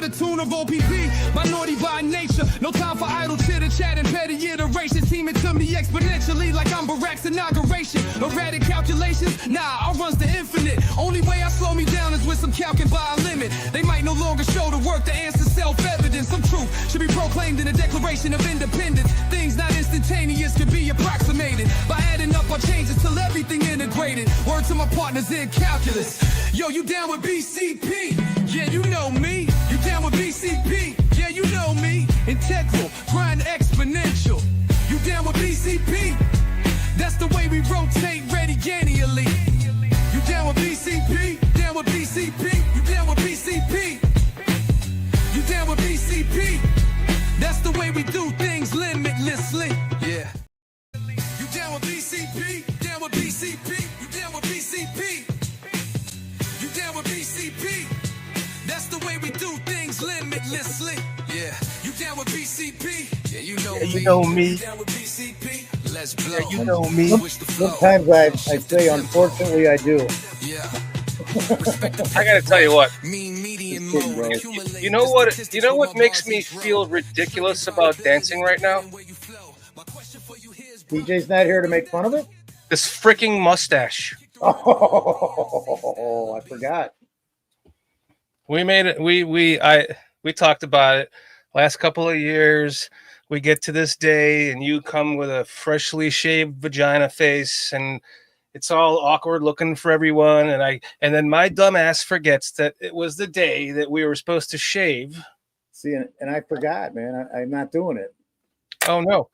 the tune of OPP. Minority by nature, no time for idle chitter chat and petty iteration. Teaming to me exponentially like I'm Barack's inauguration. Erratic calculations, nah, I runs the infinite. Only way I slow me down is with some calcing by a limit. They might no longer show the work to answer self-evident. Some truth should be proclaimed in the Declaration of Independence. Things not instantaneous can be approximated by adding up our changes till everything integrated. Word to my partners in calculus. Yo, you down with BCP? Yeah, you know me. You down with BCP? Yeah, you know me. Integral, grind exponential. You down with BCP? That's the way we rotate radiannually. You down with BCP? Down with BCP? You down with BCP? You down with BCP? That's the way we do things limitlessly. Yeah. You down with BCP? Down with BCP? You down with BCP? You down with BCP? That's the way we do things limitlessly. Yeah. You down with BCP? Yeah, you know me. You know me. Down with BCP? Let's blow. Yeah, you know me. Sometimes I say, unfortunately, I do. Yeah. I gotta tell you what. You You know what? You know what makes me feel ridiculous about dancing right now? DJ's not here to make fun of it? This freaking mustache. Oh, I forgot. We made it. We talked about it last couple of years. We get to this day, and you come with a freshly shaved vagina face, and it's all awkward looking for everyone. And then my dumb ass forgets that it was the day that we were supposed to shave. See, and I forgot, man. I'm not doing it. Oh no.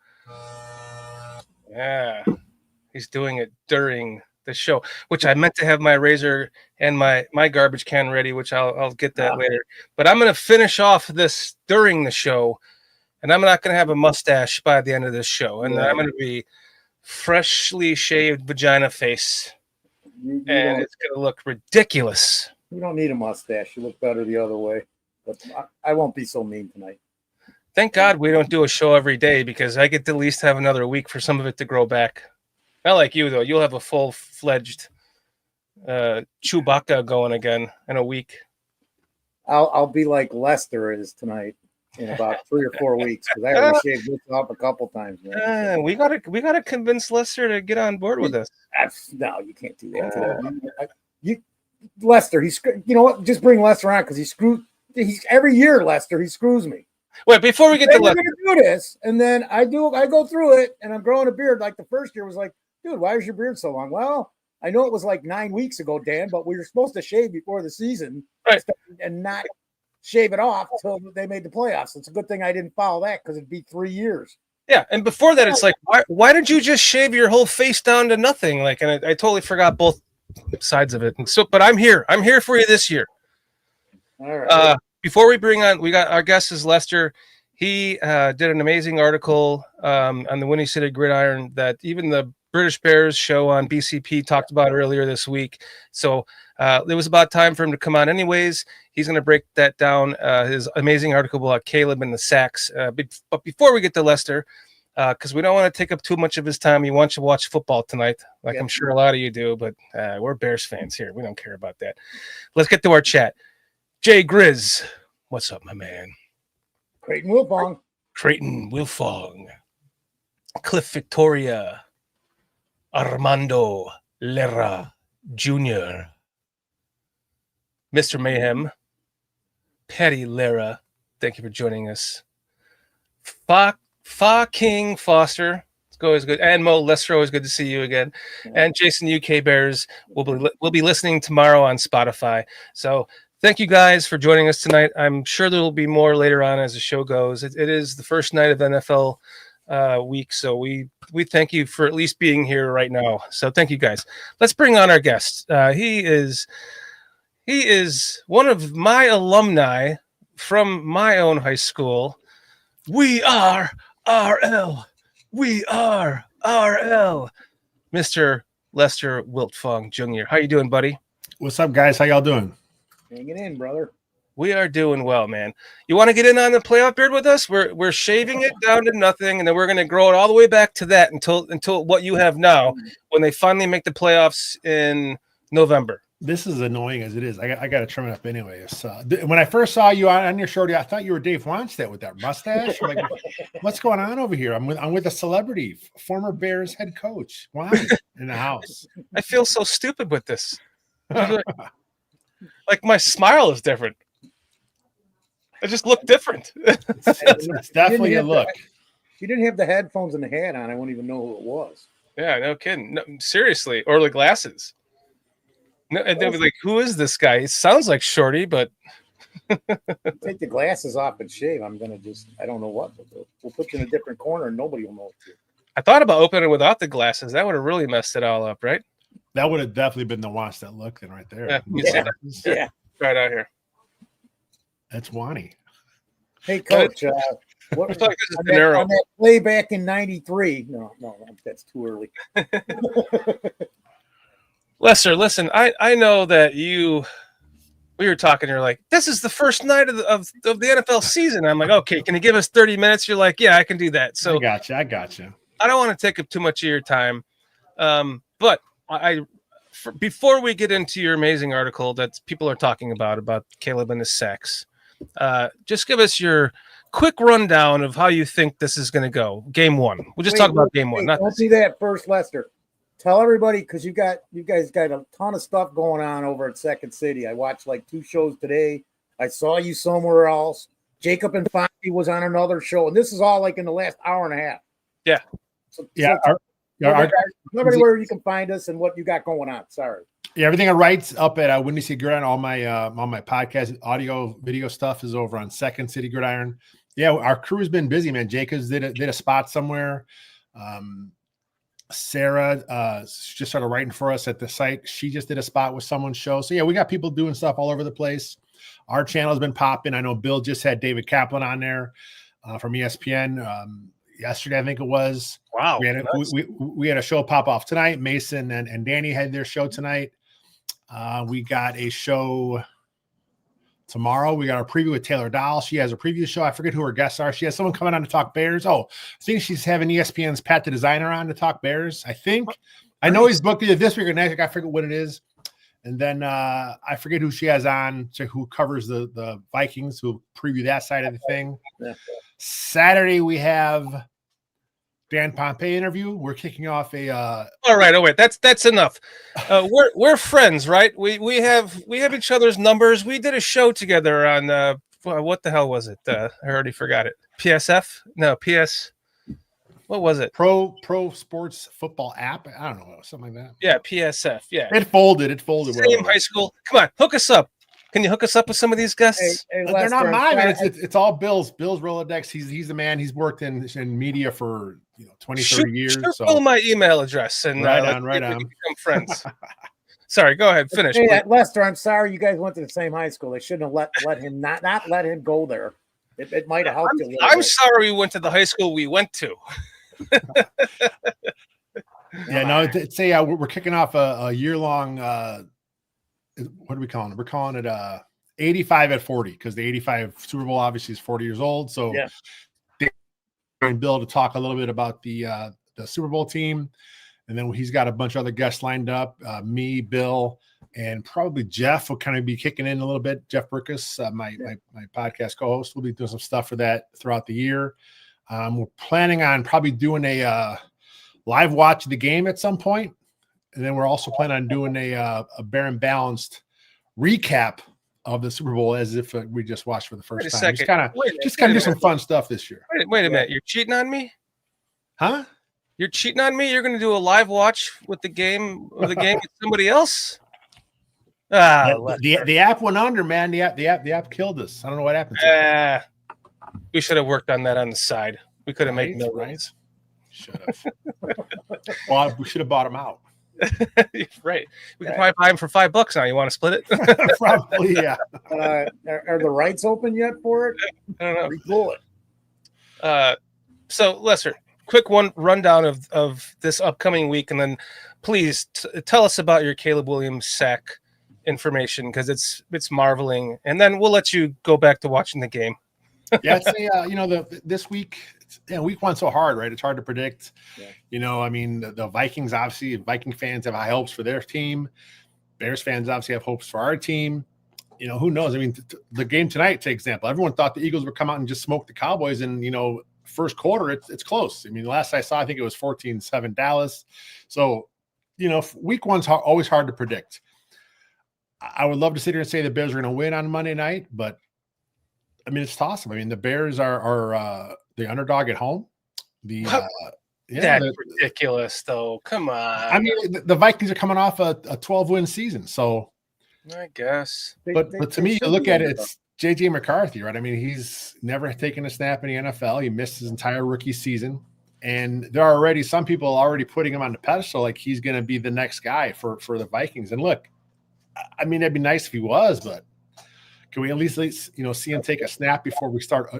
Yeah, he's doing it during the show, which I meant to have my razor and my garbage can ready, which I'll get that later. But I'm going to finish off this during the show, and I'm not going to have a mustache by the end of this show. And I'm going to be freshly shaved vagina face, and it's going to look ridiculous. You don't need a mustache. You look better the other way. But I won't be so mean tonight. Thank God we don't do a show every day, because I get to at least have another week for some of it to grow back. Not like you, though. You'll have a full-fledged Chewbacca going again in a week. I'll be like Lester is tonight in about 3 or 4 weeks, because I already shaved this up a couple times. Man. We gotta convince Lester to get on board with us. No, you can't do that. Lester, you know what? Just bring Lester on, because he's every year. Lester, he screws me. Wait, before we get to Lester, we're gonna do this, and then I go through it, and I'm growing a beard. Like the first year was like, dude, why is your beard so long? Well, I know it was like 9 weeks ago, Dan, but we were supposed to shave before the season, right, and not shave it off until they made the playoffs. It's a good thing I didn't follow that, because it'd be 3 years. Yeah, and before that, it's like, why did you just shave your whole face down to nothing? Like, and I totally forgot both sides of it. And so, but I'm here for you this year. All right. Before we bring on, we got our guest is Lester. He did an amazing article on the Windy City Gridiron that even the British Bears show on BCP talked about earlier this week. So it was about time for him to come on anyways. He's going to break that down, his amazing article about Caleb and the sacks. But before we get to Lester, because we don't want to take up too much of his time, he wants to watch football tonight, like I'm sure a lot of you do, but we're Bears fans here. We don't care about that. Let's get to our chat. Jay Grizz, what's up, my man? Creighton Wiltfong. Creighton Wiltfong. Cliff Victoria. Armando Lera Jr. Mr. Mayhem. Patty Lera. Thank you for joining us. Fa King Foster. It's always good. And Mo Lester, always good to see you again. And Jason UK Bears will be listening tomorrow on Spotify. So thank you guys for joining us tonight. I'm sure there will be more later on as the show goes. It is the first night of NFL week, so we thank you for at least being here right now. So thank you guys. Let's bring on our guest. He is one of my alumni from my own high school. We are RL. We are RL. Mr. Lester Wiltfong Jr. How you doing, buddy? What's up, guys? How y'all doing? Hanging in, brother. We are doing well, man. You want to get in on the playoff beard with us? We're shaving it down to nothing, and then we're going to grow it all the way back to that until what you have now when they finally make the playoffs in November. This is annoying as it is. I got to trim it up anyway. When I first saw you on your shorty, I thought you were Dave Wannstedt with that mustache. I'm like, what's going on over here? I'm with a celebrity, former Bears head coach, Wani, in the house. I feel so stupid with this. Like my smile is different. I just look different. It's definitely a look. If you didn't have the headphones and the hat on, I wouldn't even know who it was. Yeah, no kidding. No, seriously, or the glasses. No, and they'll be like, "Who is this guy?" It sounds like Shorty, but take the glasses off and shave. I don't know what we'll do. We'll put you in a different corner and nobody will know what to do. I thought about opening it without the glasses. That would have really messed it all up, right? That would have definitely been the Wannstedt look then right there. Yeah, you see that? Yeah. Right out here. That's Wani. Hey, Coach. What It's like this is on De Niro. that play back in '93? No, that's too early. Lester, listen, I know that we were talking, you're like, this is the first night of the NFL season. I'm like, okay, can you give us 30 minutes? You're like, yeah, I can do that. So I got you. I don't want to take up too much of your time. But before we get into your amazing article that people are talking about Caleb and his sacks, just give us your quick rundown of how you think this is going to go. Game one. We'll just talk about game one. Don't do that first, Lester. Tell everybody, because you guys got a ton of stuff going on over at Second City. I watched like 2 shows today. I saw you somewhere else. Jacob and Fonzie was on another show, and this is all like in the last hour and a half. Yeah. So everybody where you can find us and what you got going on. Sorry. Yeah, everything I write up at Windy City Gridiron, all my podcast, audio, video stuff is over on Second City Gridiron. Yeah, our crew's been busy, man. Jacobs did a spot somewhere. Sarah just started writing for us at the site. She just did a spot with someone's show. So yeah, we got people doing stuff all over the place. Our channel has been popping. I know Bill just had David Kaplan on there from ESPN yesterday, I think it was. Wow. We had a show pop off tonight. Mason and Danny had their show tonight. We got a show tomorrow. We got a preview with Taylor Dahl. She has a preview show. I forget who her guests are. She has someone coming on to talk Bears. Oh, I think she's having ESPN's Pat the Designer on to talk Bears. I think. I know he's booked either this week or next week. I forget what it is. And then I forget who she has on, who covers the Vikings, who preview that side of the thing. Yeah. Saturday, we have Dan Pompei interview. We're kicking off a all right. Oh wait, that's enough. We're friends, right? We have each other's numbers. We did a show together on what the hell was it? I already forgot it. PSF? No, PS. What was it? Pro Sports Football app. I don't know, something like that. Yeah, PSF. Yeah. It folded. Same high school. Come on, hook us up. Can you hook us up with some of these guests? Hey, They're Lester, not mine, man. It's all Bill's. Bill's Rolodex. He's the man. He's worked in media for 20, 30 years. Shoot Bill my email address and right on. Become friends. Sorry, go ahead. Finish. Hey, Lester, I'm sorry you guys went to the same high school. They shouldn't have let him not let him go there. It might have helped you. I'm sorry we went to the high school we went to. Yeah, no, say we're kicking off a year-long what are we calling it? We're calling it 85 at 40 because the 85 Super Bowl obviously is 40 years old. So yeah. And Bill to talk a little bit about the Super Bowl team. And then he's got a bunch of other guests lined up. Me, Bill, and probably Jeff will kind of be kicking in a little bit. Jeff Burkus, my podcast co-host, will be doing some stuff for that throughout the year. We're planning on probably doing a live watch of the game at some point. And then we're also planning on doing a Bear and Balanced recap of the Super Bowl as if we just watched for the first time. Just kind of do some fun stuff this year. Wait a minute. You're cheating on me? Huh? You're cheating on me? You're going to do a live watch with the game with somebody else? The app went under, man. The app killed us. I don't know what happened to it. We should have worked on that on the side. We could have made millions. Should have. Well, we should have bought them out. Right. We could probably buy them for $5 now. You want to split it? Probably, yeah. Are the rights open yet for it? I don't know. Re-roll it. So, Lester, quick rundown of this upcoming week, and then please tell us about your Caleb Williams sack information because it's marveling, and then we'll let you go back to watching the game. Yeah, I'd say this week. Week one's so hard, right? It's hard to predict. Yeah. I mean, the Vikings, obviously, Viking fans have high hopes for their team. Bears fans obviously have hopes for our team. Who knows? I mean, the game tonight, for example, everyone thought the Eagles would come out and just smoke the Cowboys, and first quarter it's close. I mean, last I saw, I think it was 14-7 Dallas. So, week one's always hard to predict. I would love to sit here and say the Bears are going to win on Monday night, but I mean, it's toss-up. I mean, the Bears are the underdog at home. That's ridiculous, though. Come on. I mean, the Vikings are coming off a 12-win season, so I guess. But to me, you look at it, it's J.J. McCarthy, right? I mean, he's never taken a snap in the NFL. He missed his entire rookie season, and there are already some people already putting him on the pedestal, like he's going to be the next guy for the Vikings. And look, I mean, it'd be nice if he was, but can we at least see him take a snap before we start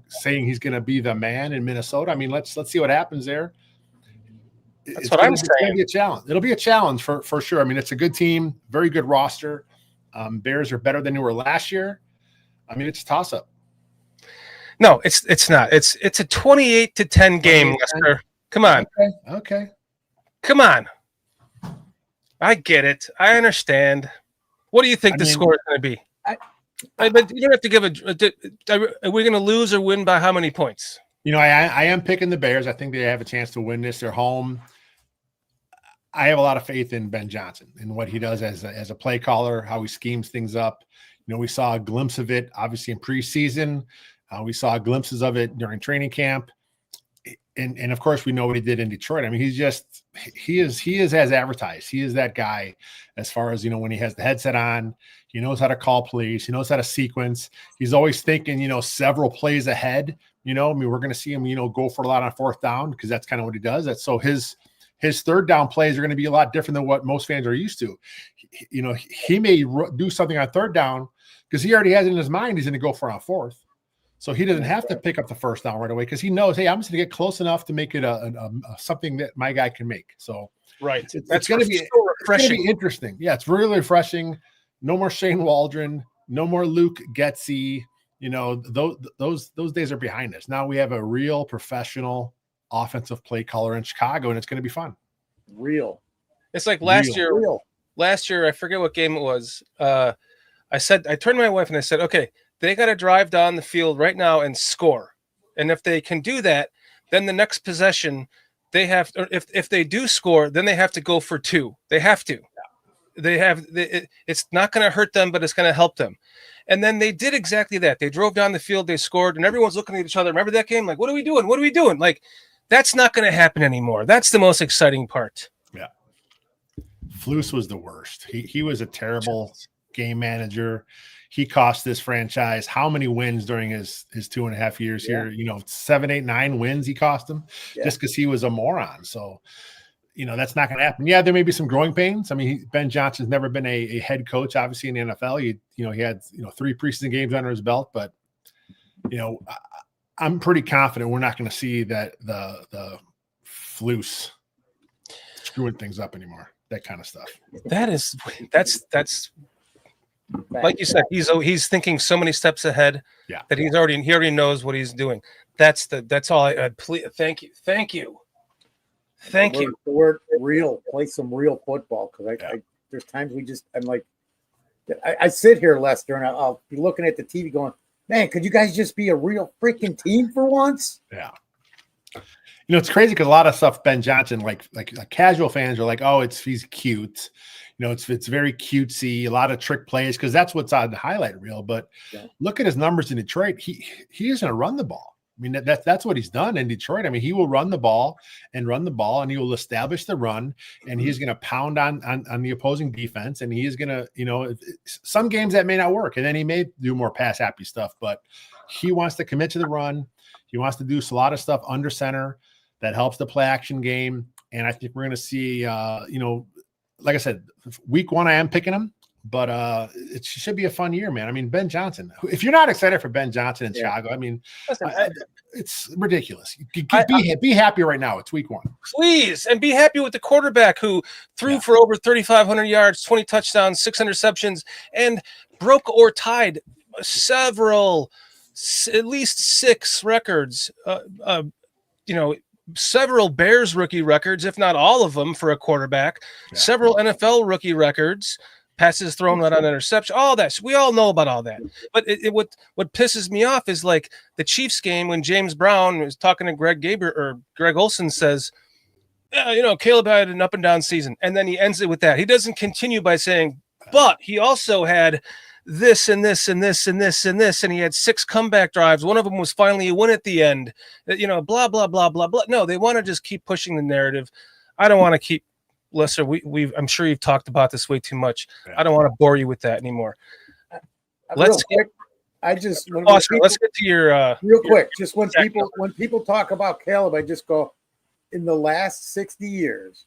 saying he's going to be the man in Minnesota? I mean, let's see what happens there. That's what I'm saying. It's going to be a challenge. It'll be a challenge for sure. I mean, it's a good team, very good roster. Bears are better than they were last year. I mean, it's a toss-up. No, it's not. It's a 28-10 game, Lester. Come on. Okay. Come on. I get it. I understand. What do you think score is going to be? But you don't have to give are we going to lose or win by how many points? I am picking the Bears. I think they have a chance to win this. They're home. I have a lot of faith in Ben Johnson and what he does as a play caller, how he schemes things up. We saw a glimpse of it, obviously, in preseason. We saw glimpses of it during training camp. And of course, we know what he did in Detroit. I mean, he is as advertised. He is that guy as far as, when he has the headset on, he knows how to call plays. He knows how to sequence. He's always thinking, several plays ahead. I mean, we're going to see him, go for a lot on fourth down because that's kind of what he does. So his third down plays are going to be a lot different than what most fans are used to. He may do something on third down because he already has it in his mind he's going to go for on fourth. So he doesn't have to pick up the first down right away because he knows, hey, I'm just going to get close enough to make it a something that my guy can make. So right, it's going to be refreshing. It's going to be interesting. Yeah, it's really refreshing. No more Shane Waldron, no more Luke Getsy. Those days are behind us. Now we have a real professional offensive play caller in Chicago, and it's going to be fun. Real. It's like last year. Last year, I forget what game it was. I turned to my wife and I said, okay, they got to drive down the field right now and score. And if they can do that, then the next possession they have, or if they do score, then they have to go for two. They have to. It's not going to hurt them, but it's going to help them. And then they did exactly that. They drove down the field, they scored, and everyone's looking at each other. Remember that game? Like, what are we doing? What are we doing? Like, that's not going to happen anymore. That's the most exciting part. Yeah. Flus was the worst. He was a terrible game manager. He cost this franchise how many wins during his 2.5 years here? 7, 8, 9 wins he cost him just because he was a moron. So, that's not going to happen. Yeah, there may be some growing pains. I mean, Ben Johnson's never been a head coach, obviously, in the NFL. He had 3 preseason games under his belt, but I'm pretty confident we're not going to see that the Flus screwing things up anymore. That kind of stuff. That's like you said, he's thinking so many steps ahead that he already knows what he's doing. That's all I please. Thank you. The word real, play some real football. Cause there's times I'm like, I sit here, Lester, and I'll be looking at the TV going, man, could you guys just be a real freaking team for once? Yeah. It's crazy because a lot of stuff Ben Johnson, like casual fans are like, oh, he's cute. It's very cutesy, a lot of trick plays because that's what's on the highlight reel. But look at his numbers in Detroit. He isn't going to run the ball. I mean, that's what he's done in Detroit. I mean, he will run the ball, and he will establish the run, and he's going to pound on the opposing defense, and he is going to, some games that may not work, and then he may do more pass happy stuff, but he wants to commit to the run. He wants to do a lot of stuff under center that helps the play action game, and I think we're going to see, like I said, week 1 I am picking him. But it should be a fun year, man. I mean, Ben Johnson. If you're not excited for Ben Johnson in Chicago, I mean, it's ridiculous. Be happy right now. It's week 1. Please, and be happy with the quarterback who threw for over 3,500 yards, 20 touchdowns, 6 interceptions, and broke or tied at least 6 records. Several Bears rookie records, if not all of them, for a quarterback. Several NFL rookie records. passes thrown without an interception, all that. We all know about all that. But what pisses me off is like the Chiefs game when James Brown was talking to Greg Gabriel or Greg Olson says, yeah, Caleb had an up and down season. And then he ends it with that. He doesn't continue by saying, but he also had this and this and this and this and this. And he had 6 comeback drives. One of them was finally a win at the end, blah, blah, blah, blah, blah. No, they want to just keep pushing the narrative. I don't want to keep Lester, I'm sure you've talked about this way too much. Yeah. I don't want to bore you with that anymore. Let's get to your real quick. Just when people talk about Caleb, I just go, in the last 60 years,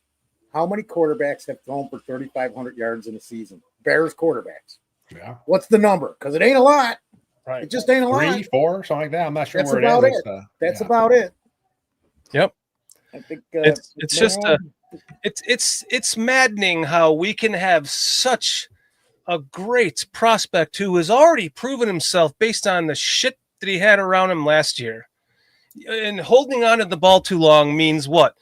how many quarterbacks have thrown for 3,500 yards in a season? Bears quarterbacks. Yeah. What's the number? Because it ain't a lot. Right. It just ain't a lot. 3, 4, something like that. I'm not sure That's where about it is. That's about it. Yep. I think it's just it's maddening how we can have such a great prospect who has already proven himself based on the shit that he had around him last year. And holding on to the ball too long means what?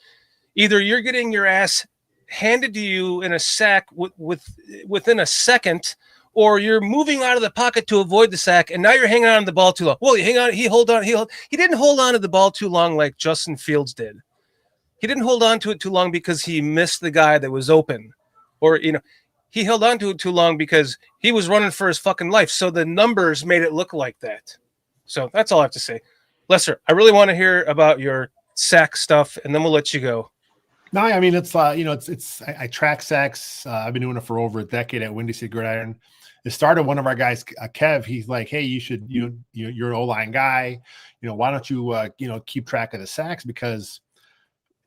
Either you're getting your ass handed to you in a sack within a second, or you're moving out of the pocket to avoid the sack, and now you're hanging on to the ball too long. Well, he didn't hold on to the ball too long like Justin Fields did. He didn't hold on to it too long because he missed the guy that was open, or he held on to it too long because he was running for his fucking life. So the numbers made it look like that. So that's all I have to say. Lester, I really want to hear about your sack stuff, and then we'll let you go. No, I mean, it's I track sacks. I've been doing it for over a decade at Windy City Gridiron. It started one of our guys, Kev. He's like, hey, you're an O-line guy. Why don't you keep track of the sacks? Because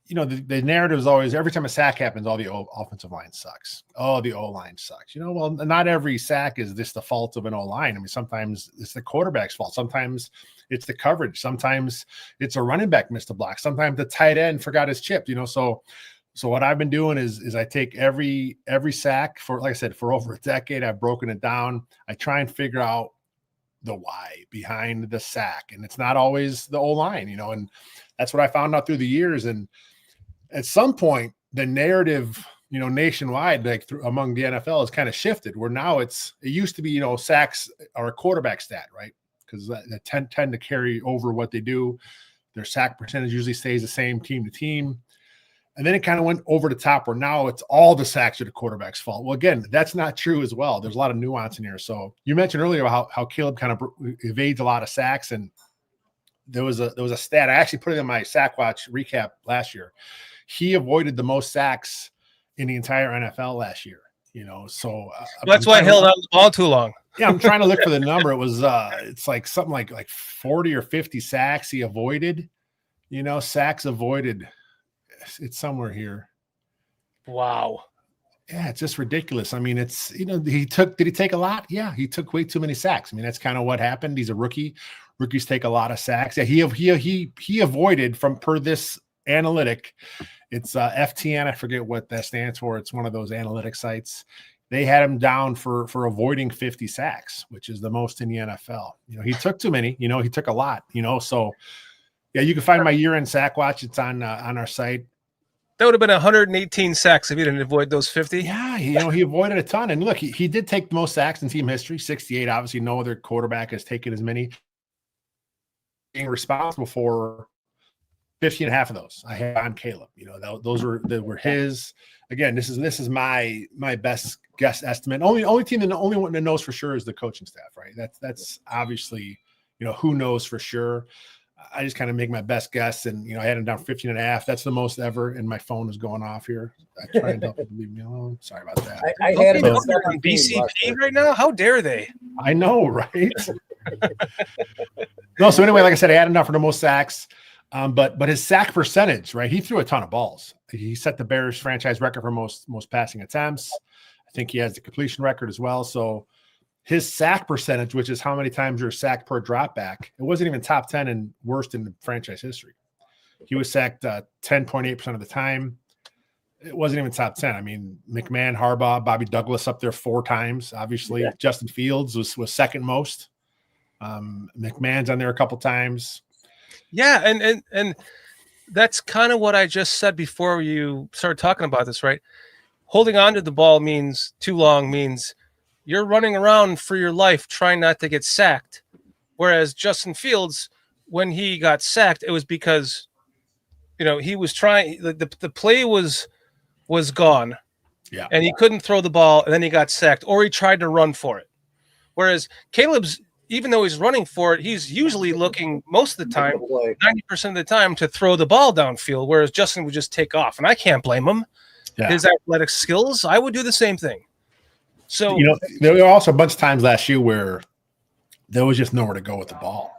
the narrative is always every time a sack happens, all the offensive line sucks. Oh, the O-line sucks. Well, not every sack is this the fault of an O-line. I mean, sometimes it's the quarterback's fault. Sometimes it's the coverage. Sometimes it's a running back missed a block. Sometimes the tight end forgot his chip. So what I've been doing is I take every sack for, like I said, for over a decade. I've broken it down. I try and figure out the why behind the sack, and it's not always the O-line. And that's what I found out through the years. And at some point, the narrative, nationwide, like among the NFL, has kind of shifted. Where now it used to be, sacks are a quarterback stat, right? Because they tend to carry over what they do. Their sack percentage usually stays the same team to team. And then it kind of went over the top where now it's all the sacks are the quarterback's fault. Well, again, that's not true as well. There's a lot of nuance in here. So you mentioned earlier how Caleb kind of evades a lot of sacks, and there was a stat. I actually put it in my Sack Watch recap last year. He avoided the most sacks in the entire NFL last year. So that's why I held on to the ball too long. Yeah, I'm trying to look for the number. It was it's like something like 40 or 50 sacks he avoided. Sacks avoided. It's somewhere here. Wow. Yeah, it's just ridiculous. I mean, it's did he take a lot? Yeah, he took way too many sacks. I mean, that's kind of what happened. He's a rookie. Rookies take a lot of sacks. Yeah, he avoided per this analytic. It's FTN. I forget what that stands for. It's one of those analytic sites. They had him down for avoiding 50 sacks, which is the most in the NFL. He took too many. He took a lot. So yeah, you can find my year-end sack watch. It's on our site. That would have been 118 sacks if he didn't avoid those 50. Yeah, he avoided a ton. And look, he did take the most sacks in team history, 68. Obviously, no other quarterback has taken as many. Being responsible for 50 and a half of those I had on Caleb. Those were his. Again, this is my best guess estimate. Only team and the only one that knows for sure is the coaching staff, right? That's obviously, who knows for sure. I just kind of make my best guess, and I had him down 15 and a half. That's the most ever, and my phone is going off here. I try and tell people to leave me alone. Sorry about that. I had him on BCP right now. How dare they? I know, right? No, so anyway, like I said, I had him down for the most sacks. But his sack percentage, right? He threw a ton of balls. He set the Bears franchise record for most passing attempts. I think he has the completion record as well. So his sack percentage, which is how many times you're sacked per drop back, it wasn't even top 10 and worst in the franchise history. He was sacked 10.8% of the time. It wasn't even top 10. I mean, McMahon, Harbaugh, Bobby Douglas up there 4 times. Obviously, yeah. Justin Fields was second most. McMahon's on there a couple times. Yeah, and that's kind of what I just said before you started talking about this, right? holding on to the ball means too long means you're running around for your life trying not to get sacked. Whereas Justin Fields, when he got sacked, it was because, he was trying, the play was gone. Yeah. And he couldn't throw the ball, and then he got sacked, or he tried to run for it. Whereas Caleb's, even though he's running for it, he's usually looking most of the time, 90% of the time, to throw the ball downfield, whereas Justin would just take off. And I can't blame him. Yeah. His athletic skills, I would do the same thing. So, there were also a bunch of times last year where there was just nowhere to go with the ball.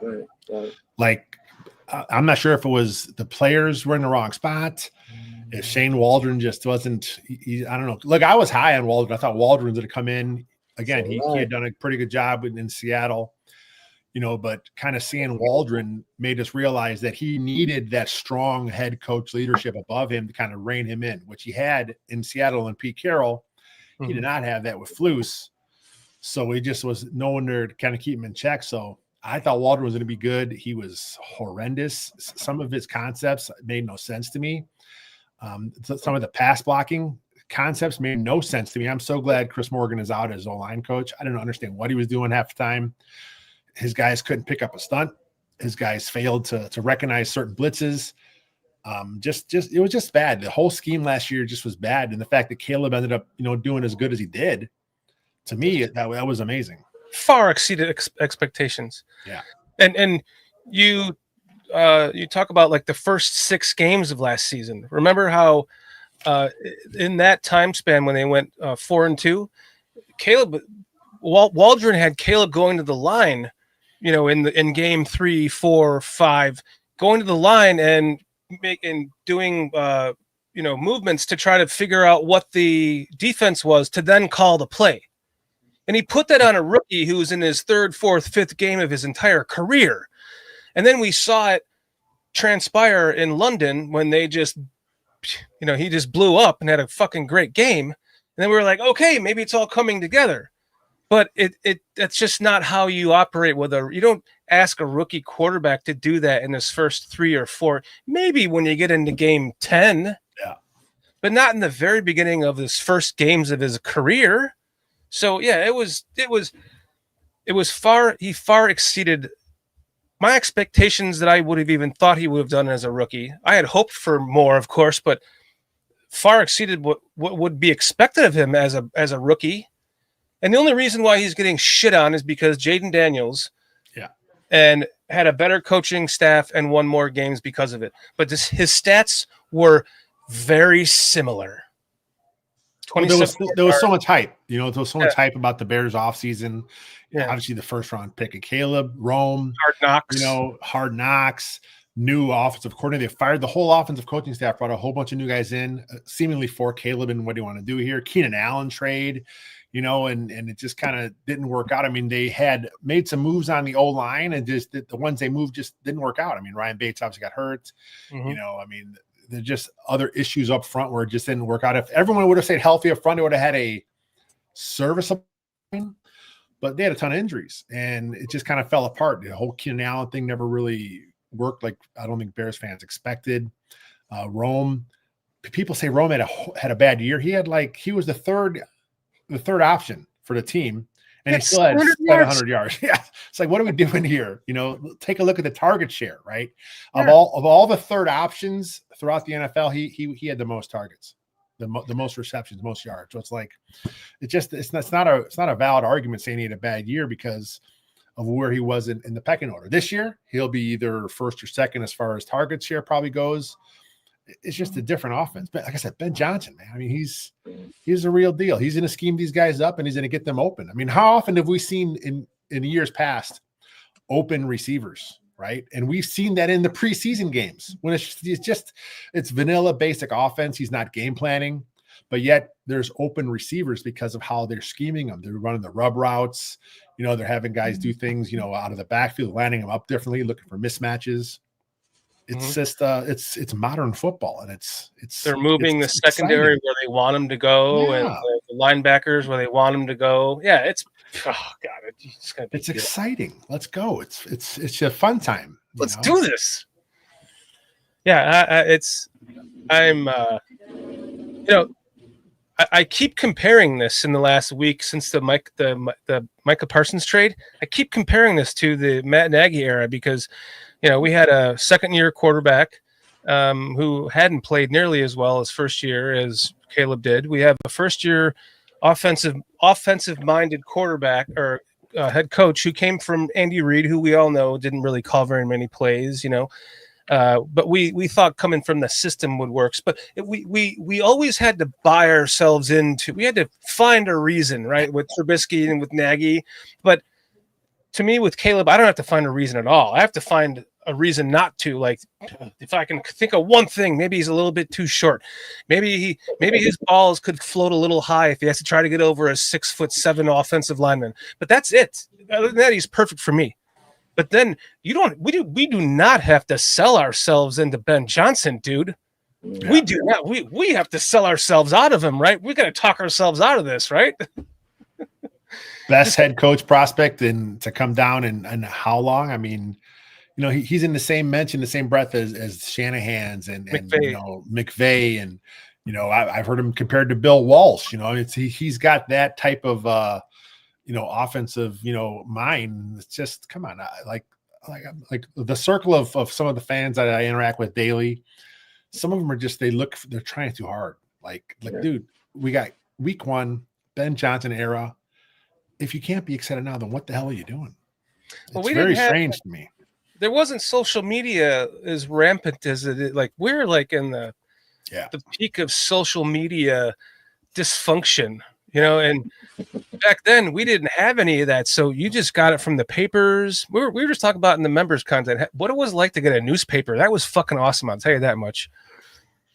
Right. Like, I'm not sure if it was the players were in the wrong spot. If Shane Waldron just wasn't, I don't know. Look, I was high on Waldron. I thought Waldron was going to come in. Again, he had done a pretty good job in Seattle, but kind of seeing Waldron made us realize that he needed that strong head coach leadership above him to kind of rein him in, which he had in Seattle and Pete Carroll. He did not have that with Flus. So he just was no one there to kind of keep him in check. So I thought Waldron was going to be good. He was horrendous. Some of his concepts made no sense to me. Some of the pass blocking concepts made no sense to me. I'm so glad Chris Morgan is out as O-line coach. I didn't understand what he was doing half the time. His guys couldn't pick up a stunt. His guys failed to recognize certain blitzes. It was just bad. The whole scheme last year just was bad. And the fact that Caleb ended up, doing as good as he did, to me, that was amazing. Far exceeded expectations. Yeah. And you talk about like the first 6 games of last season. Remember how in that time span when they went 4-2, Waldron had Caleb going to the line, in game 3, 4, 5, going to the line and doing movements to try to figure out what the defense was to then call the play. And he put that on a rookie who was in his 3rd, 4th, 5th game of his entire career. And then we saw it transpire in London when they just, he just blew up and had a fucking great game. And then we were like, okay, maybe it's all coming together. But that's just not how you operate you don't ask a rookie quarterback to do that in his first 3 or 4, maybe when you get into game 10. Yeah. But not in the very beginning of his first games of his career. So yeah, he far exceeded my expectations that I would have even thought he would have done as a rookie. I had hoped for more, of course, but far exceeded what would be expected of him as a rookie. And the only reason why he's getting shit on is because Jaden Daniels and had a better coaching staff and won more games because of it. But his stats were very similar. There was so much hype. There was so much hype about the Bears offseason. Yeah. Obviously, the first round pick of Caleb, Rome, Hard Knocks, new offensive coordinator. They fired the whole offensive coaching staff, brought a whole bunch of new guys in, seemingly for Caleb and what do you want to do here? Keenan Allen trade, and it just kind of didn't work out. I mean, they had made some moves on the O-line and just the ones they moved just didn't work out. I mean, Ryan Bates obviously got hurt. Mm-hmm. There's just other issues up front where it just didn't work out. If everyone would have stayed healthy up front, they would have had a serviceable team, but they had a ton of injuries and it just kind of fell apart. The whole Keenan Allen thing never really worked like I don't think Bears fans expected. Rome, people say Rome had a bad year. He was the third option for the team. And he still had 700 yards. Yeah. It's like, what are we doing here? Take a look at the target share, right? Yeah. Of all the third options throughout the NFL, he had the most targets, the most receptions, most yards. So it's like, it's not a valid argument saying he had a bad year because of where he was in the pecking order. This year, he'll be either first or second as far as target share probably goes. It's just a different offense. But like I said, Ben Johnson, man, I mean, he's a real deal. He's going to scheme these guys up and he's going to get them open. I mean, how often have we seen in years past open receivers, right? And we've seen that in the preseason games when it's vanilla basic offense. He's not game planning, but yet there's open receivers because of how they're scheming them. They're running the rub routes. They're having guys do things, out of the backfield, lining them up differently, looking for mismatches. It's just it's modern football, and they're moving the secondary exciting. Where they want them to go, and the linebackers where they want them to go. Yeah, it's exciting. Let's go. It's a fun time. Let's do this. Yeah, I keep comparing this in the last week since the Micah Parsons trade. I keep comparing this to the Matt Nagy era because, we had a second-year quarterback who hadn't played nearly as well as first year as Caleb did. We have a first-year offensive-minded quarterback or head coach who came from Andy Reid, who we all know didn't really call very many plays, but we thought coming from the system would work. But we always had to buy ourselves into. We had to find a reason, right, with Trubisky and with Nagy. But to me, with Caleb, I don't have to find a reason at all. I have to find a reason not to. Like, if I can think of one thing, maybe he's a little bit too short. Maybe his balls could float a little high if he has to try to get over a 6'7" offensive lineman. But that's it. Other than that, he's perfect for me. But then we do not have to sell ourselves into Ben Johnson, dude. Yeah. We do not. We have to sell ourselves out of him, right? We got to talk ourselves out of this, right? Best head coach prospect and to come down and how long? I mean, he's in the same mention, the same breath as Shanahan's and McVay and I've heard him compared to Bill Walsh. He's got that type of offensive mind. It's just come on, like the circle of some of the fans that I interact with daily. Some of them are just they're trying too hard. Like dude, we got week 1 Ben Johnson era. If you can't be excited now, then what the hell are you doing? It's very strange to me. There wasn't social media as rampant as it is. Like we're like in the peak of social media dysfunction, and back then we didn't have any of that. So you just got it from the papers. We were just talking about in the members content, what it was like to get a newspaper. That was fucking awesome. I'll tell you that much.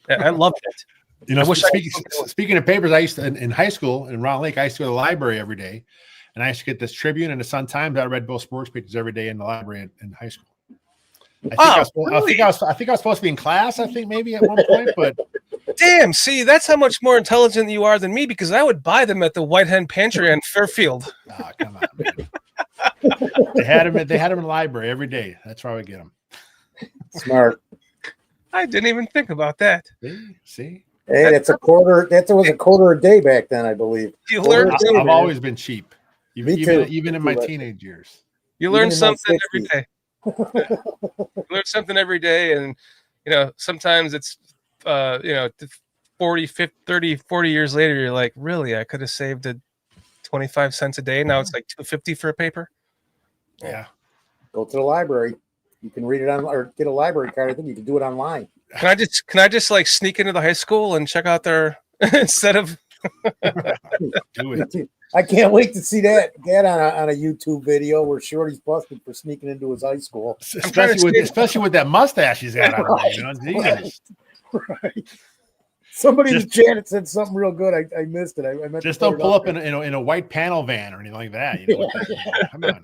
I loved it. Speaking of papers, I used to, in high school in Round Lake, I used to go to the library every day. And I used to get this Tribune and the Sun Times. I read both sports pages every day in the library in high school. I think I was supposed to be in class. I think maybe at one point, but damn, see, that's how much more intelligent you are than me because I would buy them at the White Hen Pantry on Fairfield. Oh, come on, man. They had them in the library every day. That's where I would get them. Smart. I didn't even think about that. See. Hey, that's a quarter. That was a quarter a day back then, I believe. I've always been cheap. Even in my teenage years. You learn something every day. You learn something every day, and sometimes it's 40, 50, 30, 40 years later, you're like, really, I could have saved 25 cents a day. Now it's like $2.50 for a paper. Yeah. Go to the library. You can read it on or get a library card. I think you can do it online. Can I just like sneak into the high school and check out their instead of do it. I can't wait to see that on a YouTube video where Shorty's busted for sneaking into his high school. Especially with that mustache he's got on. Right. Right. Somebody in the chat had said something real good. I missed it. I meant just don't pull up in a white panel van or anything like that. Come on.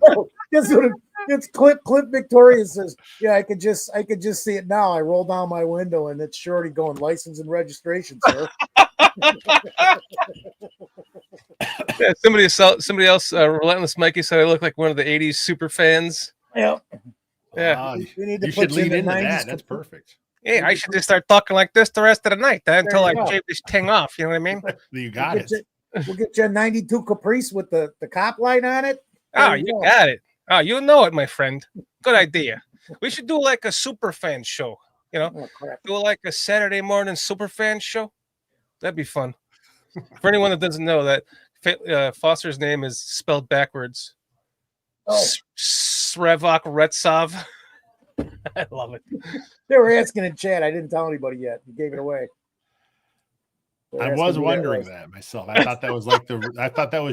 It's Clip Victoria says, yeah, I could just see it now. I roll down my window and it's Shorty going license and registration, sir. Yeah, somebody else, Relentless Mikey said I look like one of the 80s super fans. Yeah. Yeah. You should lead into that. That's perfect. Hey, I should just start talking like this the rest of the night until I shave this thing off. You know what I mean? You got it. We'll get you a 92 Caprice with the cop light on it. Oh, you got it. Oh, you know it, my friend. Good idea. We should do like a super fan show. Do like a Saturday morning super fan show. That'd be fun. For anyone that doesn't know that Foster's name is spelled backwards. Srevok Retsov. I love it. They were asking in chat. I didn't tell anybody yet. You gave it away. I was wondering that myself. I thought that was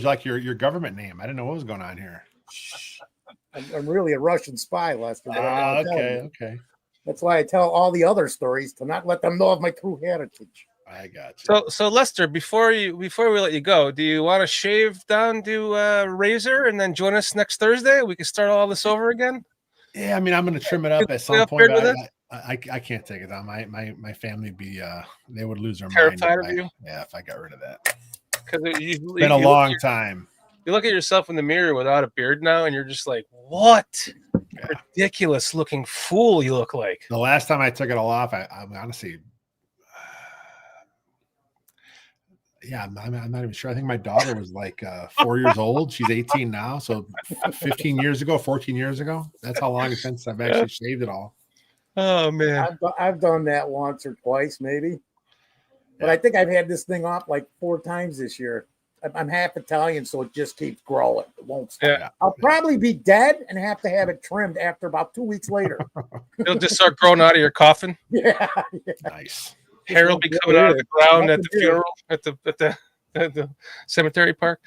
like your government name. I didn't know what was going on here. I'm really a Russian spy, Lester. Okay. That's why I tell all the other stories to not let them know of my true heritage. I got you. So Lester, before we let you go, do you want to shave down to razor and then join us next Thursday? We can start all this over again. Yeah, I mean, I'm going to trim it up at some point. I can't take it down. My family they would lose their mind. Terrified of you? Yeah, if I got rid of that. Because it's been a long time. You look at yourself in the mirror without a beard now, and you're just like, what? Yeah. Ridiculous looking fool you look like. The last time I took it all off, I'm honestly, Yeah, I'm not even sure. I think my daughter was like 4 years old. She's 18 now. So 15 years ago, 14 years ago. That's how long it's been since I've actually shaved it all. Oh man. I've done that once or twice, maybe. But I think I've had this thing off like 4 times this year. I'm half Italian, so it just keeps growing. It won't stop. Yeah. I'll probably be dead and have to have it trimmed after about 2 weeks later. It'll just start growing out of your coffin. Yeah. Nice. Hair will be coming out of the ground at the funeral, at the cemetery park.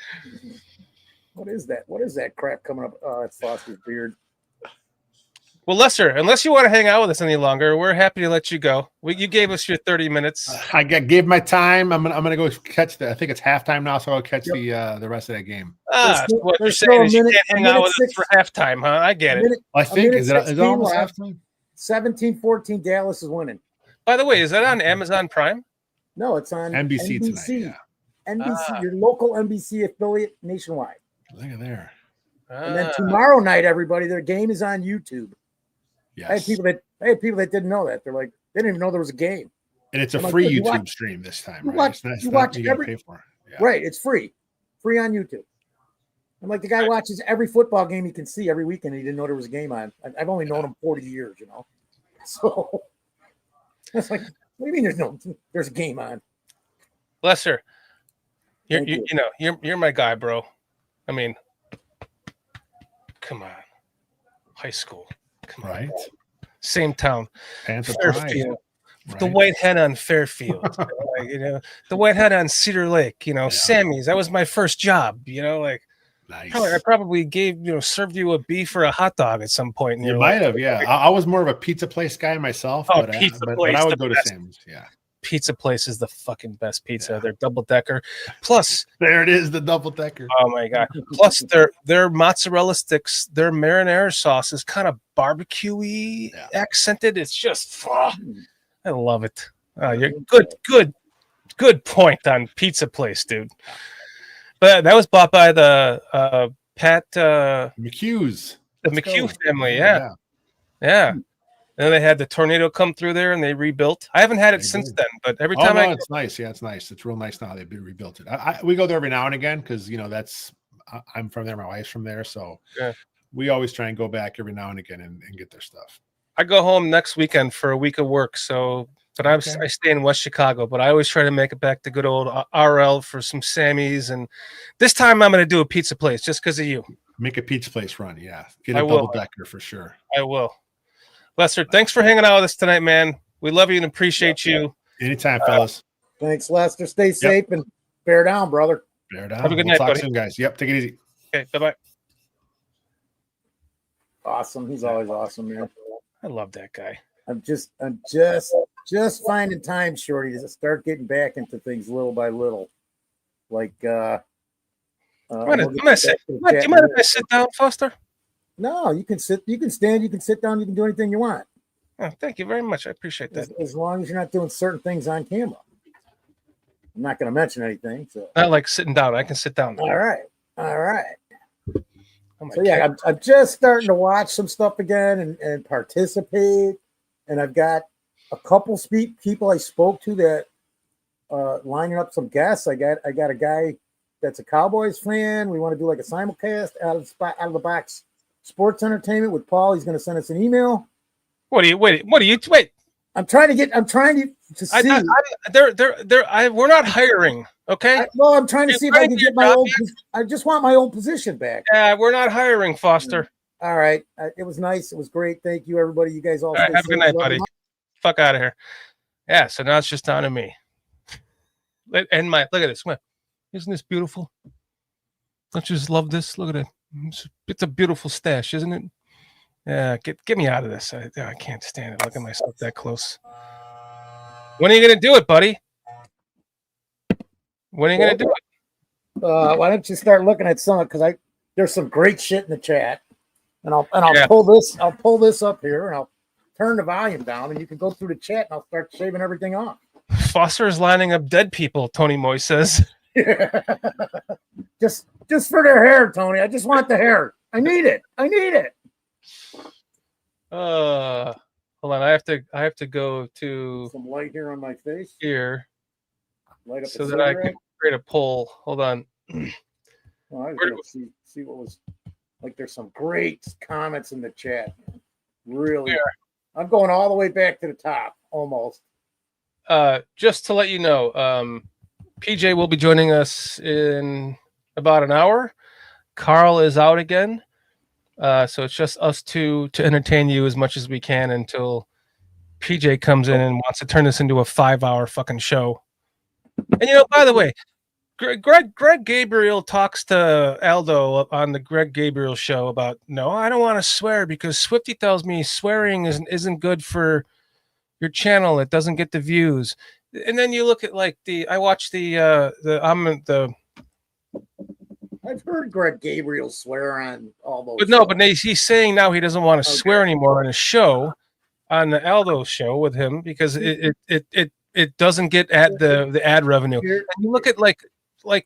What is that? What is that crap coming up? Oh, it's Foster's beard. Well, Lester, unless you want to hang out with us any longer, we're happy to let you go. You gave us your 30 minutes. I gave my time. I'm gonna go catch I think it's halftime now, so I'll catch the rest of that game. What you're saying is you can't hang out with us for halftime, huh? I get it. I think is it almost halftime? 17-14, Dallas is winning. By the way, is that on Amazon Prime? No, it's on NBC tonight. Yeah. NBC, your local NBC affiliate nationwide. Look at there. And then tomorrow night, everybody, their game is on YouTube. Yes. I had people that didn't know that. They're like, they didn't even know there was a game. And it's a free YouTube stream this time. You right? watch you gotta pay for. Yeah. Right, it's free on YouTube. I'm like, the guy watches every football game he can see every weekend. And he didn't know there was a game on. I've only known him 40 years, you know. So it's like, what do you mean there's a game on? Lester, you're my guy, bro. I mean, come on, high school, come on, same town, Fairfield, the White Hen on Fairfield, the White Hen on Cedar Lake, Sammy's. That was my first job, like. Nice. I probably served you a beef or a hot dog at some point. You might have, yeah. I was more of a pizza place guy myself, but I would go to Sam's. Yeah, pizza place is the fucking best pizza. Yeah. They're double decker. Plus, there it is, the double decker. Oh my god! Plus, their mozzarella sticks, their marinara sauce is kind of barbecue-y, accented. It's just, I love it. You're good point on pizza place, dude. But that was bought by the Pat McHugh's. The McHugh family, yeah. And then they had the tornado come through there, and they rebuilt. I haven't had it since then, but every time it's nice. Yeah, it's nice. It's real nice now. They've rebuilt it. We go there every now and again because I'm from there. My wife's from there, so we always try and go back every now and again and get their stuff. I go home next weekend for a week of work, but I stay in West Chicago, but I always try to make it back to good old RL for some Sammy's. And this time I'm going to do a pizza place just because of you. Make a pizza place run. Yeah. Get a double decker for sure. I will. Lester, thanks for hanging out with us tonight, man. We love you and appreciate you. Anytime, fellas. Thanks, Lester. Stay safe and bear down, brother. Bear down. Have a good night, talk buddy. Soon, guys. Yep. Take it easy. Okay. Bye-bye. Awesome. He's always awesome, man. I love that guy. I'm just finding time, Shorty, to start getting back into things little by little. Like, do you mind if I sit down, Foster? No, you can sit. You can stand. You can sit down. You can do anything you want. Oh, thank you very much. I appreciate that. As long as you're not doing certain things on camera. I'm not going to mention anything. So not like sitting down. I can sit down. All right. So yeah, I'm just starting to watch some stuff again and participate. And I've got a couple people I spoke to that lining up some guests. I got a guy that's a Cowboys fan. We want to do like a simulcast out of the box sports entertainment with Paul. He's going to send us an email. Wait. I'm trying to see. We're not hiring. Okay. I'm trying to see if I can get my old. I just want my old position back. Yeah, we're not hiring, Foster. All right. It was nice. It was great. Thank you, everybody. You guys all right, have a good night, buddy. Fuck out of here. Yeah. So now it's just down to me. And look at this. Isn't this beautiful? Don't you just love this? Look at it. It's a beautiful stash, isn't it? Yeah. Get me out of this. I can't stand it. Look at myself that close. When are you going to do it, buddy? When are you going to do it? Why don't you start looking at some? Because there's some great shit in the chat, and I'll pull this up here, and I'll turn the volume down, and you can go through the chat, and I'll start shaving everything off. Foster is lining up dead people. Tony Moy says. just for their hair, Tony. I just want the hair. I need it. Hold on. I have to go to some light here on my face. Here. Light up so that I can create a poll. Hold on. Well, I was gonna see what was like. There's some great comments in the chat. Man. Really, I'm going all the way back to the top almost. Just to let you know, PJ will be joining us in about an hour. Carl is out again. So it's just us two to entertain you as much as we can until PJ comes in and wants to turn this into a 5-hour fucking show. And by the way, Greg Gabriel talks to Aldo on the Greg Gabriel show about, no, I don't want to swear because Swifty tells me swearing isn't good for your channel. It doesn't get the views. And then you look at I watched I've heard Greg Gabriel swear on all those. But no, but he's saying now he doesn't want to swear anymore on a show, on the Aldo show with him because it doesn't get the ad revenue. And you look at like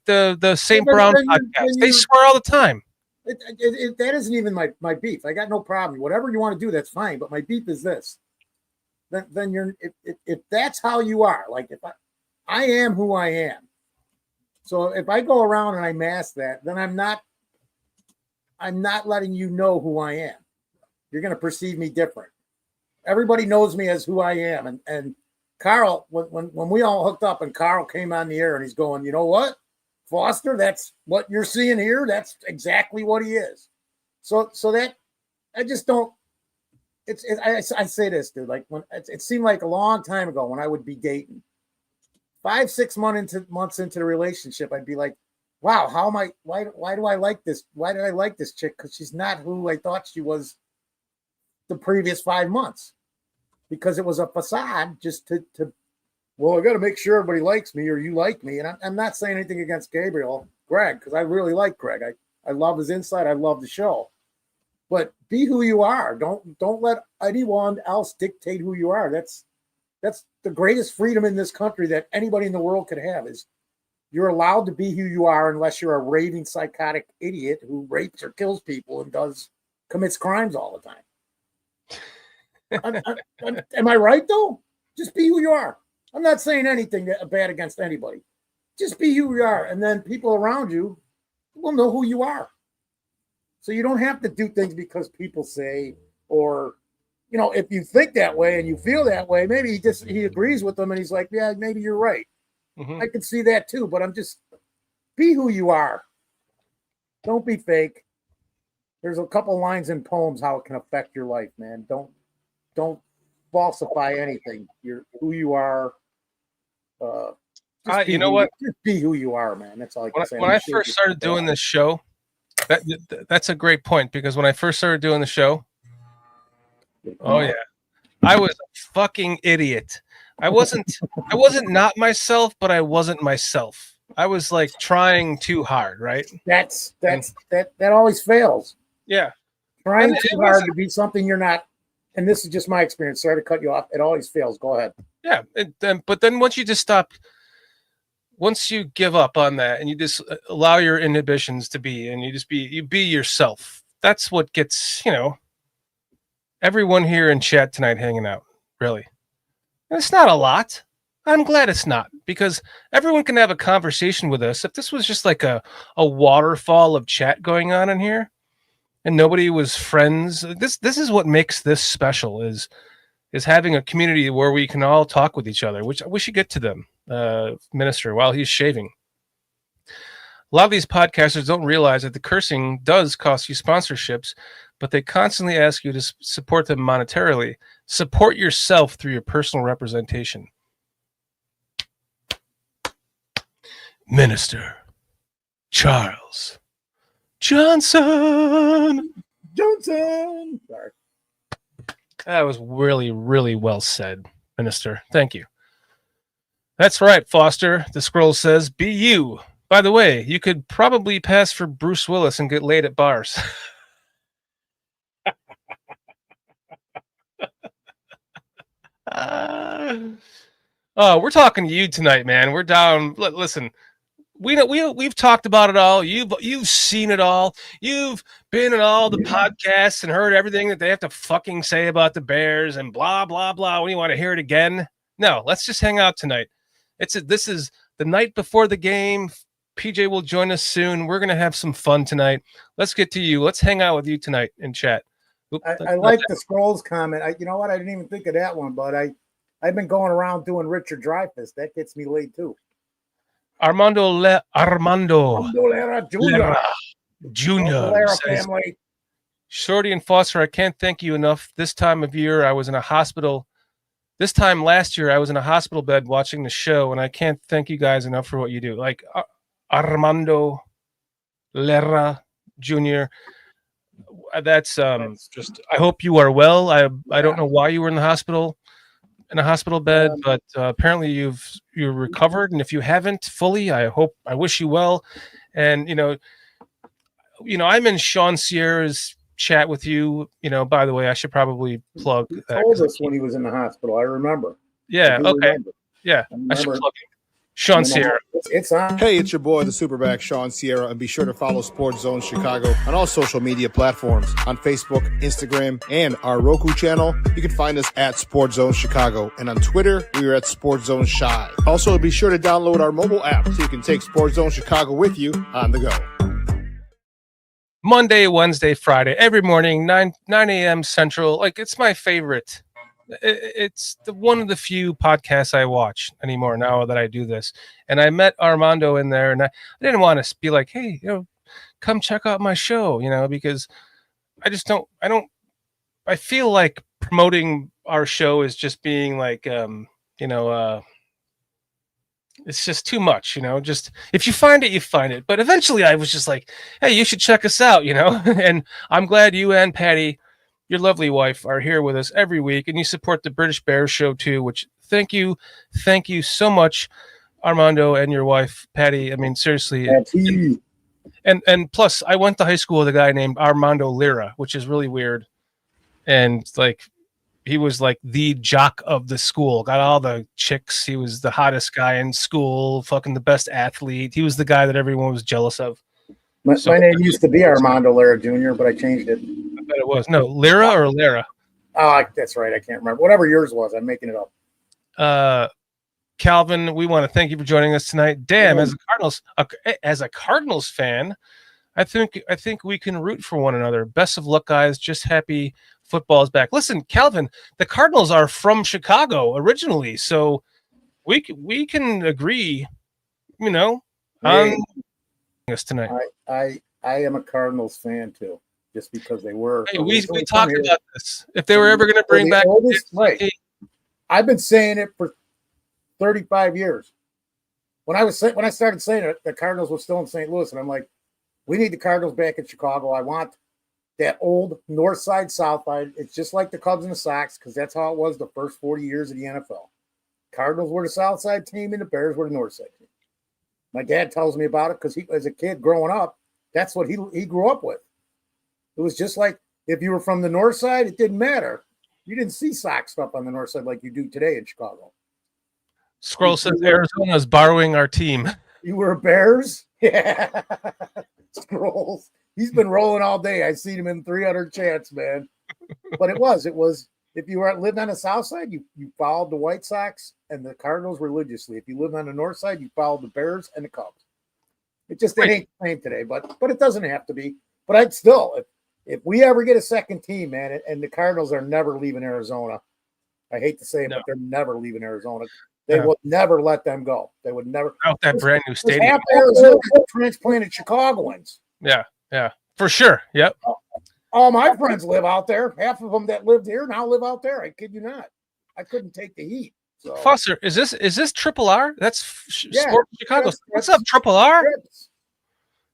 the St. Brown podcast, they swear all the time. That isn't even my beef. I got no problem. Whatever you want to do, that's fine. But my beef is this. Then you're if that's how you are, like if I am who I am. So if I go around and I mask that, then I'm not letting you know who I am. You're going to perceive me different. Everybody knows me as who I am. And Carl, when we all hooked up and Carl came on the air and he's going, you know what, Foster, that's what you're seeing here. That's exactly what he is. So that I just don't. I say this, dude. Like when it seemed like a long time ago when I would be dating. 5-6 months into the relationship, I'd be like, wow, how am I? Why do I like this? Why did I like this chick? Because she's not who I thought she was the previous 5 months. Because it was a facade just to well, I got to make sure everybody likes me or you like me. And I'm not saying anything against Greg, because I really like Greg. I love his insight. I love the show. But be who you are. Don't let anyone else dictate who you are. That's the greatest freedom in this country that anybody in the world could have is you're allowed to be who you are unless you're a raving psychotic idiot who rapes or kills people and commits crimes all the time. Am I right though? Just be who you are. I'm not saying anything bad against anybody. Just be who you are. And then people around you will know who you are. So you don't have to do things because people say, or if you think that way and you feel that way, maybe he agrees with them and he's like, yeah, maybe you're right. Mm-hmm. I can see that too, but be who you are. Don't be fake. There's a couple lines in poems how it can affect your life, man. Don't falsify anything. You're who you are. You know what? Just be who you are, man. That's all I can say. When I first started doing this show, that's a great point because when I first started doing the show, oh yeah, I was a fucking idiot. I wasn't not myself, but I wasn't myself. I was like trying too hard, right? That always fails. Yeah. Trying too hard to be something you're not. And this is just my experience. Sorry to cut you off. It always fails. Go ahead. Yeah. But then once you just stop, once you give up on that and you just allow your inhibitions to be, and you be yourself, that's what gets, everyone here in chat tonight hanging out, really. And it's not a lot. I'm glad it's not, because everyone can have a conversation with us. If this was just like a waterfall of chat going on in here and nobody was friends, this is what makes this special is having a community where we can all talk with each other, which we should get to them, Minister, while he's shaving. A lot of these podcasters don't realize that the cursing does cost you sponsorships, but they constantly ask you to support them monetarily. Support yourself through your personal representation. Minister Charles Johnson. Sorry. That was really, really well said, Minister. Thank you. That's right, Foster. The scroll says, be you. By the way, you could probably pass for Bruce Willis and get laid at bars. We're talking to you tonight, man. We're down. Listen, we've talked about it all. You've seen it all. You've been in all the podcasts and heard everything that they have to fucking say about the Bears and blah blah blah. When you want to hear it again? No, let's just hang out tonight. This is the night before the game. PJ will join us soon. We're going to have some fun tonight. Let's get to you. Let's hang out with you tonight in chat. I like the Scrolls comment. You know what? I didn't even think of that one, but I've been going around doing Richard Dreyfuss. That gets me laid too. Armando Lara Jr. Jr. says, family. Shorty and Foster, I can't thank you enough. This time of year, I was in a hospital. This time last year, I was in a hospital bed watching the show, and I can't thank you guys enough for what you do. Like Armando Lara Jr. That's just. I hope you are well. I don't know why you were in a hospital bed, but apparently you're recovered. And if you haven't fully, I wish you well. And I'm in Sean Sierra's chat with you. By the way, I should probably plug. He told us when he was in the hospital. I remember. Yeah. Okay. Remember. Yeah. I should plug him. Sean Sierra. It's on. Hey, it's your boy, the Superback, Sean Sierra, and be sure to follow Sports Zone Chicago on all social media platforms on Facebook, Instagram, and our Roku channel. You can find us at Sports Zone Chicago, and on Twitter, we are at Sports Zone Shy. Also, be sure to download our mobile app so you can take Sports Zone Chicago with you on the go. Monday, Wednesday, Friday, every morning, 9 a.m. Central. Like, it's my favorite. It's one of the few podcasts I watch anymore now that I do this. And I met Armando in there, and I didn't want to be like, hey, come check out my show, because I feel like promoting our show is just being like, it's just too much, just if you find it, you find it. But eventually I was just like, hey, you should check us out, and I'm glad you and Patty, your lovely wife, are here with us every week, and you support the British Bears show too, which thank you so much, Armando and your wife, Patty. I mean, seriously. And plus, I went to high school with a guy named Armando Lira, which is really weird. And like, he was like the jock of the school, got all the chicks. He was the hottest guy in school, fucking the best athlete. He was the guy that everyone was jealous of. My name used to be Armando Lara Jr., but I changed it. I bet it was. No, Lyra or Lara? Oh, that's right. I can't remember. Whatever yours was, I'm making it up. Calvin, we want to thank you for joining us tonight. Damn, as a Cardinals fan, I think we can root for one another. Best of luck, guys. Just happy football is back. Listen, Calvin, the Cardinals are from Chicago originally, so we can agree, on us tonight. I am a Cardinals fan too, just because they were. Hey, we talked about this. If they were ever going to bring back, right. I've been saying it for 35 years. When I started saying it, the Cardinals were still in St. Louis, and I'm like, we need the Cardinals back in Chicago. I want that old north side, south side. It's just like the Cubs and the Sox, because that's how it was the first 40 years of the NFL. Cardinals were the south side team, and the Bears were the north side team. My dad tells me about it because he, as a kid growing up, that's what he grew up with. It was just like if you were from the north side, it didn't matter. You didn't see Sox stuff on the north side like you do today in Chicago. Scroll says Arizona is borrowing our team. You were Bears? Yeah. Scrolls. He's been rolling all day. I've seen him in 300 chats, man. But it was if you lived on the south side, you followed the White Sox and the Cardinals religiously. If you lived on the north side, you followed the Bears and the Cubs. It ain't the same today, but it doesn't have to be. But I'd still, if we ever get a second team, man, and the Cardinals are never leaving Arizona. I hate to say it, but they're never leaving Arizona. They would never let them go. They would never. Out that brand new stadium. Half Arizona transplanted Chicagoans. Yeah, for sure. Yep. All my friends live out there. Half of them that lived here now live out there. I kid you not. I couldn't take the heat. So. Foster, is this Triple R? That's Sports Chicago. What's up, Triple R?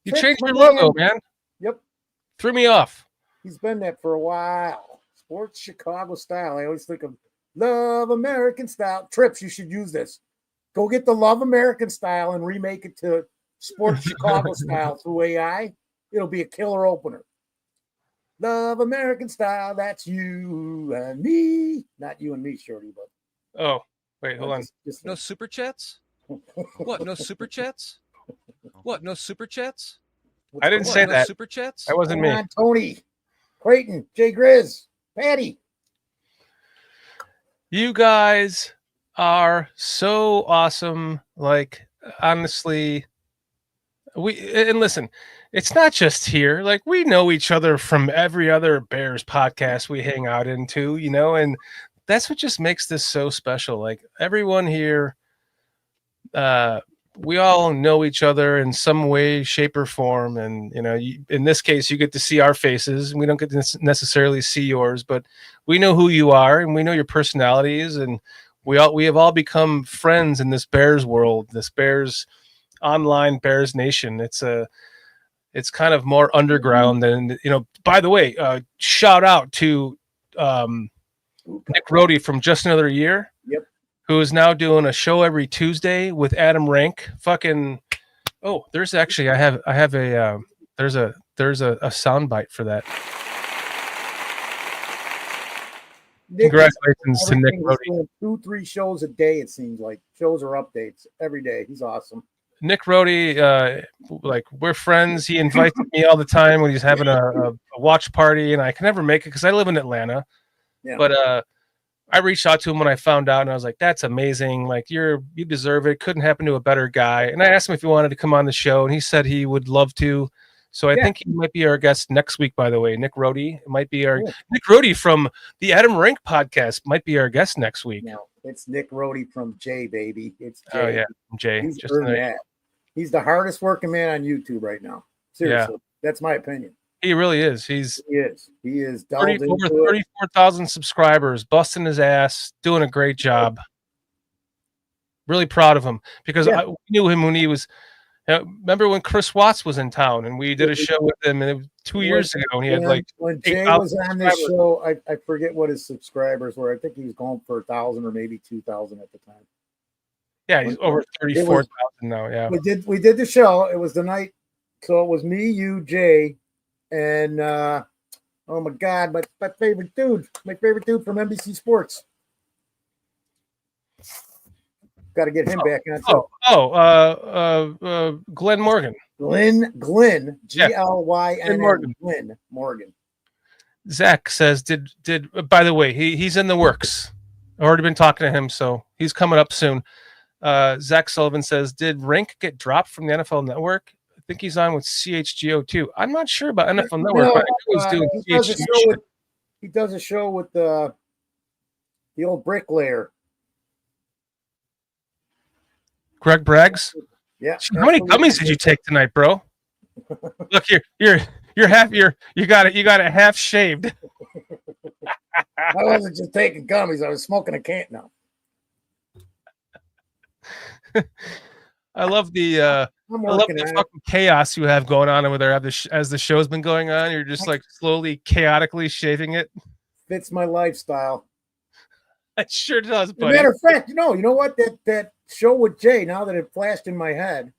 You changed your logo, man. Yep. Threw me off. He's been that for a while. Sports Chicago style. I always think of Love American Style. Trips, you should use this. Go get the Love American Style and remake it to Sports Chicago style through AI. It'll be a killer opener. Love American Style. That's you and me. Not you and me, Shorty, but. Oh, wait, hold on. No super chats? What? No super chats? What? No super chats? I didn't say that. Super chats? That wasn't me. Tony, Creighton, Jay Grizz, Patty. You guys are so awesome. Like, honestly, and listen, it's not just here. Like, we know each other from every other Bears podcast we hang out into, and that's what just makes this so special. Like, everyone here, we all know each other in some way, shape, or form. And, in this case, you get to see our faces. We don't get to necessarily see yours, but we know who you are and we know your personalities. And we have all become friends in this Bears world, this Bears online Bears Nation. It's kind of more underground than, by the way, shout out to Nick Rohde from Just Another Year. Yep. Who is now doing a show every Tuesday with Adam Rank. There's actually, there's a soundbite for that. Congratulations to Nick Rohde. 2-3 shows a day, it seems like. Shows or updates every day. He's awesome. Nick Rohde, we're friends. He invites me all the time when he's having a watch party, and I can never make it because I live in Atlanta. Yeah. But I reached out to him when I found out, and I was like, that's amazing. Like, you deserve it. Couldn't happen to a better guy. And I asked him if he wanted to come on the show, and he said he would love to. So I think he might be our guest next week, by the way. Nick Rohde might be our Nick Rohde from the Adam Rank podcast might be our guest next week. No, it's Nick Rohde from Jay, baby. It's Jay. Oh, yeah, Jay. He's earned that. He's the hardest working man on YouTube right now. Seriously. Yeah. That's my opinion. He really is. He is over 34,000 subscribers, busting his ass, doing a great job. Really proud of him because I knew him when he was. Remember when Chris Watts was in town and we did a show with him, and it was 2 years ago, and he had when Jay was on this show, I forget what his subscribers were. I think he was going for 1,000 or maybe 2,000 at the time. Yeah, he's over 34,000 now. Yeah, we did the show. It was the night, so it was me, you, Jay. And oh my God, my favorite dude from NBC Sports. Got to get him back on. Glenn Morgan. Glenn, Glyn, Glenn Morgan. Zach says, did by the way, he's in the works. I've already been talking to him, so he's coming up soon. Zach Sullivan says, did Rank get dropped from the NFL Network? I think he's on with CHGO too. I'm not sure about NFL Network, but he's doing CHGO. He does a show with the old bricklayer. Greg Braggs? Yeah. How many gummies did you take tonight, bro? Look, you're half you got it half shaved. I wasn't just taking gummies, I was smoking a can now. I love the fucking chaos you have going on over there as the show's been going on. You're just like slowly, chaotically shaving it. Fits my lifestyle. It sure does, buddy. As a matter of fact, you know what? That show with Jay, now that it flashed in my head,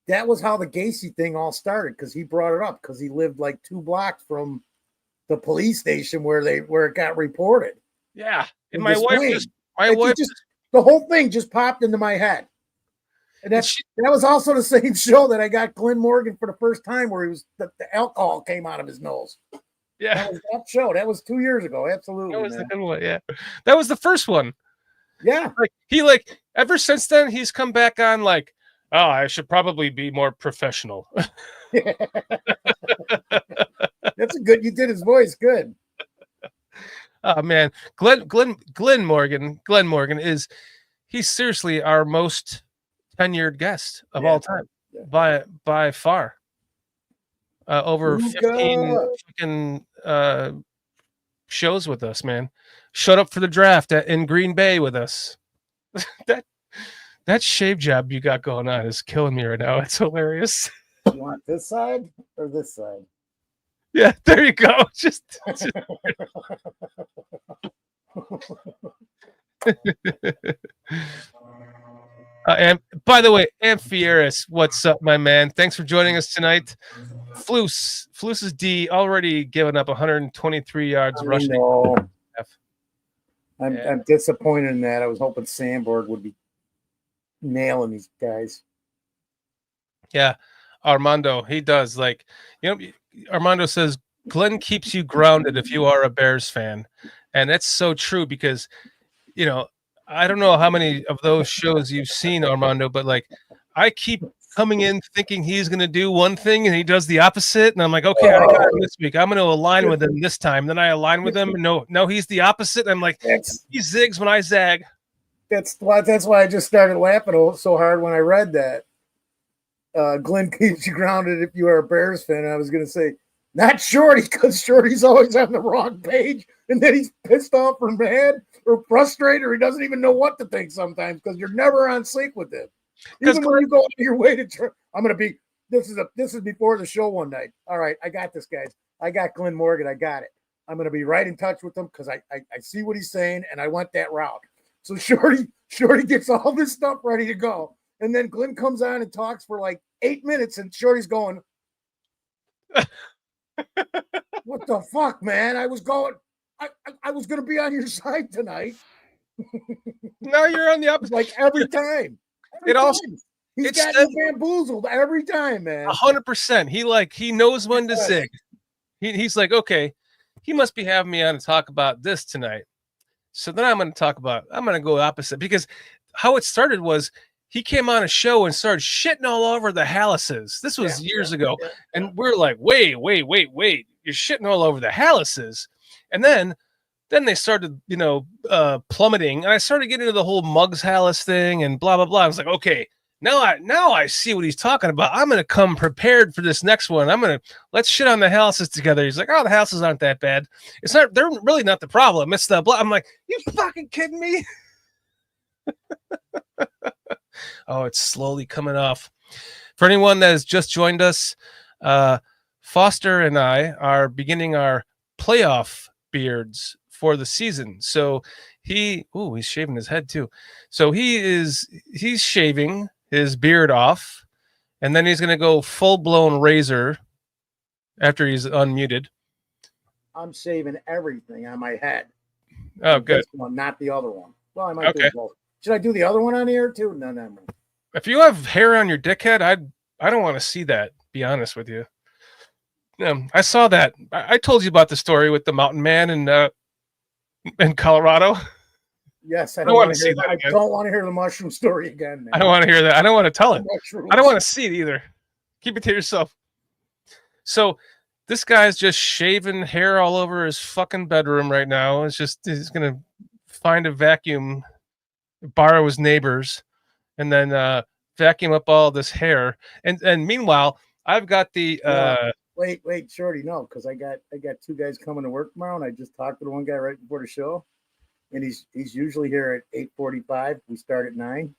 that was how the Gacy thing all started, because he brought it up because he lived like 2 blocks from the police station where it got reported. Yeah. And the whole thing just popped into my head. And that was also the same show that I got Glenn Morgan for the first time, where he was the alcohol came out of his nose. Yeah, that was that show. That was 2 years ago. Absolutely, that was the good one. Yeah, that was the first one. Yeah, ever since then he's come back on like, oh, I should probably be more professional. That's a good. You did his voice good. Oh man, Glenn Morgan he's seriously our most tenured guest of all time by far. Over 15 shows with us, man. Showed up for the draft in Green Bay with us. that shave job you got going on is killing me right now. It's hilarious. You want this side or this side? Yeah, there you go. Just... and by the way, Amphieris, what's up, my man? Thanks for joining us tonight. Fluce's D already given up 123 yards rushing. I'm disappointed in that. I was hoping Sandberg would be nailing these guys. Yeah, Armando, he does. Armando says Glenn keeps you grounded if you are a Bears fan, and that's so true because, I don't know how many of those shows you've seen, Armando, but I keep coming in thinking he's going to do one thing and he does the opposite. And I'm like, okay, I got him this week. I'm going to align with him this time. Then I align with him. And no, he's the opposit. I'm like, he zigs when I zag. That's why I just started laughing so hard when I read that. Glenn keeps you grounded if you are a Bears fan. I was going to say, not Shorty, because Shorty's always on the wrong page. And then he's pissed off or mad or frustrated or he doesn't even know what to think sometimes because you're never on sync with him. Even when you go out of your way to I'm going to be – this is before the show one night. All right, I got this, guys. I got Glenn Morgan. I got it. I'm going to be right in touch with him because I see what he's saying, and I went that route. So Shorty gets all this stuff ready to go. And then Glenn comes on and talks for like 8 minutes, and Shorty's going, what the fuck, man? I was going to be on your side tonight. No, you're on the opposite. Like every time. He's got you bamboozled every time, man. 100%. He knows when to zig. He's like, okay, he must be having me on to talk about this tonight. So then I'm going to go opposite because how it started was he came on a show and started shitting all over the Hallises. This was years ago. And we're like, wait. You're shitting all over the Hallises. And then they started, plummeting. And I started getting into the whole Muggs Hallis thing and blah, blah, blah. I was like, okay, now I see what he's talking about. I'm going to come prepared for this next one. Let's shit on the Hallises together. He's like, oh, the Hallises aren't that bad. They're really not the problem. It's the blah. I'm like, you fucking kidding me? Oh, it's slowly coming off. For anyone that has just joined us, Foster and I are beginning our playoff beards for the season. So he's shaving his head too. So he's shaving his beard off, and then he's going to go full-blown razor after he's unmuted. I'm shaving everything on my head. Oh, good. This one, not the other one. Well, I might do both. Should I do the other one on here too? No. If you have hair on your dickhead, I don't want to see that, be honest with you. I saw that. I told you about the story with the mountain man in Colorado. Yes, I don't want to see that. I don't want to hear the mushroom story again, man. I don't want to hear that. I don't want to tell it. I don't want to see it either. Keep it to yourself. So this guy's just shaving hair all over his fucking bedroom right now. He's going to find a vacuum, borrow his neighbor's, and then vacuum up all this hair. And meanwhile, I've got the wait, Shorty, no, because I got two guys coming to work tomorrow, and I just talked to the one guy right before the show, and he's usually here at 8:45. We start at 9.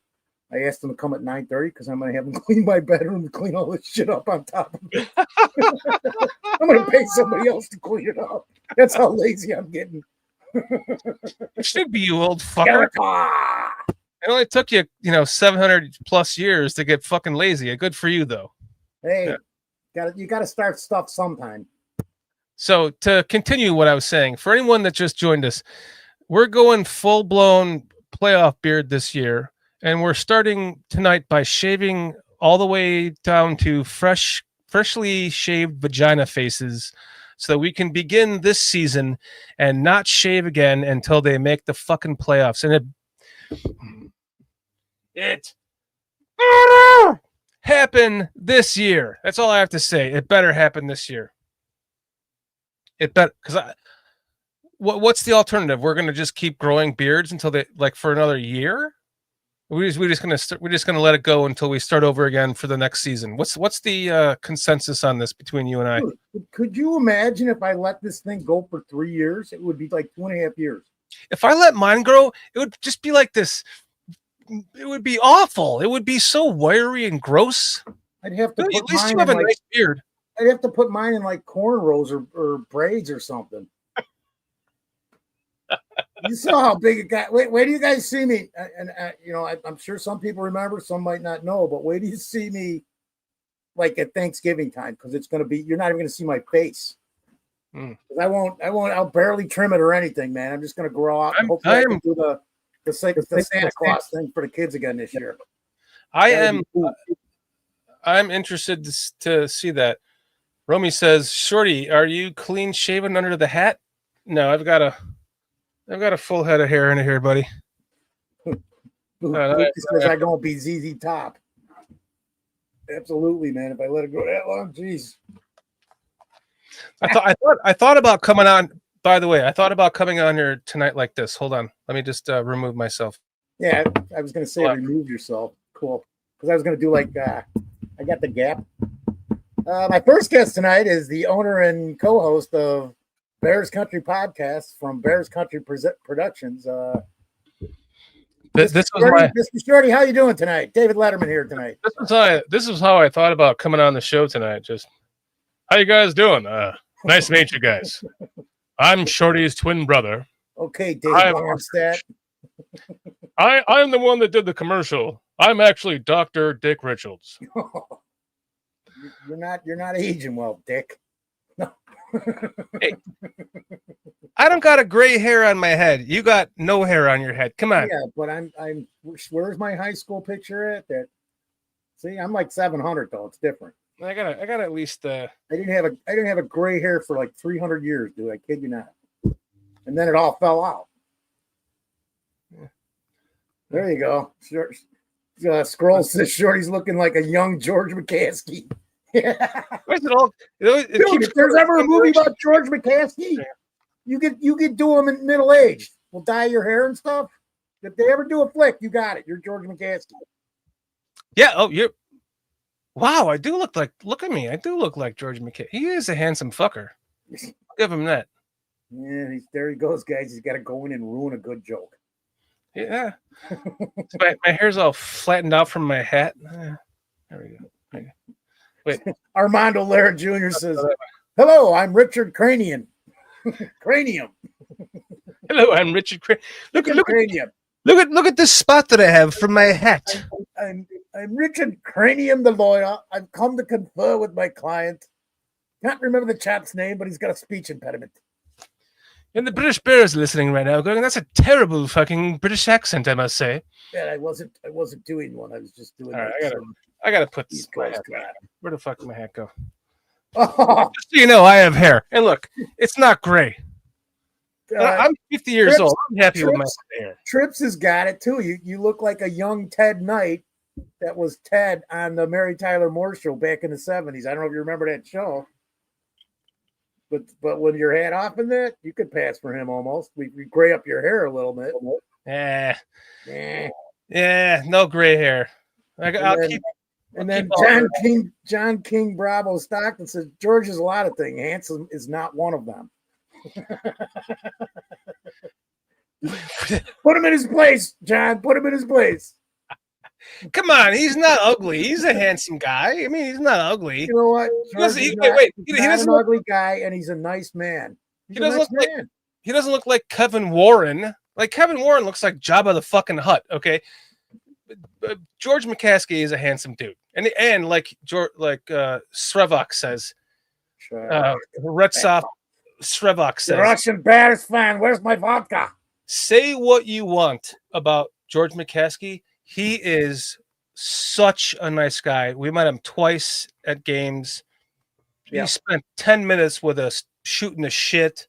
I asked him to come at 9:30 because I'm gonna have him clean my bedroom and clean all this shit up on top of it. I'm gonna pay somebody else to clean it up. That's how lazy I'm getting. It should be, you old fucker. It only took you, 700 plus years to get fucking lazy. Good for you, though. Hey, you got to start stuff sometime. So to continue what I was saying, for anyone that just joined us, we're going full-blown playoff beard this year, and we're starting tonight by shaving all the way down to freshly shaved vagina faces so that we can begin this season and not shave again until they make the fucking playoffs. And it happen this year. That's all I have to say. It better happen this year. It better, because what's the alternative? We're going to just keep growing beards until for another year. We're just gonna let it go until we start over again for the next season. What's the consensus on this between you and I? Could you imagine if I let this thing go for 3 years? It would be like 2.5 years. If I let mine grow, it would just be like this. It would be awful. It would be so wiry and gross. I'd have to. At least you have a nice beard. I'd have to put mine in like cornrows or braids or something. You saw how big it got. Wait do you guys see me? And I'm sure some people remember, some might not know. But wait do you see me, like at Thanksgiving time? Because it's going to be. You're not even going to see my face. I won't. I'll barely trim it or anything, man. I'm just going to grow out. And hopefully, I can do the Santa Claus thing for the kids again this year. I'm interested to see that. Romy says, "Shorty, are you clean shaven under the hat?" No, I've got a full head of hair in here, buddy. Because I'm gonna be ZZ Top. Absolutely, man. If I let it go that long, jeez. I thought about coming on. By the way, I thought about coming on here tonight like this. Hold on, let me just remove myself. Yeah, I was going to say remove yourself. Cool. Because I was going to do like, I got the gap. My first guest tonight is the owner and co-host of Bears Country Podcast from Bears Country Productions. This was Mr. Shorty, how you doing tonight? David Letterman here tonight. This is how I thought about coming on the show tonight. Just how you guys doing? Nice to meet you guys. I'm Shorty's twin brother. Okay, David Longstadt. I'm the one that did the commercial. I'm actually Dr. Dick Richards. You're not aging well, Dick. No. Hey, I don't got a gray hair on my head. You got no hair on your head. Come on. Yeah, but I'm where's my high school picture at? That see, I'm like 700 though. It's different. I got at least I didn't have a gray hair for like 300 years, dude. I kid you not. And then it all fell out. Yeah. There you go. Scroll says Shorty's looking like a young George McCaskey. Where's it all? Dude, if there's ever a movie about George McCaskey, you could do him in middle age. We'll dye your hair and stuff. If they ever do a flick, you got it. You're George McCaskey. Yeah. Oh, you're. Wow, I do look like. Look at me. I do look like George McCaskey. He is a handsome fucker. I'll give him that. Yeah, there he goes, guys. He's got to go in and ruin a good joke. Yeah. my hair's all flattened out from my hat. There we go. Wait. Armando Lara Jr. says, "Hello, I'm Richard Cranium." Cranium. Hello, I'm Richard Cranium. Look at this spot that I have from my hat. I'm Richard Cranium, the lawyer. I've come to confer with my client. Can't remember the chap's name, but he's got a speech impediment. And the British Bears listening right now, going, "That's a terrible fucking British accent, I must say." Yeah, I wasn't doing one. I was just doing. All right, I gotta put this. Where the fuck did my hat go? Oh. Just so you know, I have hair, and look, it's not gray. I'm 50 years old. I'm happy with my hair. Trips has got it too. You look like a young Ted Knight that was Ted on the Mary Tyler Moore show back in the 70s. I don't know if you remember that show. But when your hat off in that, you could pass for him almost. We gray up your hair a little bit. Yeah, no gray hair. And then John King Bravo Stockton says George is a lot of things. Handsome is not one of them. Put him in his place, John. Put him in his place. Come on, he's not ugly. He's a handsome guy. I mean, he's not ugly. You know what? He doesn't an ugly guy, and he's a nice man. He doesn't look like Kevin Warren. Like Kevin Warren looks like Jabba the fucking Hutt. Okay, but George McCaskey is a handsome dude, and like Srevak says, Retsov Srevak says, Russian Bears fan. Where's my vodka? Say what you want about George McCaskey. He is such a nice guy. We met him twice at games. Yeah. He spent 10 minutes with us shooting the shit.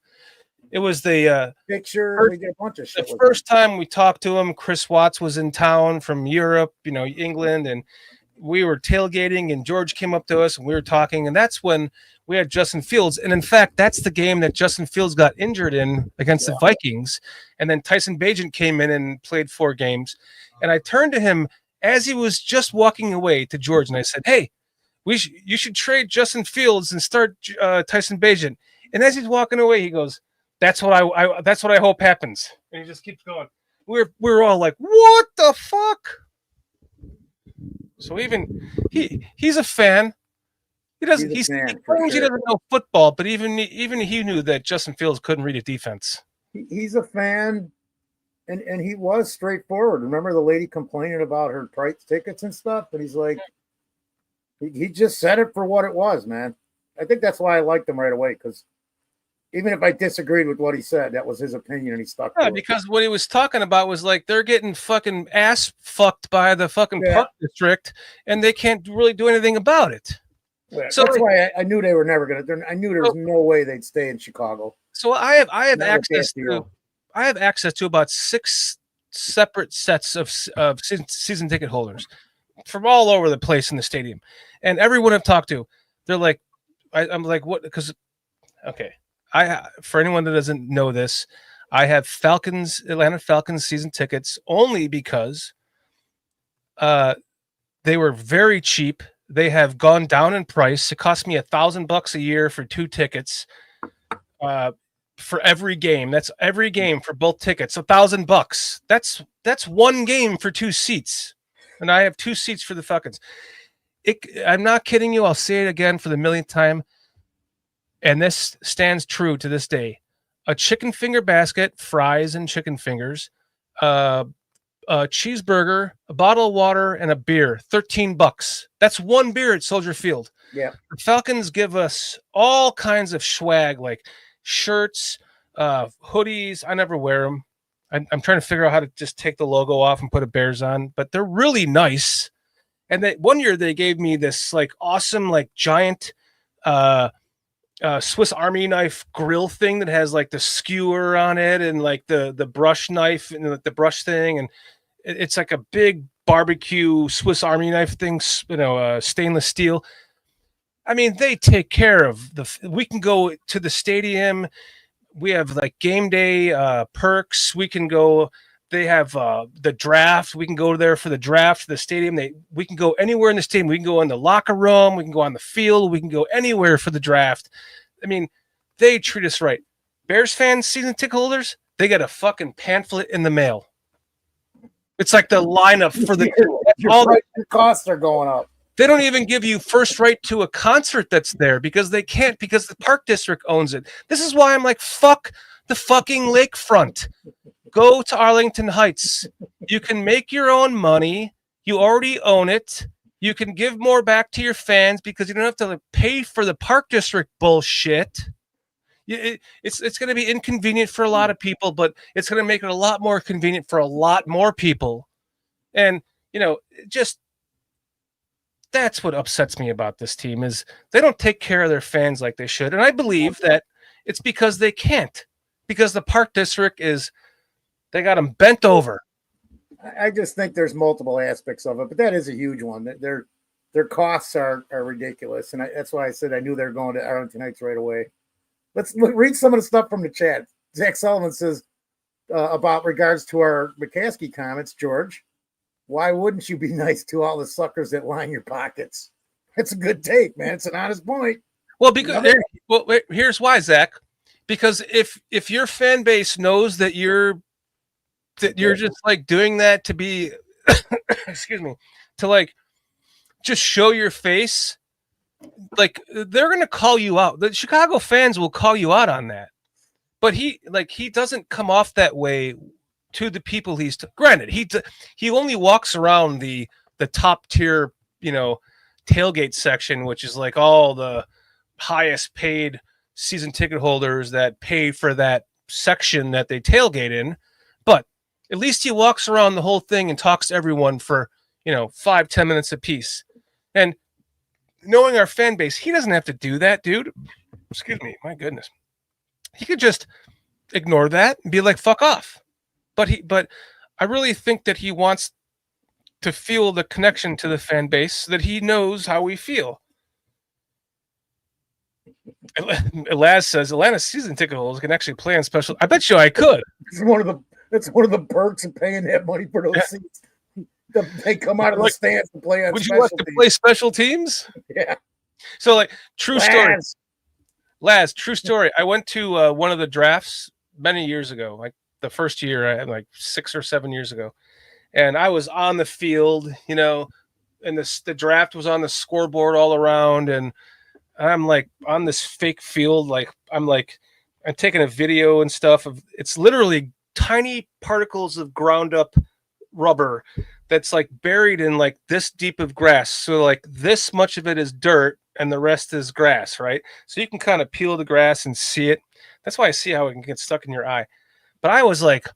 It was the picture. We did a bunch of shit. The first time we talked to him, Chris Watts was in town from Europe, England, and we were tailgating, and George came up to us, and we were talking, and that's when we had Justin Fields. And in fact, that's the game that Justin Fields got injured in against the Vikings. And then Tyson Bagent came in and played 4 games. And I turned to him as he was just walking away to George, and I said, "Hey, you should trade Justin Fields and start Tyson Bagent." And as he's walking away, he goes, "That's what I hope happens." And he just keeps going. We're all like, "What the fuck?" So even he's a fan. He claims he doesn't know football, but even he knew that Justin Fields couldn't read a defense. He's a fan, and he was straightforward. Remember the lady complaining about her price tickets and stuff, and he's like, he just said it for what it was, man. I think that's why I liked him right away, because even if I disagreed with what he said, that was his opinion, and he stuck to it. Because what he was talking about was like they're getting fucking ass fucked by the fucking park district, and they can't really do anything about it. Yeah, so that's why I knew they were never going to. I knew there was no way they'd stay in Chicago. So I have access to about 6 separate sets of season ticket holders. from all over the place in the stadium. And everyone I've talked to, they're like, I'm like, what? Because, okay, for anyone that doesn't know this, I have Atlanta Falcons season tickets only because they were very cheap. They have gone down in price. It cost me $1,000 a year for 2 tickets for every game. That's every game for both tickets. $1,000. That's one game for 2 seats, and I have 2 seats for the Falcons. I'm not kidding you. I'll say it again for the millionth time, and this stands true to this day. A chicken finger basket, fries and chicken fingers, a cheeseburger, a bottle of water, and a beer. $13. That's one beer at Soldier Field. Yeah. The Falcons give us all kinds of swag, like shirts, hoodies. I never wear them. I'm trying to figure out how to just take the logo off and put a Bears on, but they're really nice. And one year they gave me this like awesome, like giant Swiss Army knife grill thing that has like the skewer on it and like the brush knife and the brush thing, and it's like a big barbecue Swiss Army knife thing, stainless steel. I mean, they take care of we can go to the stadium. We have like game day perks. We can go. They have the draft. We can go there for the draft, the stadium. We can go anywhere in the stadium. We can go in the locker room. We can go on the field. We can go anywhere for the draft. I mean, they treat us right. Bears fans, season ticket holders, they get a fucking pamphlet in the mail. It's like the lineup for the your costs are going up. They don't even give you first right to a concert that's there because they can't, because the park district owns it. This is why I'm like, fuck the fucking lakefront. Go to Arlington Heights. You can make your own money. You already own it. You can give more back to your fans because you don't have to pay for the park district bullshit. It's going to be inconvenient for a lot of people, but it's going to make it a lot more convenient for a lot more people. And, just that's what upsets me about this team is they don't take care of their fans like they should. And I believe that it's because they can't, because the park district they got them bent over. I just think there's multiple aspects of it, but that is a huge one. Their costs are ridiculous. And that's why I said I knew they were going to Arlington Heights right away. Let's read some of the stuff from the chat. Zach Sullivan says about regards to our McCaskey comments, George, why wouldn't you be nice to all the suckers that line your pockets? That's a good take, man. It's an honest point. Well, here's why, Zach. Because if your fan base knows that you're just like doing that to be, excuse me, to like just show your face, like they're going to call you out. The Chicago fans will call you out on that. But he doesn't come off that way to the people granted, he only walks around the top tier, tailgate section, which is like all the highest paid season ticket holders that pay for that section that they tailgate in. But at least he walks around the whole thing and talks to everyone for, 5-10 minutes a piece. And knowing our fan base, he doesn't have to do that, dude. Excuse me. My goodness. He could just ignore that and be like, fuck off. But I really think that he wants to feel the connection to the fan base so that he knows how we feel. Laz says Atlanta season ticket holders can actually play on special. I bet you I could. It's one of the perks of paying that money for those seats. They come out of the stands to play on. Would you like to play special teams? Yeah. So, like, true story. Laz, true story. I went to one of the drafts many years ago, like the first year, like 6 or 7 years ago, and I was on the field, and the draft was on the scoreboard all around, and I'm like on this fake field, I'm taking a video and stuff of it's literally tiny particles of ground up rubber that's like buried in like this deep of grass. So like this much of it is dirt and the rest is grass, right? So you can kind of peel the grass and see it. That's why I see how it can get stuck in your eye. But I was like,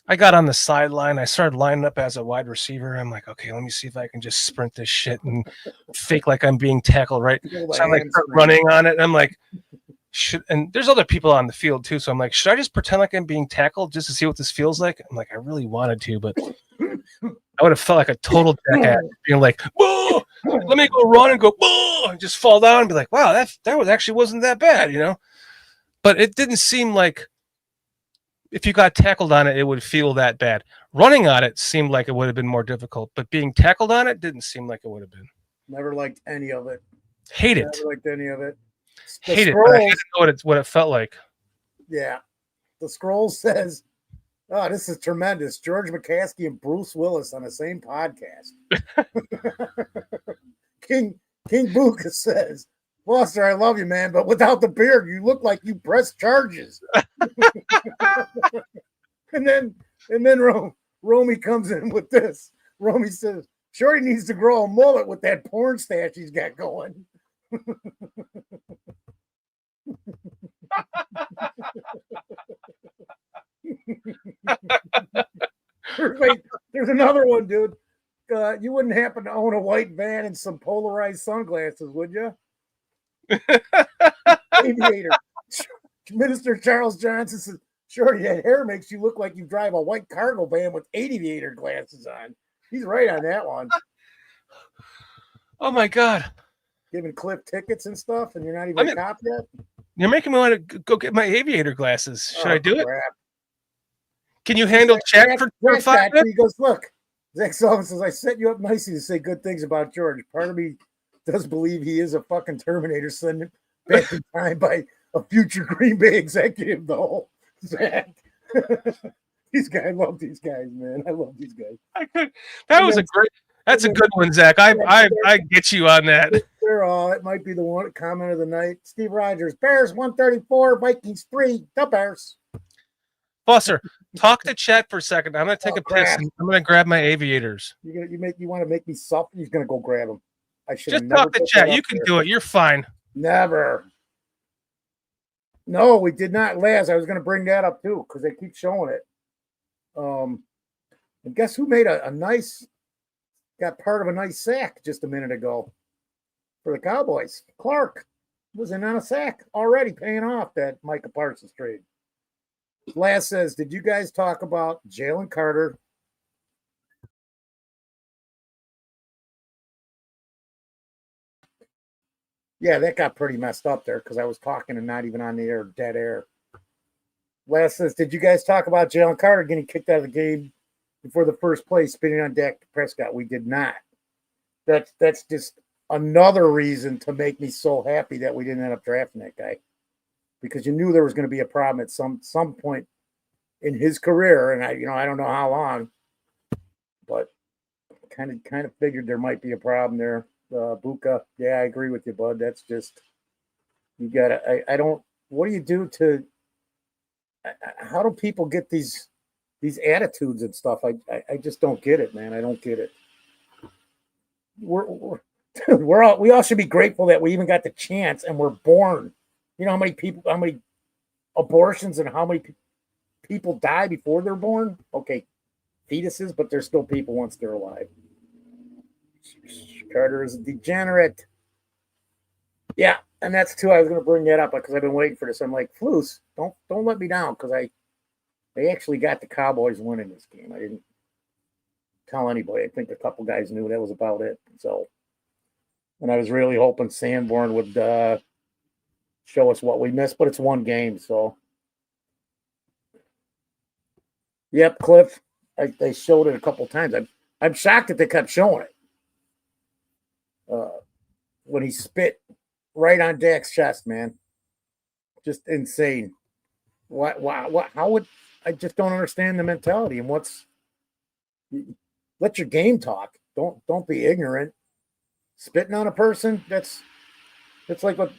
I got on the sideline. I started lining up as a wide receiver. I'm like, okay, let me see if I can just sprint this shit and fake like I'm being tackled, right? So I'm like running on it. And I'm like, and there's other people on the field too. So I'm like, should I just pretend like I'm being tackled just to see what this feels like? I'm like, I really wanted to, but I would have felt like a total jackass being like, "Whoa, let me go run and go, whoa," and just fall down and be like, "Wow, wasn't that bad," But it didn't seem like if you got tackled on it, it would feel that bad. Running on it seemed like it would have been more difficult, but being tackled on it didn't seem like it would have been. Never liked any of it. Hate it. Never liked any of it. Hate it. But I had to know what it felt like. Yeah. The scroll says, "Oh, this is tremendous. George McCaskey and Bruce Willis on the same podcast." King Buka says, "Foster, I love you, man, but without the beard, you look like you pressed charges." and then Romy comes in with this. Romy says, "Shorty needs to grow a mullet with that porn stash he's got going." Wait, there's another one, dude. You wouldn't happen to own a white van and some polarized sunglasses, would you? Aviator. Minister Charles Johnson says, "Shorty, that hair makes you look like you drive a white cargo van with aviator glasses on." He's right on that one. Oh my God. Giving Cliff tickets and stuff, and you're not even a cop yet? You're making me want to go get my aviator glasses. Should I do it? Crap. Can you handle chat for 5 minutes? He goes, "Look," Zach Sullivan says, "I set you up nicely to say good things about George. Part of me does believe he is a fucking Terminator sent back in time by a future Green Bay executive, though." Zach. These guys, I love these guys, man. I love these guys. That's a good one, Zach. I get you on that. They're all. It might be the one comment of the night. Steve Rogers, Bears 134, Vikings 3. The Bears. Foster, talk to chat for a second. I'm gonna take a piss. And I'm gonna grab my aviators. You want to make me suffer? He's gonna go grab them. I should just talk to chat. You can do it. You're fine. Never. No, we did not. Laz, I was gonna bring that up too because they keep showing it. And guess who made a nice? Got part of a nice sack just a minute ago for the Cowboys. Clark was in on a sack already, paying off that Micah Parsons trade. Last says, "Did you guys talk about Jalen Carter?" Yeah, that got pretty messed up there because I was talking and not even on the air, dead air. Last says, "Did you guys talk about Jalen Carter getting kicked out of the game before the first play, spinning on Dak Prescott?" We did not. That's just another reason to make me so happy that we didn't end up drafting that guy, because you knew there was going to be a problem at some point in his career, and I don't know how long, but kind of figured there might be a problem there. Buka, yeah, I agree with you, bud. That's just you gotta. I don't. What do you do to? How do people get these attitudes and stuff? I just don't get it, man. I don't get it. We all should be grateful that we even got the chance and we're born. You know how many abortions and how many people die before they're born? Okay, fetuses, but they're still people once they're alive. Carter is a degenerate. Yeah, and that's too. I was going to bring that up because I've been waiting for this. I'm like, Flus, don't let me down, because they actually got the Cowboys winning this game. I didn't tell anybody. I think a couple guys knew that was about it. So, and I was really hoping Sanborn would show us what we missed, but it's one game. So, yep, Cliff. They showed it a couple times. I'm shocked that they kept showing it. When he spit right on Dak's chest, man, just insane. What? How would I just don't understand the mentality and let your game talk. Don't be ignorant. Spitting on a person, that's like what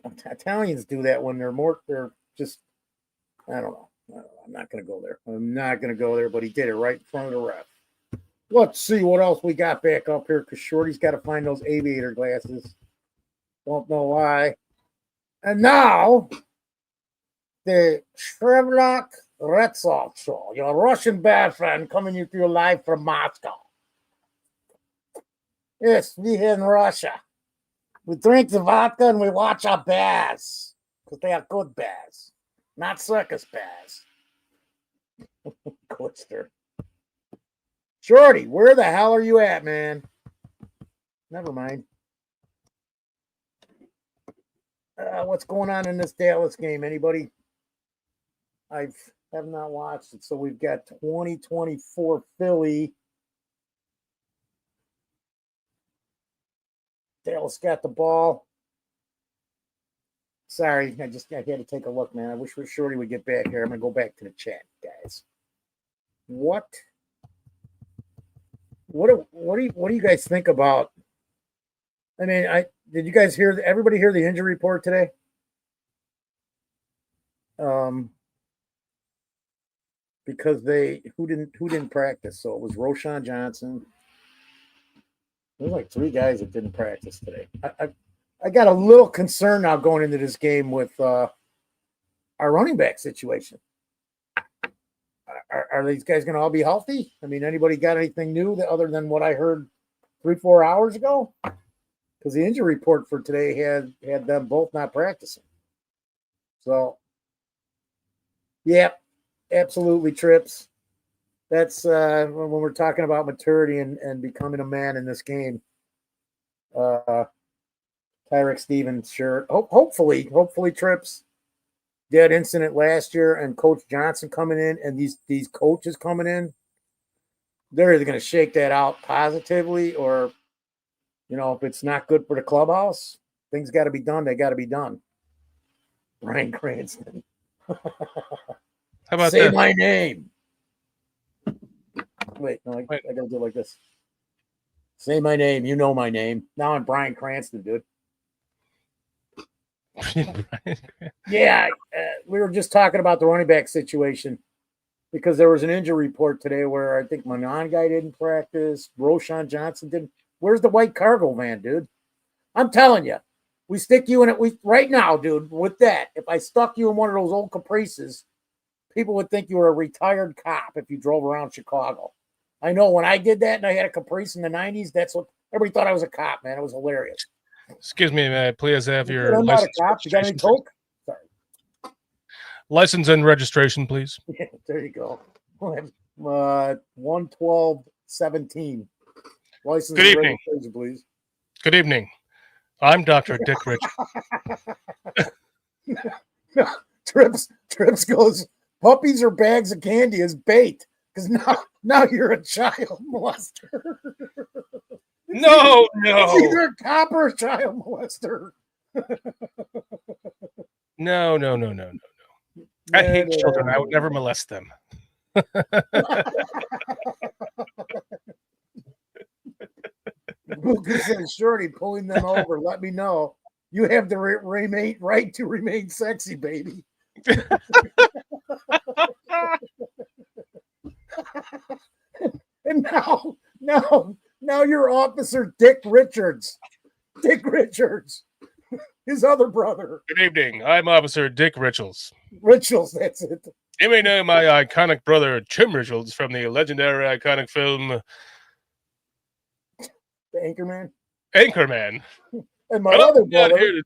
Italians do that when they're just, I don't know. I'm not going to go there. But he did it right in front of the ref. Let's see what else we got back up here, because Shorty's got to find those aviator glasses. Don't know why. And now, the Shrevlak Retsov Show, your Russian Bear fan coming to you live from Moscow. Yes, we here in Russia. We drink the vodka and we watch our bears, because they are good bears, not circus bears. Glister. Shorty, where the hell are you at, man? Never mind. What's going on in this Dallas game? Anybody? I have not watched it. So we've got 2024 Philly. Dallas got the ball. Sorry, I had to take a look, man. I wish Shorty would get back here. I'm gonna go back to the chat, guys. What do you guys think about? I mean, did you guys hear? Everybody hear the injury report today? Because who didn't practice? So it was Roschon Johnson. There's like 3 guys that didn't practice today. I got a little concern now going into this game with our running back situation. Are these guys going to all be healthy? I mean, anybody got anything new other than what I heard 3-4 hours ago? Because the injury report for today had them both not practicing. So, yeah, absolutely, Trips. That's when we're talking about maturity and becoming a man in this game. Tyreek Stevens, sure. Hopefully, Trips. That incident last year and Coach Johnson coming in and these coaches coming in, they're either going to shake that out positively or, if it's not good for the clubhouse, things got to be done. They got to be done. Brian Cranston. How about Say that? my name. Wait, no, I got to do it like this. Say my name. You know my name. Now I'm Brian Cranston, dude. Yeah, we were just talking about the running back situation because there was an injury report today where I think Manon guy didn't practice, Roschon Johnson didn't. Where's the white cargo van, dude? I'm telling you, we stick you in it. Right now, dude, with that, if I stuck you in one of those old Caprices, people would think you were a retired cop if you drove around Chicago. I know when I did that and I had a Caprice in the 90s, that's what everybody thought I was a cop, man. It was hilarious. Excuse me, may I please have your I'm not a license? cop. You got any coke? Sorry. License and registration, please. Yeah, there you go. 112-17. License Good and evening. registration, please. Good evening. I'm Dr. Dick Rich. Trips goes, puppies or bags of candy is bait. Because now you're a child molester. No. It's either a cop or a child molester. No. I hate children. I would never molest them. Lucas says, Shorty, pulling them over. Let me know. You have the right to remain sexy, baby. And now you're Officer Dick Richards. Dick Richards. His other brother. Good evening. I'm Officer Dick Richards. Richards, that's it. You may know my iconic brother, Tim Richards, from the legendary iconic film The Anchorman. Anchorman. And my other brother.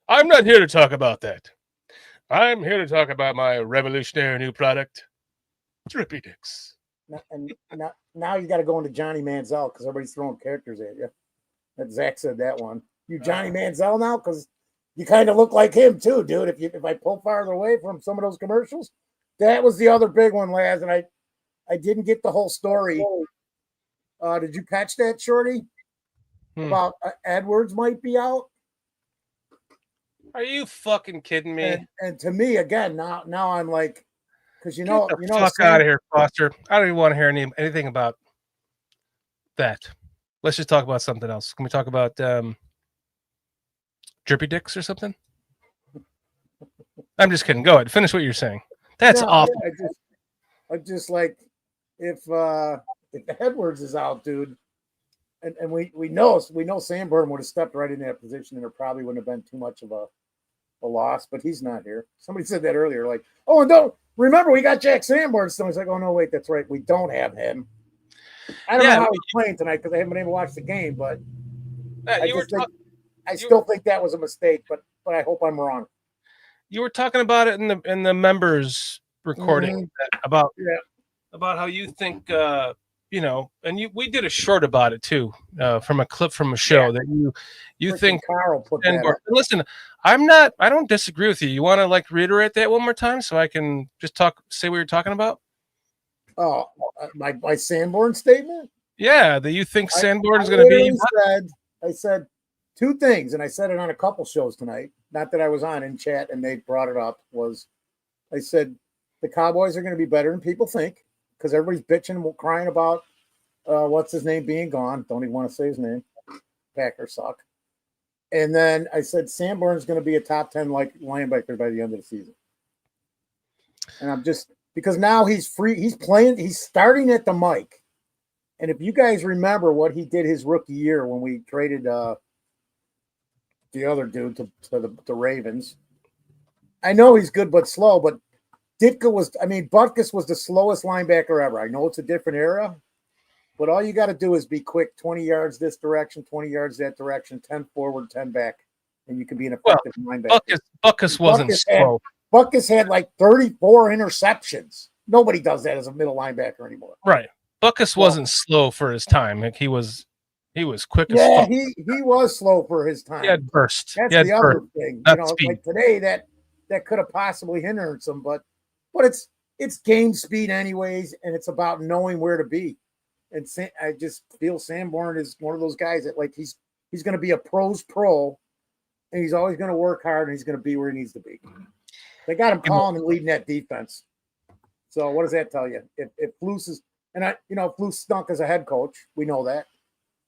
I'm not here to talk about that. I'm here to talk about my revolutionary new product, Drippy Dicks. Now you got to go into Johnny Manziel because everybody's throwing characters at you. That Zach said that one. You Johnny Manziel now because you kind of look like him too, dude. If I pull farther away from some of those commercials, that was the other big one, Laz. And I didn't get the whole story. Did you catch that, Shorty? About Edwards might be out. Are you fucking kidding me? And to me, again, now I'm like, because Get the fuck out of here, Foster. I don't even want to hear anything about that. Let's just talk about something else. Can we talk about Drippy Dicks or something? I'm just kidding. Go ahead. Finish what you're saying. That's awful. I just like if Edwards is out, dude, and we know Sanborn would have stepped right in that position, and it probably wouldn't have been too much of a loss. But he's not here. Somebody said that earlier, like, oh, and don't remember we got Jack Sanborn. Somebody's like, oh no, wait, that's right, we don't have him. I don't know how he's playing tonight because I haven't been able to watch the game, but I still think that was a mistake. But I hope I'm wrong. You were talking about it in the members recording about how you think and we did a short about it too, from a clip from a show that you think Carl put that up. Listen, I don't disagree with you. You want to reiterate that one more time so I can just say what you're talking about? Oh, my Sanborn statement? Yeah, that you think Sanborn is going to be. I said two things, and I said it on a couple shows tonight. Not that I was on in chat and they brought it up. I said the Cowboys are going to be better than people think because everybody's bitching and crying about what's his name being gone. Don't even want to say his name. Packers suck. And then I said Sanborn is going to be a top 10 linebacker by the end of the season. And I'm just because now he's free. He's playing. He's starting at the mic. And if you guys remember what he did his rookie year when we traded the other dude to the Ravens, I know he's good but slow. But Butkus was the slowest linebacker ever. I know it's a different era, but all you got to do is be quick, 20 yards this direction, 20 yards that direction, 10 forward, 10 back, and you can be an effective linebacker. Butkus wasn't slow. Butkus had 34 interceptions. Nobody does that as a middle linebacker anymore. Right. Butkus wasn't slow for his time. He was quick as fuck. He was slow for his time. He had burst. That's the other thing. Speed. Today that could have possibly hindered some, but it's game speed anyways, and it's about knowing where to be. And I just feel Sanborn is one of those guys that he's going to be a pro's pro, and he's always going to work hard, and he's going to be where he needs to be. They got him calling and leading that defense. So what does that tell you? If Flus is Flus stunk as a head coach, we know that.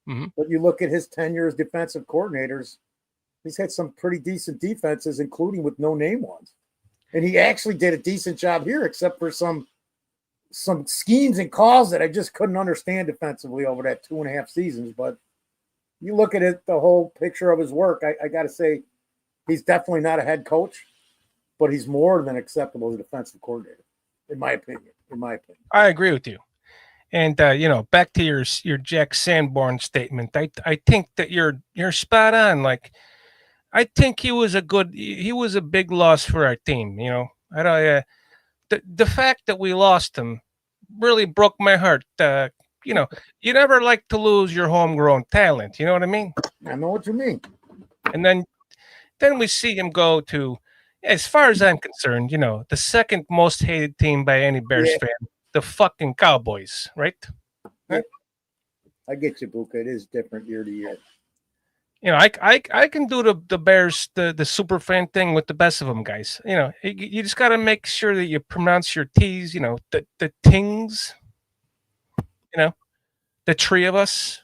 Mm-hmm. But you look at his tenure as defensive coordinators, he's had some pretty decent defenses, including with no-name ones. And he actually did a decent job here, except for some schemes and calls that I just couldn't understand defensively over that 2.5 seasons. But you look at it, the whole picture of his work, I got to say he's definitely not a head coach, but he's more than acceptable as a defensive coordinator, in my opinion. I agree with you. And back to your Jack Sanborn statement, I think that you're spot on. I think he was a big loss for our team. The fact that we lost him really broke my heart. You never like to lose your homegrown talent. You know what I mean? I know what you mean. And then we see him go to, as far as I'm concerned, the second most hated team by any Bears fan, the fucking Cowboys, right? Yeah. I get you, Buka. It is different year to year. I can do the Bears, the super fan thing with the best of them, guys. You just got to make sure that you pronounce your T's, the tings, the three of us,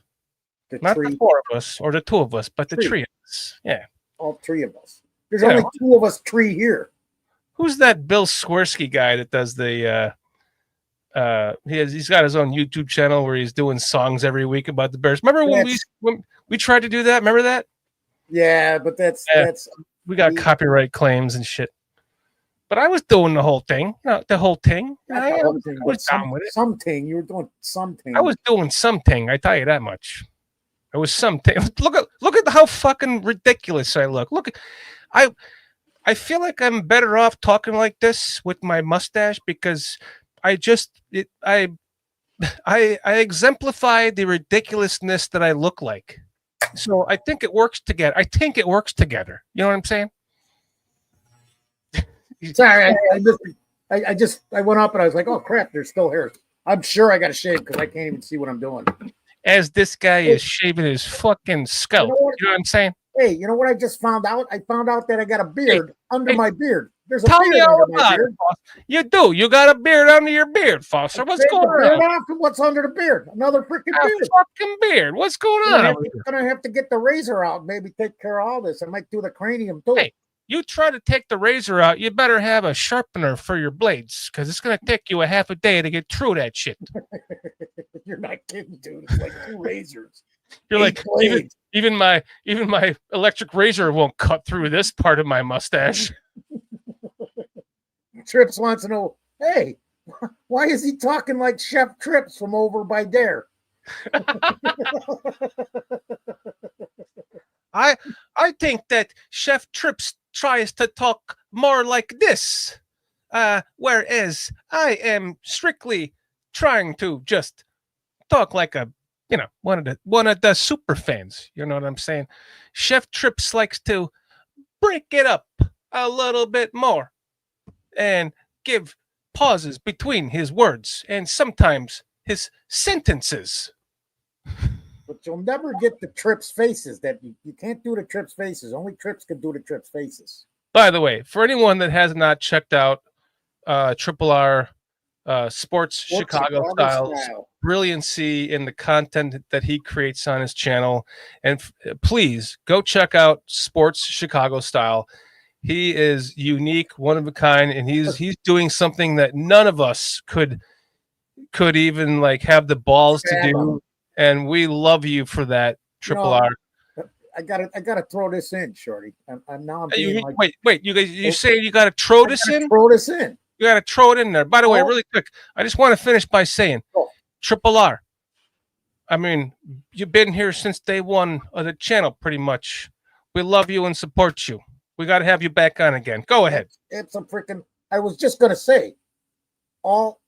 not the four of us or the two of us, but the three of us. Yeah. All three of us. There's only two of us tree here. Who's that Bill Swirsky guy that does the, he's got his own YouTube channel where he's doing songs every week about the Bears. Remember when we tried to do that? Remember that? Yeah, but that's we got copyright claims and shit. But I was doing the whole thing. The whole thing. I was down with it. Something. You were doing something. I was doing something. I tell you that much. It was something. Look at how fucking ridiculous I look. I feel like I'm better off talking like this with my mustache because I exemplify the ridiculousness that I look like. So I think it works together. You know what I'm saying? Sorry, I went up and I was like, oh crap, there's still hair. I'm sure I got to shave because I can't even see what I'm doing. As this guy is shaving his fucking scalp. You know what I'm saying? Hey, you know what I just found out? I found out that I got a beard under my beard. There's a tell beard me all under my about beard. It, you do. You got a beard under your beard, Foster. What's going on? What's under the beard? Another freaking beard. Fucking beard. What's going on? I'm gonna have to get the razor out. Maybe take care of all this. I might do the cranium too. Hey, you try to take the razor out, you better have a sharpener for your blades because it's gonna take you a half a day to get through that shit. You're not kidding, dude. It's like 2 razors. You're like even my electric razor won't cut through this part of my mustache. Trips wants to know, hey, why is he talking like Chef Trips from over by Dare? I think that Chef Trips tries to talk more like this. Whereas I am strictly trying to just talk like a, one of the super fans. You know what I'm saying? Chef Trips likes to break it up a little bit more and give pauses between his words and sometimes his sentences. But you'll never get the Trips faces. That you can't do the Trips faces. Only Trips can do the Trips faces. By the way, for anyone that has not checked out Triple R Sports Chicago Styles brilliancy in the content that he creates on his channel, and please go check out Sports Chicago Style. He is unique, one of a kind, and he's doing something that none of us could even like have the balls to do. And we love you for that, Triple R. I gotta throw this in, Shorty. I'm being wait, you guys, you say you gotta throw this in? Throw this in. You gotta throw it in there. By the way, really quick, I just want to finish by saying, Triple R. I mean, you've been here since day one of the channel, pretty much. We love you and support you. We got to have you back on again. Go ahead. It's a freaking. I was just gonna say, all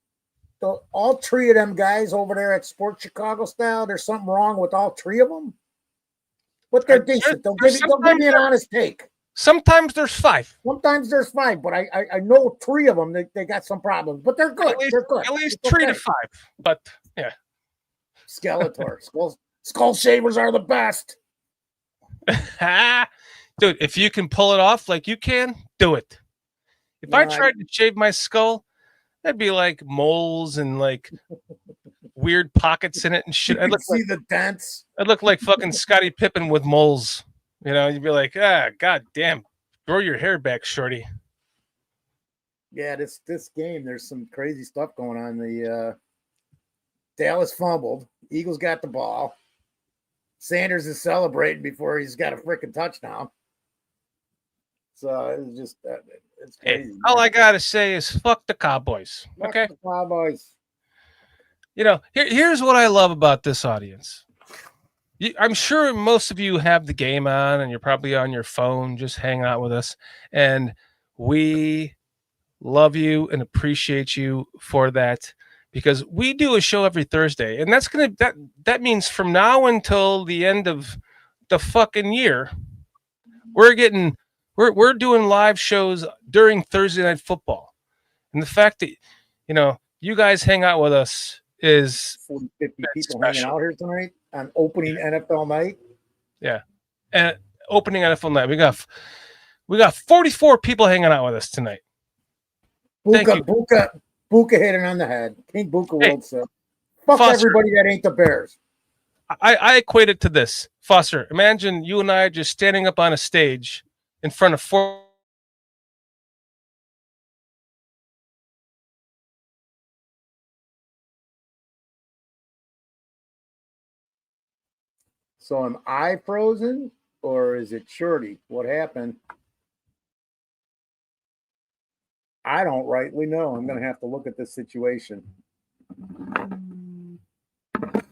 three of them guys over there at Sports Chicago Style. There's something wrong with all three of them, but they're decent. They'll give me an honest take. Sometimes there's five. Sometimes there's five, but I know three of them. They got some problems, but they're good. They're good. At least 3 to 5. But yeah, Skeletor, skull shavers are the best. Dude, if you can pull it off like you can, do it. If I tried to shave my skull, that'd be like moles and like weird pockets in it and shit. I'd look see the dents. I'd look like fucking Scottie Pippen with moles. You know, you'd be like, god damn, grow your hair back, shorty. Yeah, this game, there's some crazy stuff going on. The Dallas fumbled. Eagles got the ball. Sanders is celebrating before he's got a freaking touchdown. So it's just it's crazy. Hey, all I gotta say is fuck the Cowboys. Okay, fuck the Cowboys. You know, here's what I love about this audience. I'm sure most of you have the game on and you're probably on your phone just hanging out with us. And we love you and appreciate you for that, because we do a show every Thursday. And that means from now until the end of the fucking year, we're doing live shows during Thursday Night Football. And the fact that, you know, you guys hang out with us is 40, 50 people hanging out here tonight on opening NFL night. Yeah. And opening NFL night. We got 44 people hanging out with us tonight. Buka hit it on the head. King Buka World said, fuck Foster, everybody that ain't the Bears. I equate it to this. Foster, imagine you and I just standing up on a stage in front of 4. So am I frozen or is it Shorty? What happened? I don't rightly know. I'm going to have to look at this situation.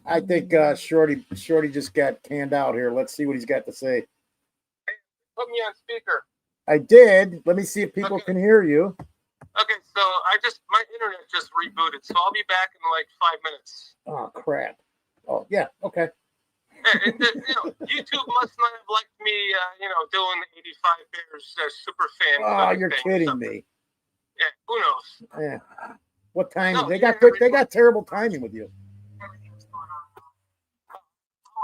I think Shorty just got canned out here. Let's see what he's got to say. Hey, put me on speaker. I did. Let me see if people can hear you. Okay, so my internet just rebooted, so I'll be back in like 5 minutes. Oh, crap. Oh, yeah, okay. And, YouTube must not have liked me, doing the 85 Bears super fan. Oh, you're kidding me. Yeah, who knows? Yeah. What timing? They got terrible timing with you.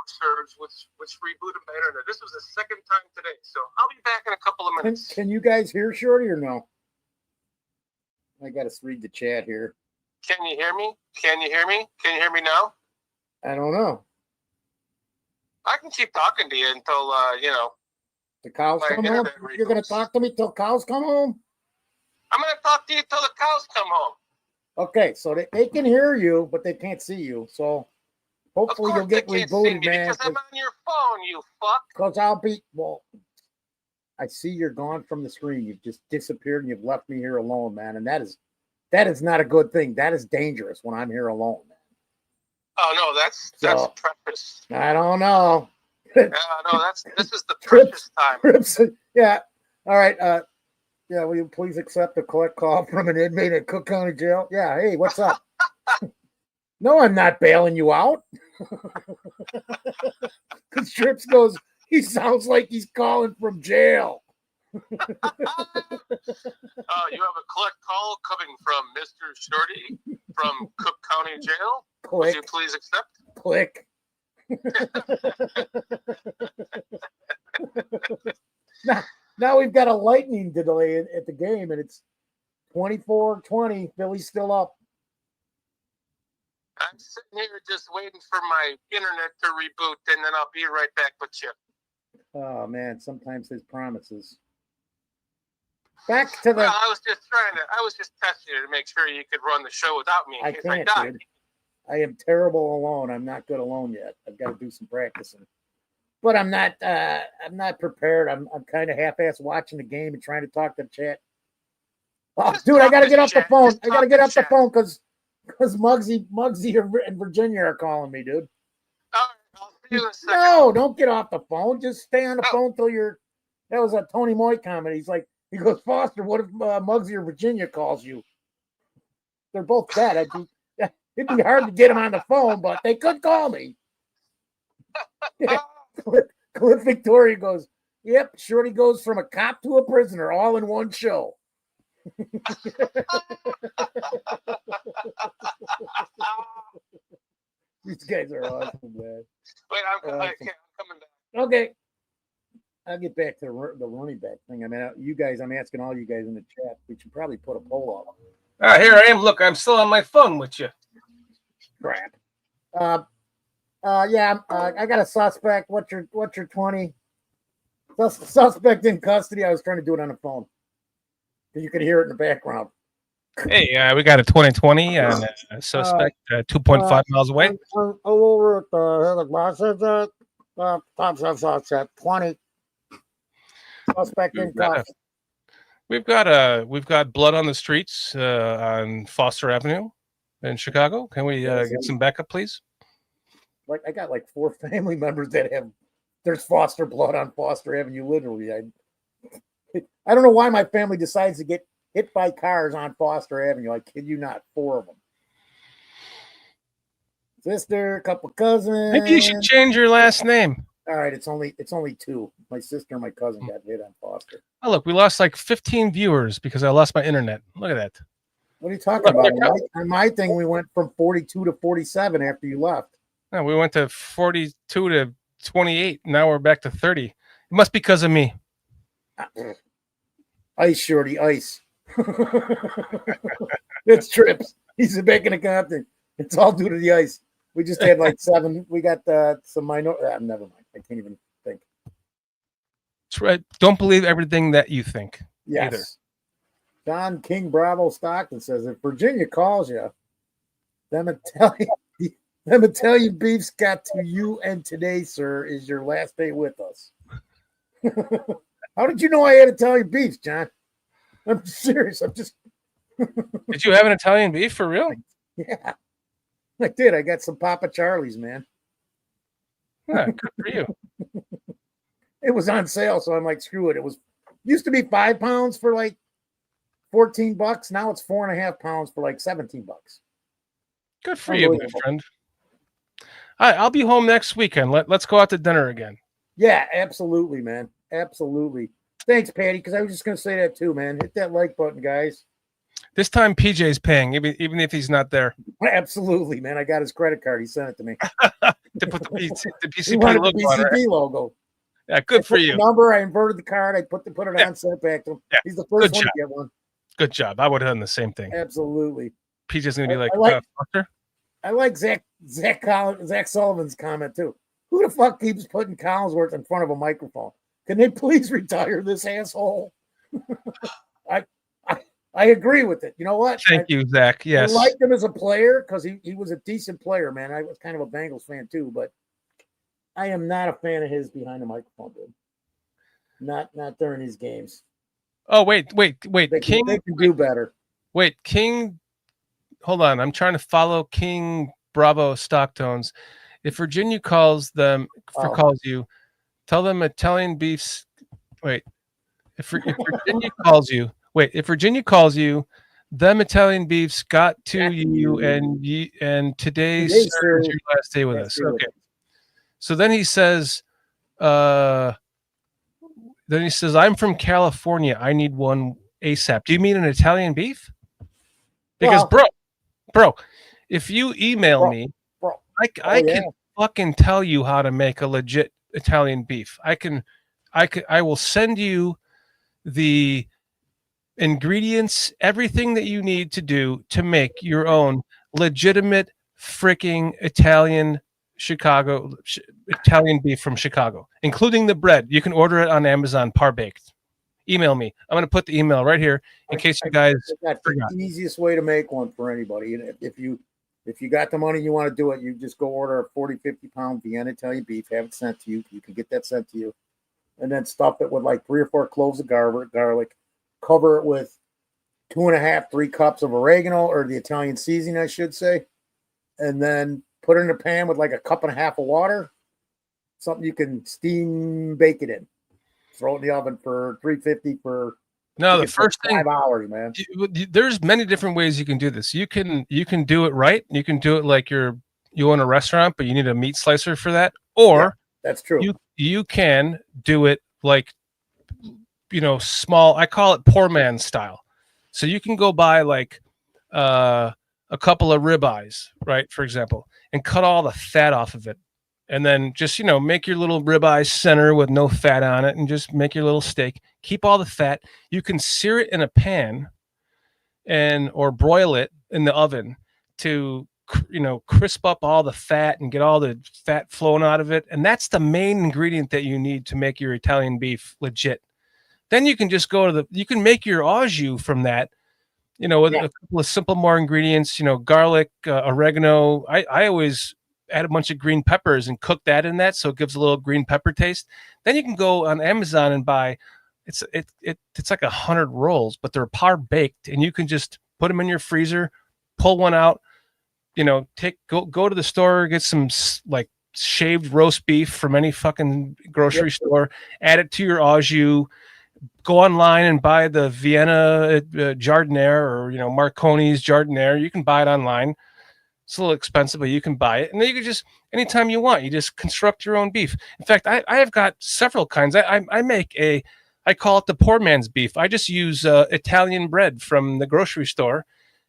Surge, which rebooted my internet. This was the second time today, so I'll be back in a couple of minutes. Can you guys hear Shorty or no? I got to read the chat here. Can you hear me? Can you hear me? Can you hear me now? I don't know. I can keep talking to you until the cows come home. You're going to talk to me till cows come home? I'm going to talk to you till the cows come home. Okay, so they can hear you, but they can't see you. So hopefully you'll get rebooted, man. Because I'm on your phone, you fuck. Because I see you're gone from the screen. You've just disappeared and you've left me here alone, man. And that is not a good thing. That is dangerous when I'm here alone, man. Oh no, that's precious. I don't know. Yeah, no, this is the precious time. Yeah. All right. Yeah, will you please accept a collect call from an inmate at Cook County Jail? Yeah, hey, what's up? No, I'm not bailing you out. Because Trips goes, he sounds like he's calling from jail. You have a collect call coming from Mr. Shorty from Cook County Jail. Would Click, you please accept? click. Now we've got a lightning delay at the game, and it's 24-20. Philly's still up. I'm sitting here just waiting for my internet to reboot, and then I'll be right back with you. Oh, man, sometimes his promises. Back to the... Well, I was just testing you to make sure you could run the show without me in I case can't, I died. dude. I am terrible alone. I'm not good alone yet. I've got to do some practicing. But I'm not prepared. I'm kind of half-ass watching the game and trying to talk to the chat. Oh, Just dude, I talk got to to get off the chat. phone. Just I got to talk get to off the chat. phone because Muggsy and Virginia are calling me, dude. All right, I'll see you in a second. No, don't get off the phone. Just stay on the No. phone till you're. That was a Tony Moy comment. He goes, Foster, what if Muggsy or Virginia calls you? They're both dead. It'd be hard to get them on the phone, but they could call me. Cliff Victoria goes, yep, Shorty goes from a cop to a prisoner all in one show. These guys are awesome, man. Wait, I'm coming back. Okay. I'll get back to the running back thing. I mean, you guys, I'm asking all you guys in the chat. We should probably put a poll up. All right, here I am. Look, I'm still on my phone with you. Crap. Yeah, I got a suspect. What's your 20? Suspect in custody. I was trying to do it on the phone. You could hear it in the background. Hey, we got a 2020 and a suspect 2.5 miles away. Over at the glasses, top 20. Suspect in custody. We've got blood on the streets on Foster Avenue in Chicago. Can we get some backup, please? Like I got like 4 family members that have there's Foster blood on Foster Avenue. Literally, I don't know why my family decides to get hit by cars on Foster Avenue. I kid you not, 4 of them. Sister, a couple cousins. Maybe you should change your last name. All right, it's only 2. My sister and my cousin got hit on Foster. Oh, look, we lost like 15 viewers because I lost my internet. Look at that. What are you talking about? On my thing, we went from 42 to 47 after you left. No, we went to 42 to 28. Now we're back to 30. It must be because of me. Ice, Shorty, ice. It's Trips. He's back in the Compton. It's all due to the ice. We just had like 7. We got some minor. Never mind. I can't even think. That's right. Don't believe everything that you think. Yes. Either. John King Bravo Stockton says if Virginia calls you, them Italian beefs got to you, and today, sir, is your last day with us. How did you know I had Italian beefs, John? I'm serious. I'm just. Did you have an Italian beef for real? Yeah, I did. I got some Papa Charlie's, man. Yeah, good for you. It was on sale, so I'm like, screw it. It was used to be 5 pounds for like $14. Now it's 4.5 pounds for like $17. Good for you, my friend. All right, I'll be home next weekend. Let's go out to dinner again. Yeah, absolutely, man. Absolutely. Thanks, Patty, because I was just going to say that too, man. Hit that like button, guys. This time PJ's paying, even if he's not there. Absolutely, man. I got his credit card. He sent it to me. To put the PCP He wanted logo the on it. PCP logo. Yeah, good for you. The number, I inverted the card. I put it on, sent it back to him. Yeah. He's the first Good one job. to get one. Good job. I would have done the same thing. Absolutely. PJ's going to be like, Foster? I like Zach Sullivan's comment too. Who the fuck keeps putting Collinsworth in front of a microphone? Can they please retire this asshole? I agree with it. You know what? Thank you, Zach. Yes. I liked him as a player because he was a decent player, man. I was kind of a Bengals fan too, but I am not a fan of his behind the microphone, dude. Not during these games. Oh, wait. They King can do better. Wait, King. Hold on. I'm trying to follow King Bravo Stocktones. If Virginia calls you, tell them Italian beefs. Wait. If Virginia calls you, if Virginia calls you, them Italian beefs got to you, and today's your last day with us. Okay. So then he says, I'm from California. I need one ASAP. Do you mean an Italian beef? Because bro, if you email me, I can fucking tell you how to make a legit Italian beef. I will send you the ingredients, everything that you need to do to make your own legitimate freaking Italian beef from Chicago, including the bread. You can order it on Amazon par baked. Email me. I'm going to put the email right here in case you guys forgot. The easiest way to make one for anybody. And if you got the money, you want to do it, you just go order a 40, 50 pound Vienna Italian beef, have it sent to you. You can get that sent to you. And then stuff it with like 3 or 4 cloves of garlic, cover it with 2.5, 3 cups of oregano, or the Italian seasoning, I should say. And then put it in a pan with like 1.5 cups of water, something you can steam bake it in. Throw it in the oven for 350 for the first thing 5 hours, man. There's many different ways you can do this. You can do it right. You can do it like you own a restaurant, but you need a meat slicer for that. Or that's true. You can do it like, small. I call it poor man style. So you can go buy like a couple of ribeyes, right, for example, and cut all the fat off of it. And then just, make your little ribeye center with no fat on it and just make your little steak. Keep all the fat. You can sear it in a pan or broil it in the oven to, crisp up all the fat and get all the fat flowing out of it. And that's the main ingredient that you need to make your Italian beef legit. Then you can just you can make your au jus from that, with a couple of simple more ingredients, garlic, oregano. I always add a bunch of green peppers and cook that in that, so it gives a little green pepper taste. Then you can go on Amazon and buy it's like 100 rolls, but they're par baked, and you can just put them in your freezer, pull one out, go to the store, get some like shaved roast beef from any fucking grocery store, add it to your au jus, go online and buy the Vienna Jardiniere or Marconi's Jardiniere. You can buy it online. It's a little expensive, but you can buy it. And then you can just, anytime you want, you just construct your own beef. In fact, I have got several kinds. I make I call it the poor man's beef. I just use Italian bread from the grocery store,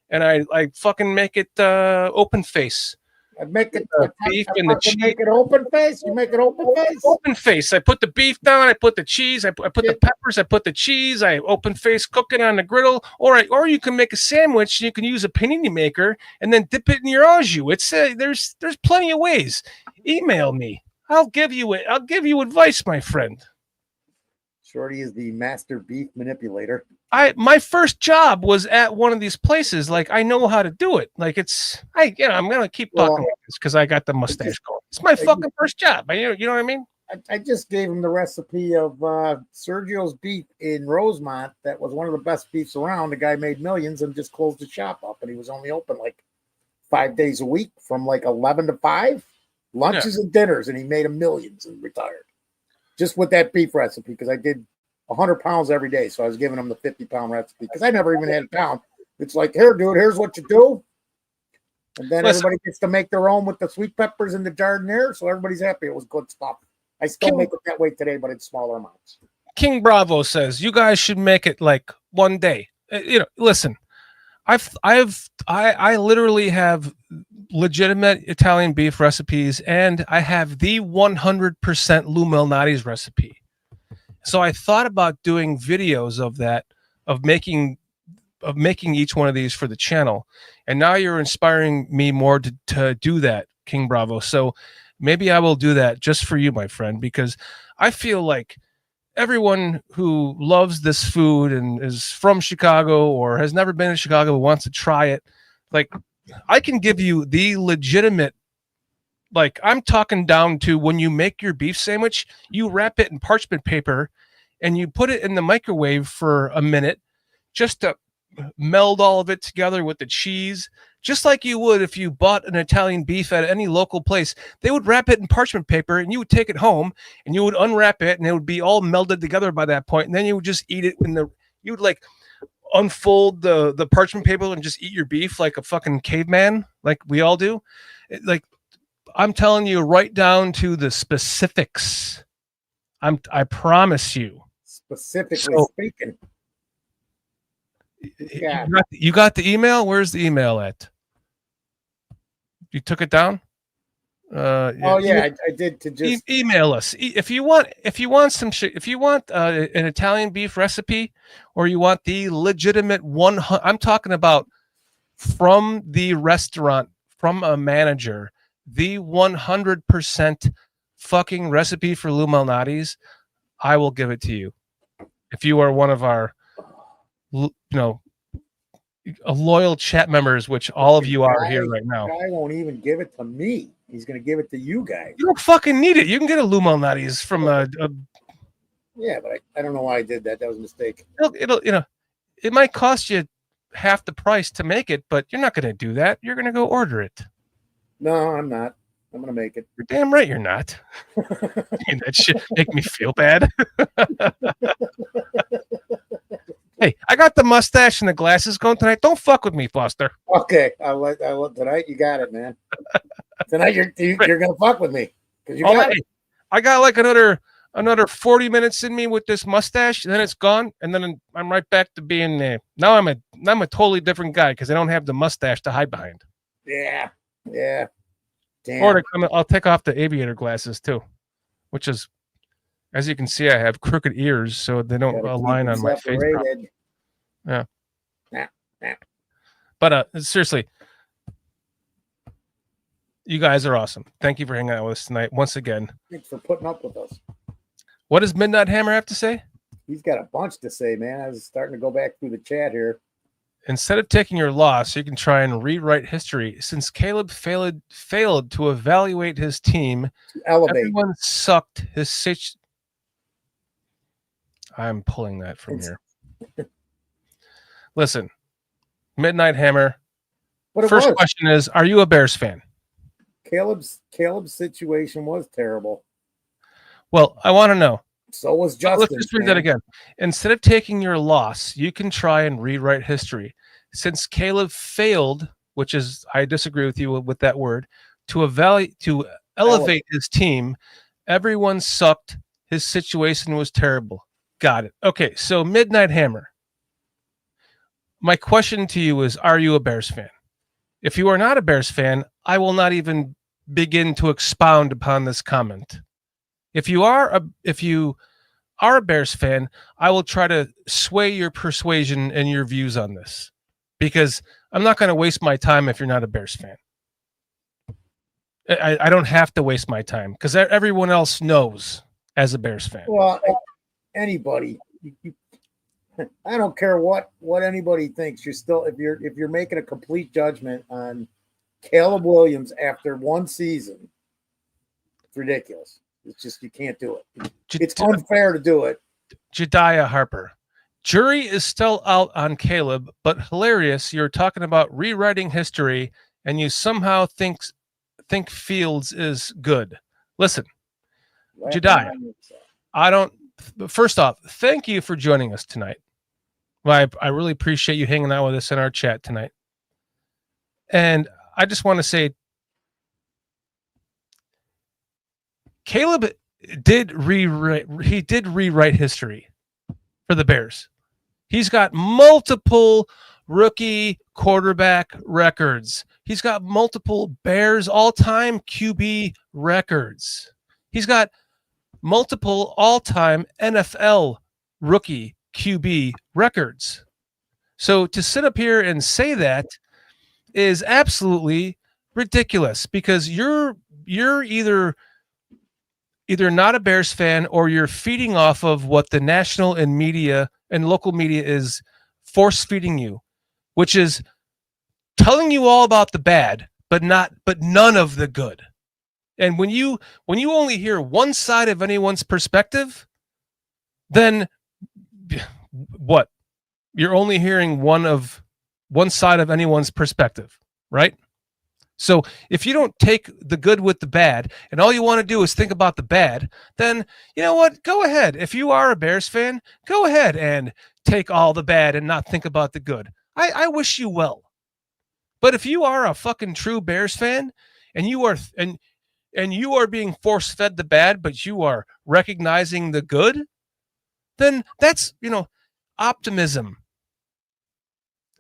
and I fucking make it open face. I make it beef and the cheese. Make it open face. You make it open face. Open face. I put the beef down. I put the cheese. I put the peppers. I put the cheese. I open face, cook it on the griddle. Or you can make a sandwich. You can use a panini maker and then dip it in your au jus. It's there's plenty of ways. Email me. I'll give you advice, my friend. Shorty is the master beef manipulator. My first job was at one of these places. Like, I know how to do it. Like, I'm gonna keep talking like this because I got the mustache going. It's my fucking first job. You know what I mean? I just gave him the recipe of Sergio's beef in Rosemont. That was one of the best beefs around. The guy made millions and just closed the shop up, and he was only open like 5 days a week from like 11 to 5, lunches and dinners, and he made millions and retired. Just with that beef recipe, because I did 100 pounds every day. So I was giving him the 50-pound recipe because I never even had a pound. It's like, here, dude, here's what you do. And then everybody gets to make their own with the sweet peppers and the jardiniere. So everybody's happy. It was good stuff. I still make it that way today, but in smaller amounts. King Bravo says, you guys should make it like one day. Listen, I literally have legitimate Italian beef recipes, and I have the 100% Lou Malnati's recipe. So I thought about doing videos of that, of making each one of these for the channel. And now you're inspiring me more to do that, King Bravo. So maybe I will do that just for you, my friend, because I feel like everyone who loves this food and is from Chicago or has never been to Chicago but wants to try it, like, I can give you the legitimate, like, I'm talking down to when you make your beef sandwich, you wrap it in parchment paper and you put it in the microwave for a minute just to meld all of it together with the cheese, just like you would if you bought an Italian beef at any local place. They would wrap it in parchment paper, and you would take it home, and you would unwrap it, and it would be all melded together by that point. And then you would just eat it you would like unfold the parchment paper and just eat your beef like a fucking caveman, like we all do. Like, I'm telling you, right down to the specifics. I promise you. Specifically speaking. Yeah. You got the email? Where's the email at? You took it down? I did. To just email us if you want some shit. If you want an Italian beef recipe, or you want the legitimate 100. I'm talking about from the restaurant, from a manager, the 100% fucking recipe for Lou Malnati's. I will give it to you if you are one of our, a loyal chat members, which all of you are here right now. I won't even give it to me. He's going to give it to you guys. You don't fucking need it. You can get a Lou Malnati's from Yeah, but I don't know why I did that. That was a mistake. It might cost you half the price to make it, but you're not going to do that. You're going to go order it. No, I'm not. I'm going to make it. You're damn right you're not. That shit make me feel bad. Hey, I got the mustache and the glasses going tonight. Don't fuck with me, Foster. Okay, tonight you got it, man. Tonight you're gonna fuck with me because I got like another 40 minutes in me with this mustache, and then it's gone, and then I'm right back to being there. Now I'm a totally different guy because I don't have the mustache to hide behind. Yeah. Damn. Or I'll take off the aviator glasses too, which is, as you can see, I have crooked ears, so they don't align on my face. Yeah. But seriously, you guys are awesome. Thank you for hanging out with us tonight once again. Thanks for putting up with us. What does Midnight Hammer have to say? He's got a bunch to say, man. I was starting to go back through the chat here. Instead of taking your loss, you can try and rewrite history. Since Caleb failed to evaluate his team, everyone sucked his situation. I'm pulling that from here. Listen, Midnight Hammer. First question is, are you a Bears fan? Caleb's situation was terrible. Well, I want to know. So was Justin. Let's just read that again. Instead of taking your loss, you can try and rewrite history. Since Caleb failed, which is, I disagree with you with that word, to elevate his team, everyone sucked. His situation was terrible. Got it. Okay, so Midnight Hammer. My question to you is, are you a Bears fan? If you are not a Bears fan, I will not even begin to expound upon this comment. If you are a Bears fan, I will try to sway your persuasion and your views on this, because I'm not going to waste my time if you're not a Bears fan. I don't have to waste my time because everyone else knows as a Bears fan. Well, anybody, I don't care what anybody thinks. You're still, if you're making a complete judgment on Caleb Williams after one season, it's ridiculous. It's just, you can't do it. It's unfair to do it. Jediah Harper. Jury is still out on Caleb, but hilarious. You're talking about rewriting history, and you somehow think Fields is good. Listen, Jediah, first off, thank you for joining us tonight. Well, I really appreciate you hanging out with us in our chat tonight. And I just want to say, Caleb did rewrite history for the Bears. He's got multiple rookie quarterback records. He's got multiple Bears all-time QB records. He's got multiple all-time NFL rookie QB records. So to sit up here and say that is absolutely ridiculous, because you're either not a Bears fan, or you're feeding off of what the national and media and local media is force feeding you, which is telling you all about the bad, but none of the good. And when you only hear one side of anyone's perspective, then what? you're only hearing one side of anyone's perspective, right? So if you don't take the good with the bad and all you want to do is think about the bad, then you know what? Go ahead. If you are a Bears fan, go ahead and take all the bad and not think about the good. I wish you well. But if you are a fucking true Bears fan and you are being force-fed the bad, but you are recognizing the good, then that's, optimism.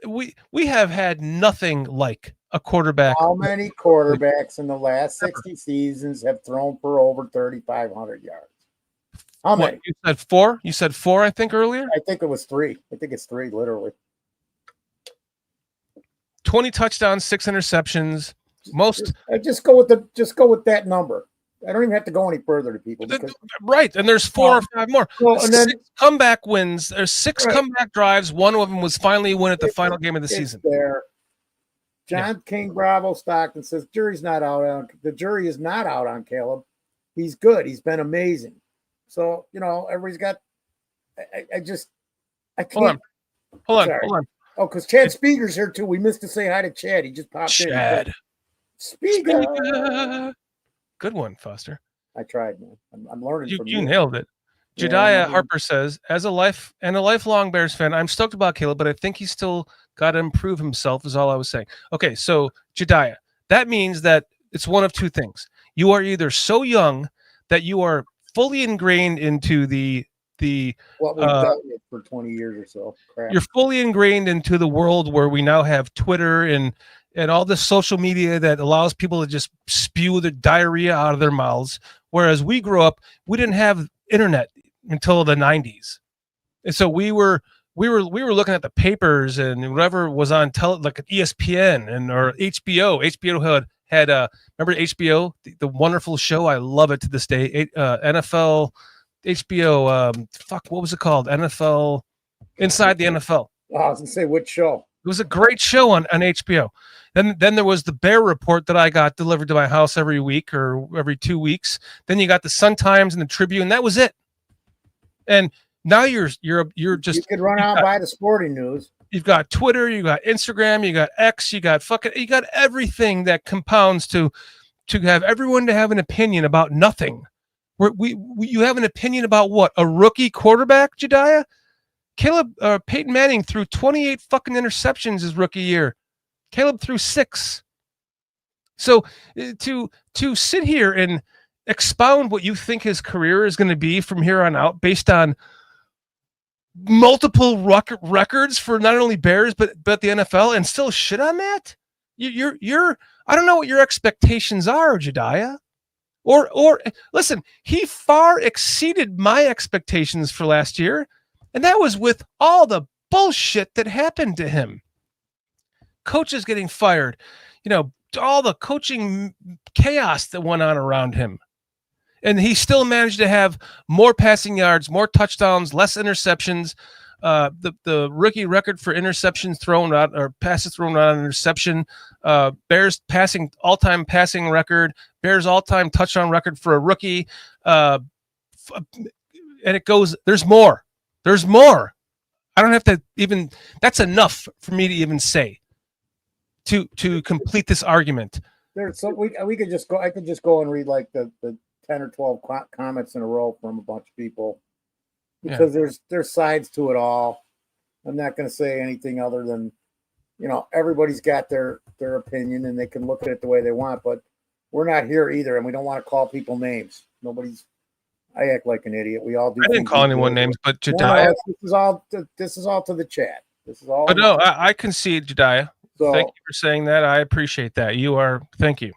We have had nothing like a quarterback. How many quarterbacks in the last 60 seasons have thrown for over 3,500 yards? How many? What, you said 4? You said 4, I think, earlier? I think it was 3. I think it's 3, literally. 20 touchdowns, 6 interceptions. Just go with that number. I don't even have to go any further to people. Right, and there's 4 or 5 more. Well, and then 6 comeback wins. There's 6 comeback drives. One of them was finally a win at the final game of the season. There. John King Bravo Stockton says the jury is not out on Caleb. He's good. He's been amazing. So, everybody's got I can't. Hold on. Oh, because Chad Speaker's here too. We missed to say hi to Chad. He just popped in. Chad. Speaker. Good one, Foster. I tried, man. I'm learning from you. You nailed it. Jediah Harper says, as a lifelong Bears fan, I'm stoked about Caleb, but I think he's still got to improve himself, is all I was saying. Okay, so Jediah, that means that it's one of two things. You are either so young that you are fully ingrained into what we've dealt with for 20 years or so. Crap. You're fully ingrained into the world where we now have Twitter and all this social media that allows people to just spew the diarrhea out of their mouths. Whereas we grew up, we didn't have internet until the 90s. And so we were looking at the papers and whatever was on like ESPN or HBO. HBO had remember HBO, the wonderful show. I love it to this day. NFL HBO. What was it called? NFL Inside the NFL. Oh, I was gonna say which show. It was a great show on HBO. Then there was the Bear Report that I got delivered to my house every week or every 2 weeks. Then you got the Sun-Times and the Tribune. That was it. And now you're just you could run out by the sporting news. You've got Twitter, you got Instagram, you got X, you got everything that compounds to have everyone to have an opinion about nothing. You have an opinion about what? A rookie quarterback, Jediah? Peyton Manning threw 28 fucking interceptions his rookie year. Caleb threw 6. So to sit here and expound what you think his career is going to be from here on out based on multiple records for not only Bears but the NFL and still shit on that? You're I don't know what your expectations are, Jediah. Or listen, he far exceeded my expectations for last year, and that was with all the bullshit that happened to him. Coaches getting fired, all the coaching chaos that went on around him. And he still managed to have more passing yards, more touchdowns, less interceptions. The rookie record for interceptions thrown out or passes thrown out on interception. Bears all-time passing record. Bears all-time touchdown record for a rookie. And it goes. There's more. There's more. I don't have to even. That's enough for me to even say. To complete this argument. So we could just go. I could just go and read like the 10 or 12 comments in a row from a bunch of people because there's sides to it all. I'm not going to say anything other than, everybody's got their opinion and they can look at it the way they want, but we're not here either. And we don't want to call people names. I act like an idiot. We all do. I didn't call anyone names, but Jediah. This is all to the chat. This is all. But no, I concede, Jediah. So, thank you for saying that. I appreciate that. Thank you.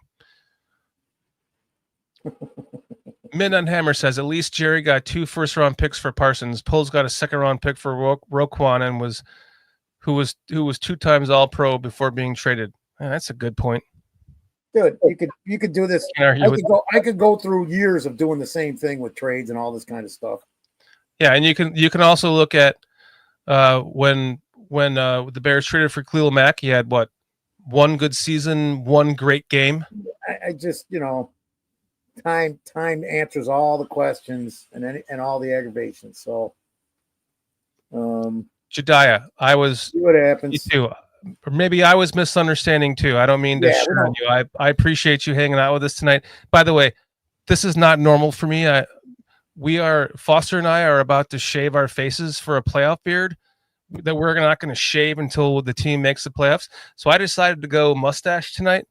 Min on Hammer says, at least Jerry got 2 first-round picks for Parsons. Poles got a second-round pick for Roquan and who was 2 times All-Pro before being traded. Man, that's a good point. Dude, you could do this. I could go through years of doing the same thing with trades and all this kind of stuff. Yeah, and you can also look at when the Bears traded for Khalil Mack, he had what? 1 good season, 1 great game. I just, time answers all the questions and all the aggravations. So, Jediah, I was See what you happens. too. Or maybe I was misunderstanding too. I don't mean to Yeah, shit on you. I appreciate you hanging out with us tonight. By the way, this is not normal for me. Foster and I are about to shave our faces for a playoff beard that we're not going to shave until the team makes the playoffs. So I decided to go mustache tonight,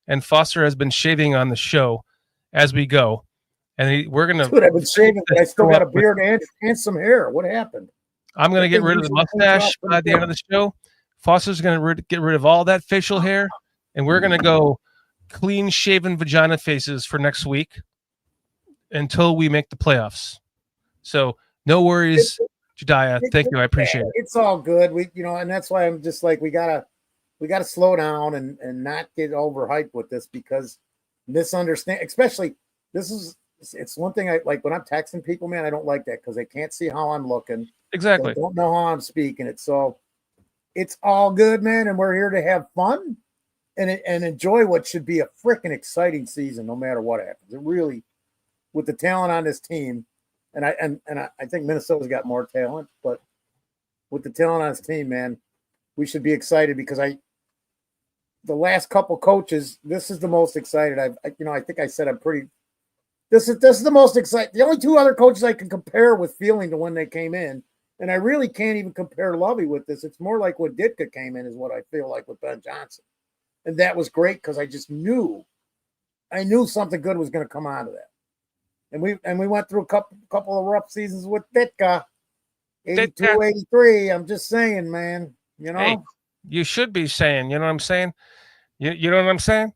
and Foster has been shaving on the show as we go. And we're going to. Dude, I've been shaving, but I still got a beard and some hair. What happened? I'm going to get rid of the mustache by the end of the show. Foster's going to get rid of all that facial hair, and we're going to go clean shaven vagina faces for next week until we make the playoffs. So no worries, Jediah. Thank you. I appreciate it. It's all good. And that's why I'm just like, we gotta slow down and not get overhyped with this, because misunderstand, especially it's one thing I like when I'm texting people, man, I don't like that because they can't see how I'm looking. Exactly. They don't know how I'm speaking it. So it's all good, man. And we're here to have fun and enjoy what should be a freaking exciting season, no matter what happens. It really, with the talent on this team, and I think Minnesota's got more talent, but with the talent on this team, man, we should be excited because the last couple coaches, this is the most excited I think I said this is the most exciting. The only two other coaches I can compare with feeling to when they came in, and I really can't even compare Lovey with this. It's more like when Ditka came in is what I feel like with Ben Johnson. And that was great because I just knew something good was going to come out of that. And we went through a couple of rough seasons with Ditka, 82, 83. I'm just saying, man, Hey, you should be saying, you know what I'm saying? You know what I'm saying?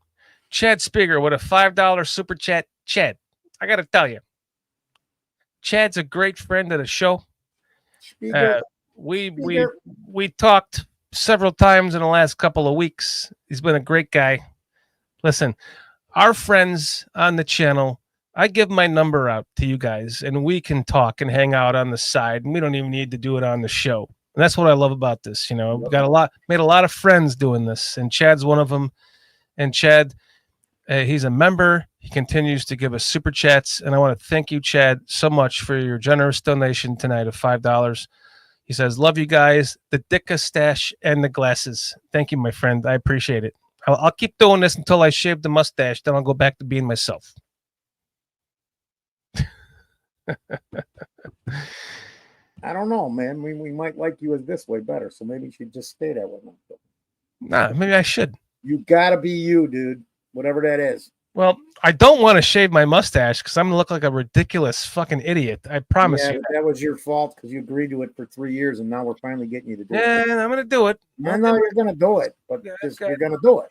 Chad Spieger with a $5 super chat. Chad, I got to tell you, Chad's a great friend of the show. We talked several times in the last couple of weeks. He's been a great guy. Listen, our friends on the channel, I give my number out to you guys, and we can talk and hang out on the side, and we don't even need to do it on the show. And that's what I love about this. We've made a lot of friends doing this, and Chad's one of them. And Chad, he's a member. He continues to give us super chats, and I want to thank you, Chad, so much for your generous donation tonight of $5. He says, "Love you guys, the Ditka stash and the glasses." Thank you, my friend. I appreciate it. I'll keep doing this until I shave the mustache. Then I'll go back to being myself. I don't know, man. We might like you as this way better, so maybe you should just stay that way. Nah, maybe I should. You gotta be you, dude. Whatever that is. Well, I don't want to shave my mustache because I'm gonna look like a ridiculous fucking idiot. I promise you. That was your fault because you agreed to it for 3 years, and now we're finally getting you to do it. Yeah, I'm gonna do it. I know you're gonna do it, but you're gonna do it.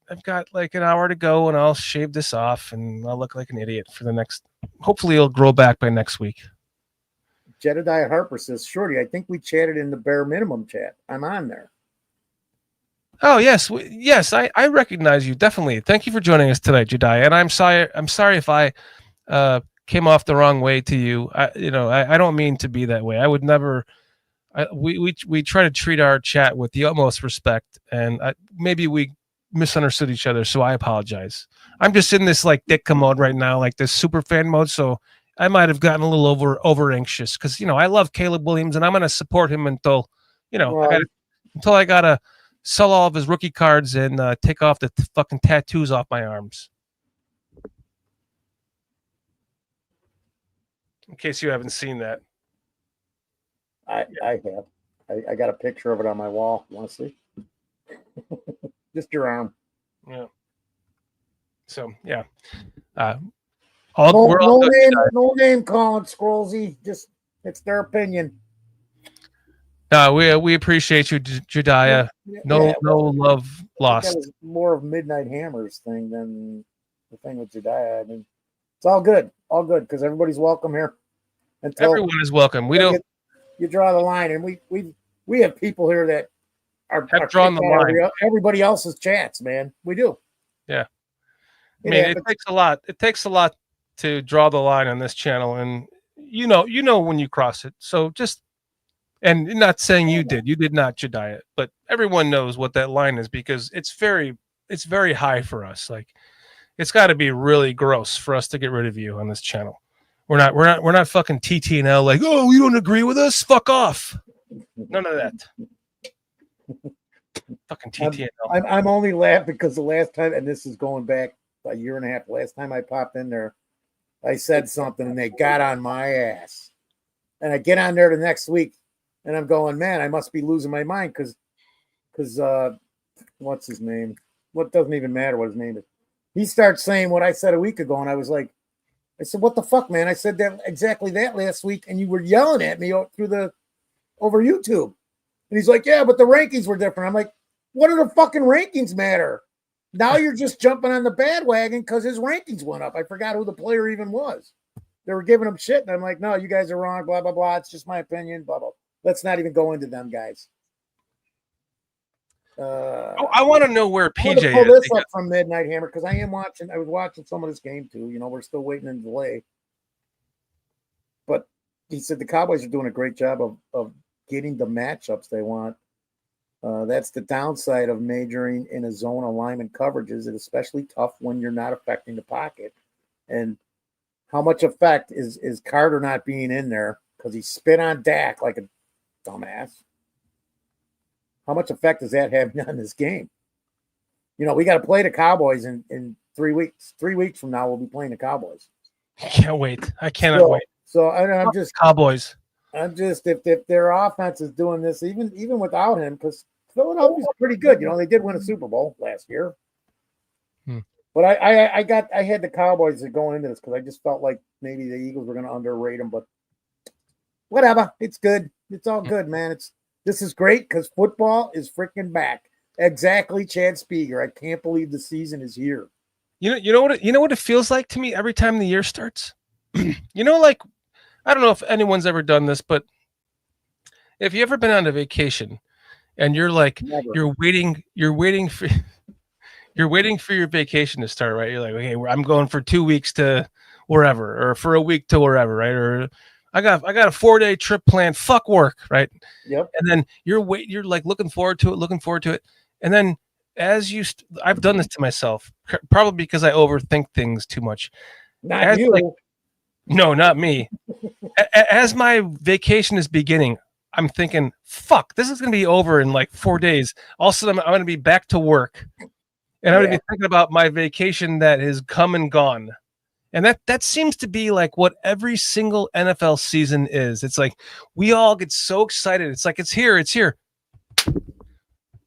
I've got like an hour to go, and I'll shave this off, and I'll look like an idiot for the next. Hopefully, it'll grow back by next week. Jedediah Harper says, "Shorty, I think we chatted in the bare minimum chat. I'm on there." Oh yes, yes, I recognize you definitely. Thank you for joining us tonight, Jediah. And I'm sorry if I came off the wrong way to you. I don't mean to be that way. I would never. We try to treat our chat with the utmost respect, and maybe we misunderstood each other. So I apologize. I'm just in this like Ditka mode right now, like this super fan mode. So I might have gotten a little over anxious because I love Caleb Williams and I'm going to support him until I gotta sell all of his rookie cards and take off the fucking tattoos off my arms. In case you haven't seen that. I have. I got a picture of it on my wall. You want to see? Just your arm. Yeah. So, yeah. No name calling, Scrollsy. Just, it's their opinion. No, we appreciate you, Jediah. No love lost. That was more of Midnight Hammers thing than the thing with Jediah. I mean, it's all good, because everybody's welcome here. Everyone is welcome. We don't. You draw the line, and we have people here that are drawn the line. Everybody else's chats, man. We do. Yeah. I mean, it takes a lot. It takes a lot to draw the line on this channel, and you know when you cross it. So just. And not saying you did not, Jediah, but everyone knows what that line is because it's very high for us. Like, it's got to be really gross for us to get rid of you on this channel. We're not fucking TT&L like, oh, you don't agree with us? Fuck off. None of that. Fucking TTNL. I'm only laughing because the last time, and this is going back a year and a half, last time I popped in there, I said something and they got on my ass. And I get on there the next week and I'm going, man, I must be losing my mind because what's his name? What doesn't even matter what his name is. He starts saying what I said a week ago, and I was like, I said, what the fuck, man? I said that exactly that last week, and you were yelling at me over YouTube. And he's like, yeah, but the rankings were different. I'm like, what do the fucking rankings matter? Now you're just jumping on the bandwagon because his rankings went up. I forgot who the player even was. They were giving him shit, and I'm like, no, you guys are wrong, blah, blah, blah. It's just my opinion, blah, blah. Let's not even go into them guys. I want to know where PJ I pull is. this up from Midnight Hammer because I was watching some of this game too. You know, we're still waiting in delay. But he said the Cowboys are doing a great job of getting the matchups they want. That's the downside of majoring in a zone alignment coverages. It's especially tough when you're not affecting the pocket. And how much effect is Carter not being in there because he spit on Dak like a dumbass? How much effect is that having on this game? You know, we got to play the Cowboys in 3 weeks. 3 weeks from now, we'll be playing the Cowboys. I can't wait. I cannot wait. So I'm just Cowboys. I'm just if their offense is doing this, even without him, because Philadelphia's pretty good. You know, they did win a Super Bowl last year. But I had the Cowboys going into this because I just felt like maybe the Eagles were going to underrate them. But whatever, it's good. It's all good, man. This is great because football is freaking back. Exactly, Chad Spieger. I can't believe the season is here. You know what it feels like to me every time the year starts. You know, like I don't know if anyone's ever done this, but if you ever been on a vacation and you're like you're waiting for your vacation to start, right? You're like, okay, I'm going for 2 weeks to wherever, or for a week to wherever, right? Or I got a 4-day trip planned. Fuck work, right? Yep. And then you're like looking forward to it, and then as I've done this to myself, probably because I overthink things too much. Not you. No, not me. As my vacation is beginning, I'm thinking, fuck, this is going to be over in like 4 days. All of a sudden, I'm going to be back to work. And I'm going to be thinking about my vacation that has come and gone. And that seems to be like what every single NFL season is. It's like we all get so excited. It's like, it's here.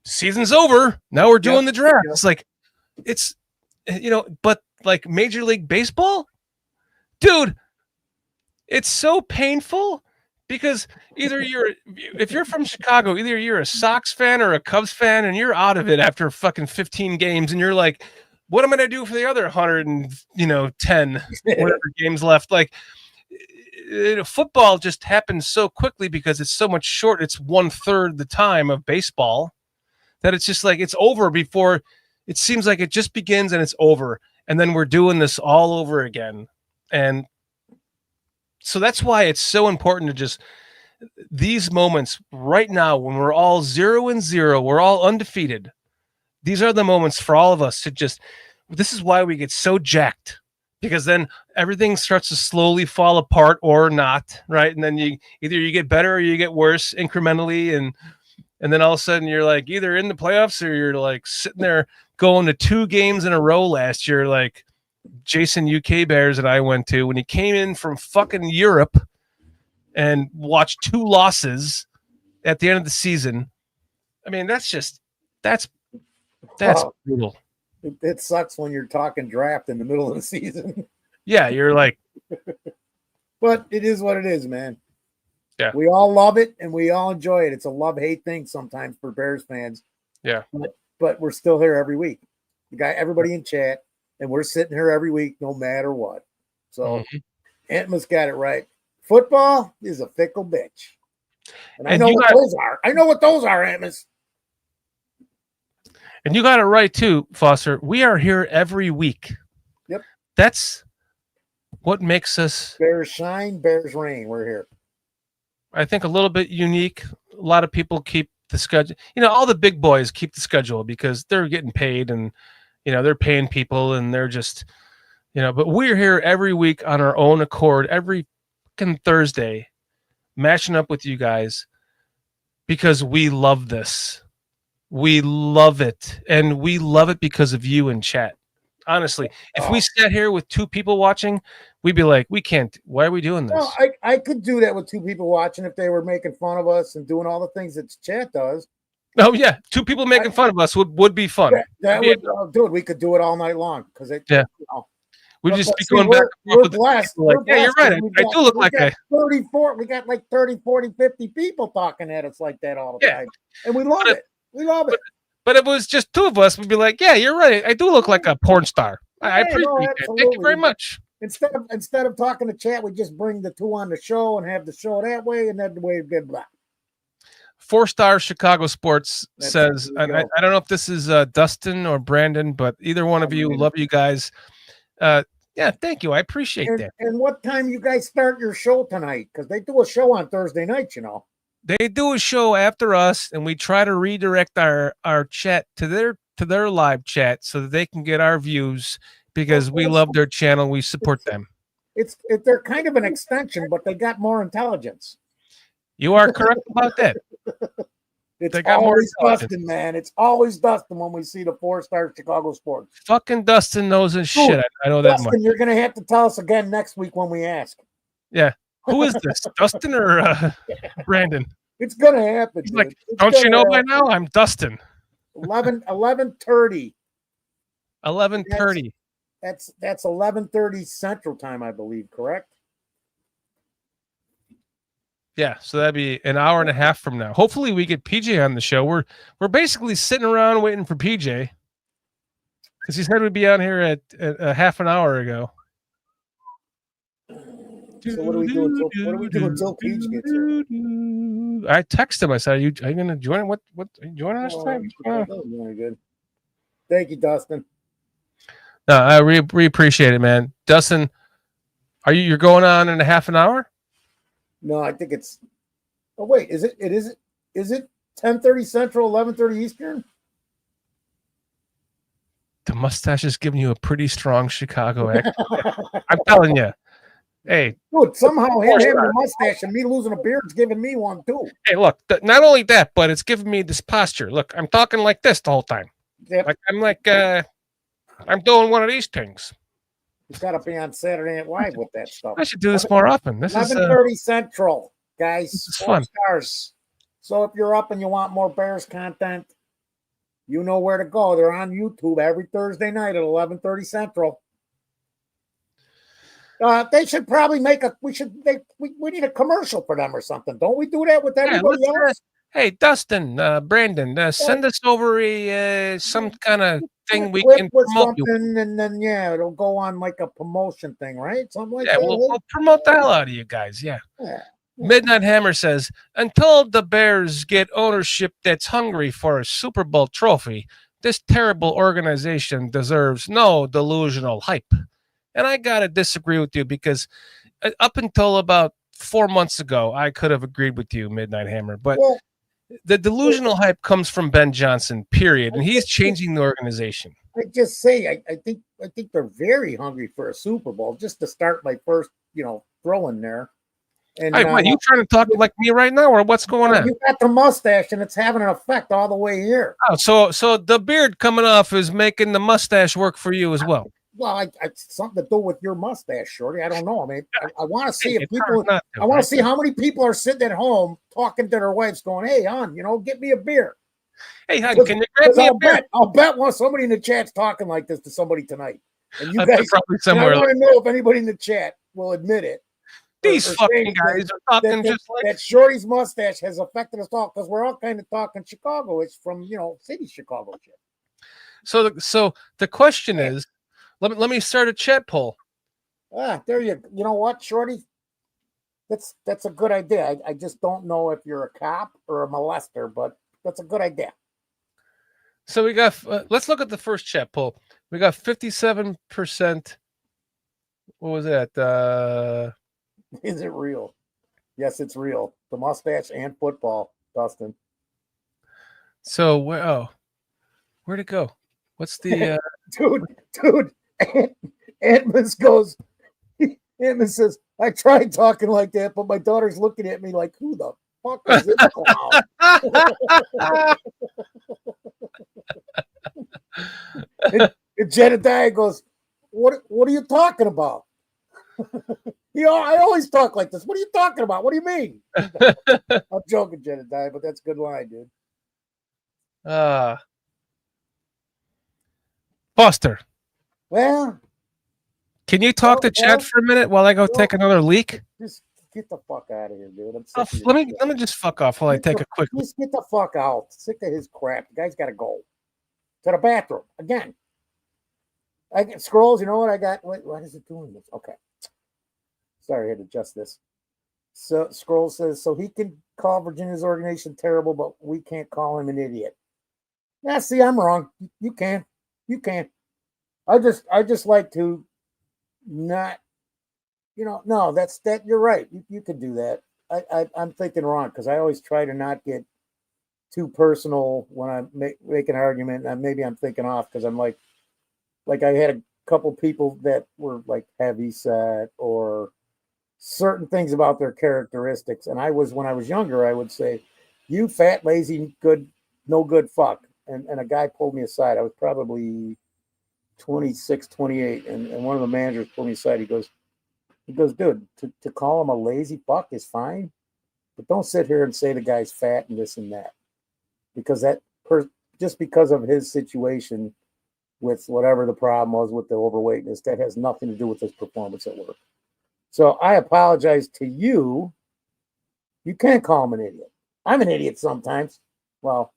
Season's over. Now we're doing the draft. It's like, it's, but like Major League Baseball, dude, it's so painful because if you're from Chicago, either you're a Sox fan or a Cubs fan and you're out of it after fucking 15 games and you're like, what am I going to do for the other 110 whatever games left? Like football just happens so quickly because it's so much short. It's 1/3 the time of baseball that it's just like, it's over before it seems like it just begins and it's over. And then we're doing this all over again. And so that's why it's so important to just these moments right now when we're all 0-0, we're all undefeated. These are the moments for all of us to just, this is why we get so jacked, because then everything starts to slowly fall apart or not, right? And then you get better or you get worse incrementally. And then all of a sudden you're like either in the playoffs or you're like sitting there going to 2 games in a row last year, like Jason UK Bears that I went to when he came in from fucking Europe and watched 2 losses at the end of the season. I mean, that's brutal. It sucks when you're talking draft in the middle of the season. Yeah, you're like, but it is what it is, man. Yeah, we all love it and we all enjoy it. It's a love-hate thing sometimes for Bears fans. Yeah, but we're still here every week. You got everybody in chat, and we're sitting here every week, no matter what. So, Antma's got it right. Football is a fickle bitch, and I know what those are. I know what those are, Antmas. And you got it right too, Foster. We are here every week. Yep. That's what makes us Bears shine, Bears rain. We're here. I think a little bit unique. A lot of people keep the schedule. All the big boys keep the schedule because they're getting paid and, they're paying people and they're just, but we're here every week on our own accord, every fucking Thursday, matching up with you guys. because we love this. We love it, and we love it because of you in chat. Honestly, if we sat here with 2 people watching, we'd be like, we can't. Why are we doing this? No, I could do that with 2 people watching if they were making fun of us and doing all the things that chat does. Oh yeah, 2 people making fun of us would be fun. That would, dude, we could do it all night long because it. Yeah. You know, We'd just be going back. We're blessed. Like, yeah, you're right. I do look like a 34. We got like 30, 40, 50 people talking at us like that all the time, and we love it. We love it. But if it was just 2 of us, we'd be like, yeah, you're right. I do look like a porn star. I appreciate it. Thank you very much. Instead of talking to chat, we just bring the 2 on the show and have the show that way, and then the way blah blah. 4-star Chicago Sports says, I don't know if this is Dustin or Brandon, but either one of you, love you guys. Yeah, thank you. I appreciate that. And what time you guys start your show tonight? Because they do a show on Thursday night, you know. They do a show after us, and we try to redirect our chat to their live chat so that they can get our views because we love their channel. We support them. They're kind of an extension, but they got more intelligence. You are correct about that. It's always Dustin, man. It's always Dustin when we see the 4-star Chicago Sports. Fucking Dustin knows his shit. I know that much. You're going to have to tell us again next week when we ask. Yeah. Who is this? Dustin or Brandon? It's going to happen. He's like, don't you know by now? I'm Dustin. 11:30. 11:30. That's 11:30 Central Time, I believe, correct? Yeah, so that'd be an hour and a half from now. Hopefully we get PJ on the show. We're basically sitting around waiting for PJ because he said we'd be on here at a half an hour ago. So what do we do until PJ gets here? I texted him. I said, "Are you going to join? What are you joining us tonight?" Very good. Thank you, Dustin. No, I we appreciate it, man. Dustin, you're going on in a half an hour? No, I think it's. Oh wait, is it 10:30 Central, 11:30 Eastern? The mustache is giving you a pretty strong Chicago accent. I'm telling you. Hey, dude, somehow him having a mustache and me losing a beard is giving me one too. Hey, look, not only that, but it's giving me this posture. Look, I'm talking like this the whole time. Yep. I'm doing one of these things. You got to be on Saturday Night Live with that stuff. I should do this more often. This 11:30 Central, guys. This is fun. Stars. So if you're up and you want more Bears content, you know where to go. They're on YouTube every Thursday night at 11:30 Central. They should probably make we need a commercial for them or something. Don't we do that with everybody else? Hey, Dustin, Brandon, send us over some kind of thing we can promote you. And then it'll go on like a promotion thing, right? Something like that. We'll promote the hell out of you guys. Yeah. Midnight Hammer says, until the Bears get ownership that's hungry for a Super Bowl trophy, this terrible organization deserves no delusional hype. And I got to disagree with you because up until about 4 months ago, I could have agreed with you, Midnight Hammer. But the delusional hype comes from Ben Johnson, period. And he's changing the organization. I just say, I think they're very hungry for a Super Bowl just to start my first, throw in there. And are you trying to talk like me right now, or what's going on? You got the mustache, and it's having an effect all the way here. Oh, so the beard coming off is making the mustache work for you as well. Well, it's something to do with your mustache, Shorty. I don't know. I mean, I want to see if people. I want to see how many people are sitting at home talking to their wives, going, "Hey, hon, get me a beer." Hey, hon, can you grab me a beer? I'll bet somebody in the chat's talking like this to somebody tonight, and you guys probably somewhere. I want to know if anybody in the chat will admit it. These fucking guys are talking just like that. Shorty's mustache has affected us all because we're all kind of talking Chicago. It's from city Chicago shit. So the question is. Let me start a chat poll. There you know what, Shorty? That's a good idea. I just don't know if you're a cop or a molester, but that's a good idea. So we got let's look at the first chat poll. We got 57%. What was that? Is it real? Yes, it's real. The mustache and football, Dustin. So where'd it go? What's the dude? Edmonds says, I tried talking like that, but my daughter's looking at me like, who the fuck is this clown? And Jedediah goes, what are you talking about? I always talk like this. What are you talking about? What do you mean? I'm joking, Jedediah, but that's a good line, dude. Foster, Well, can you talk to Chad for a minute while I go take another leak? just get the fuck out of here, dude. I'm Oh, sick of let this me just fuck off while I take a quick. Just get the fuck out. Sick of his crap. The guy's got to go to the bathroom again. I get scrolls. You know what I got? Wait, why is it doing this? Okay. Sorry, I had to adjust this. So Scroll says, so he can call Virginia's organization terrible, but we can't call him an idiot. Yeah, see, I'm wrong. You can. You can. I just like to not, no, that's that. You're right. You could do that. I'm thinking wrong because I always try to not get too personal when I make an argument. And maybe I'm thinking off because I'm like I had a couple people that were like heavy set or certain things about their characteristics. And when I was younger, I would say, you fat, lazy, good, no good fuck. And a guy pulled me aside. I was probably 26, 28. And one of the managers pulled me aside. He goes, dude, to call him a lazy fuck is fine. But don't sit here and say the guy's fat and this and that. Because just because of his situation with whatever the problem was with the overweightness, that has nothing to do with his performance at work. So I apologize to you. You can't call him an idiot. I'm an idiot sometimes. Well,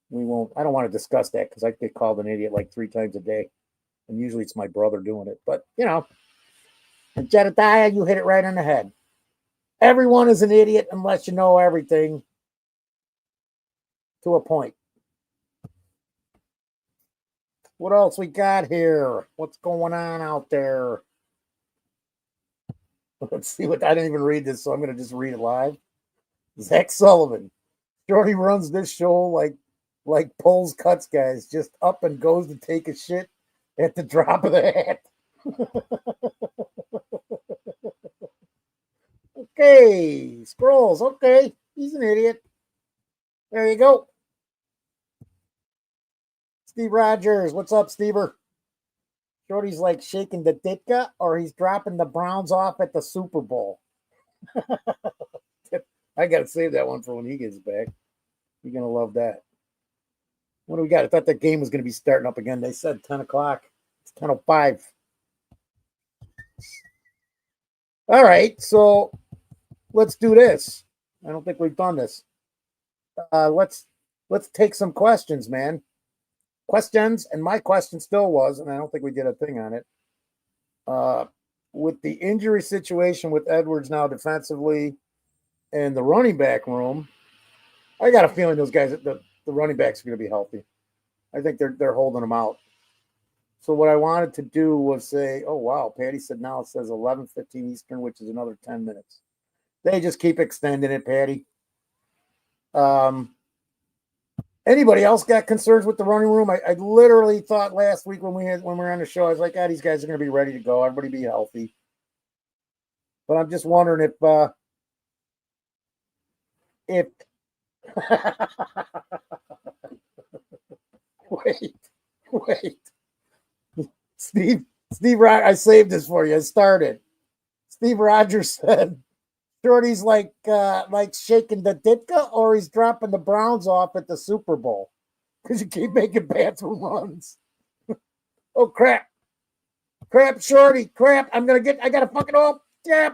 we won't. I don't want to discuss that because I get called an idiot like 3 times a day. And usually it's my brother doing it. But, and Jedediah, you hit it right on the head. Everyone is an idiot unless you know everything to a point. What else we got here? What's going on out there? Let's see what I didn't even read this, so I'm going to just read it live. Zach Sullivan. Shorty runs this show like Poles Cuts guys, just up and goes to take a shit at the drop of the hat. Okay, Scrolls. Okay, he's an idiot. There you go. Steve Rogers. What's up, Stever? Shorty's like shaking the ditka, or he's dropping the Browns off at the Super Bowl. I got to save that one for when he gets back. You're going to love that. What do we got? I thought that game was going to be starting up again. They said 10 o'clock. It's 10:05. All right, so let's do this. I don't think we've done this. Let's take some questions, man. Questions, and my question still was, and I don't think we did a thing on it. With the injury situation with Edwards now defensively and the running back room, I got a feeling those guys, the running backs are going to be healthy. I think they're holding them out. So what I wanted to do was say, oh, wow, Patty said now it says 11:15 Eastern, which is another 10 minutes. They just keep extending it, Patty. Anybody else got concerns with the running room? I literally thought last week when we were on the show, I was like, these guys are going to be ready to go. Everybody be healthy. But I'm just wondering if wait. Steve, I saved this for you. I started. Steve Rogers said, Shorty's like shaking the ditka, or he's dropping the Browns off at the Super Bowl because you keep making bathroom runs. Oh, crap, Shorty, crap. I got to fuck it up. Yeah.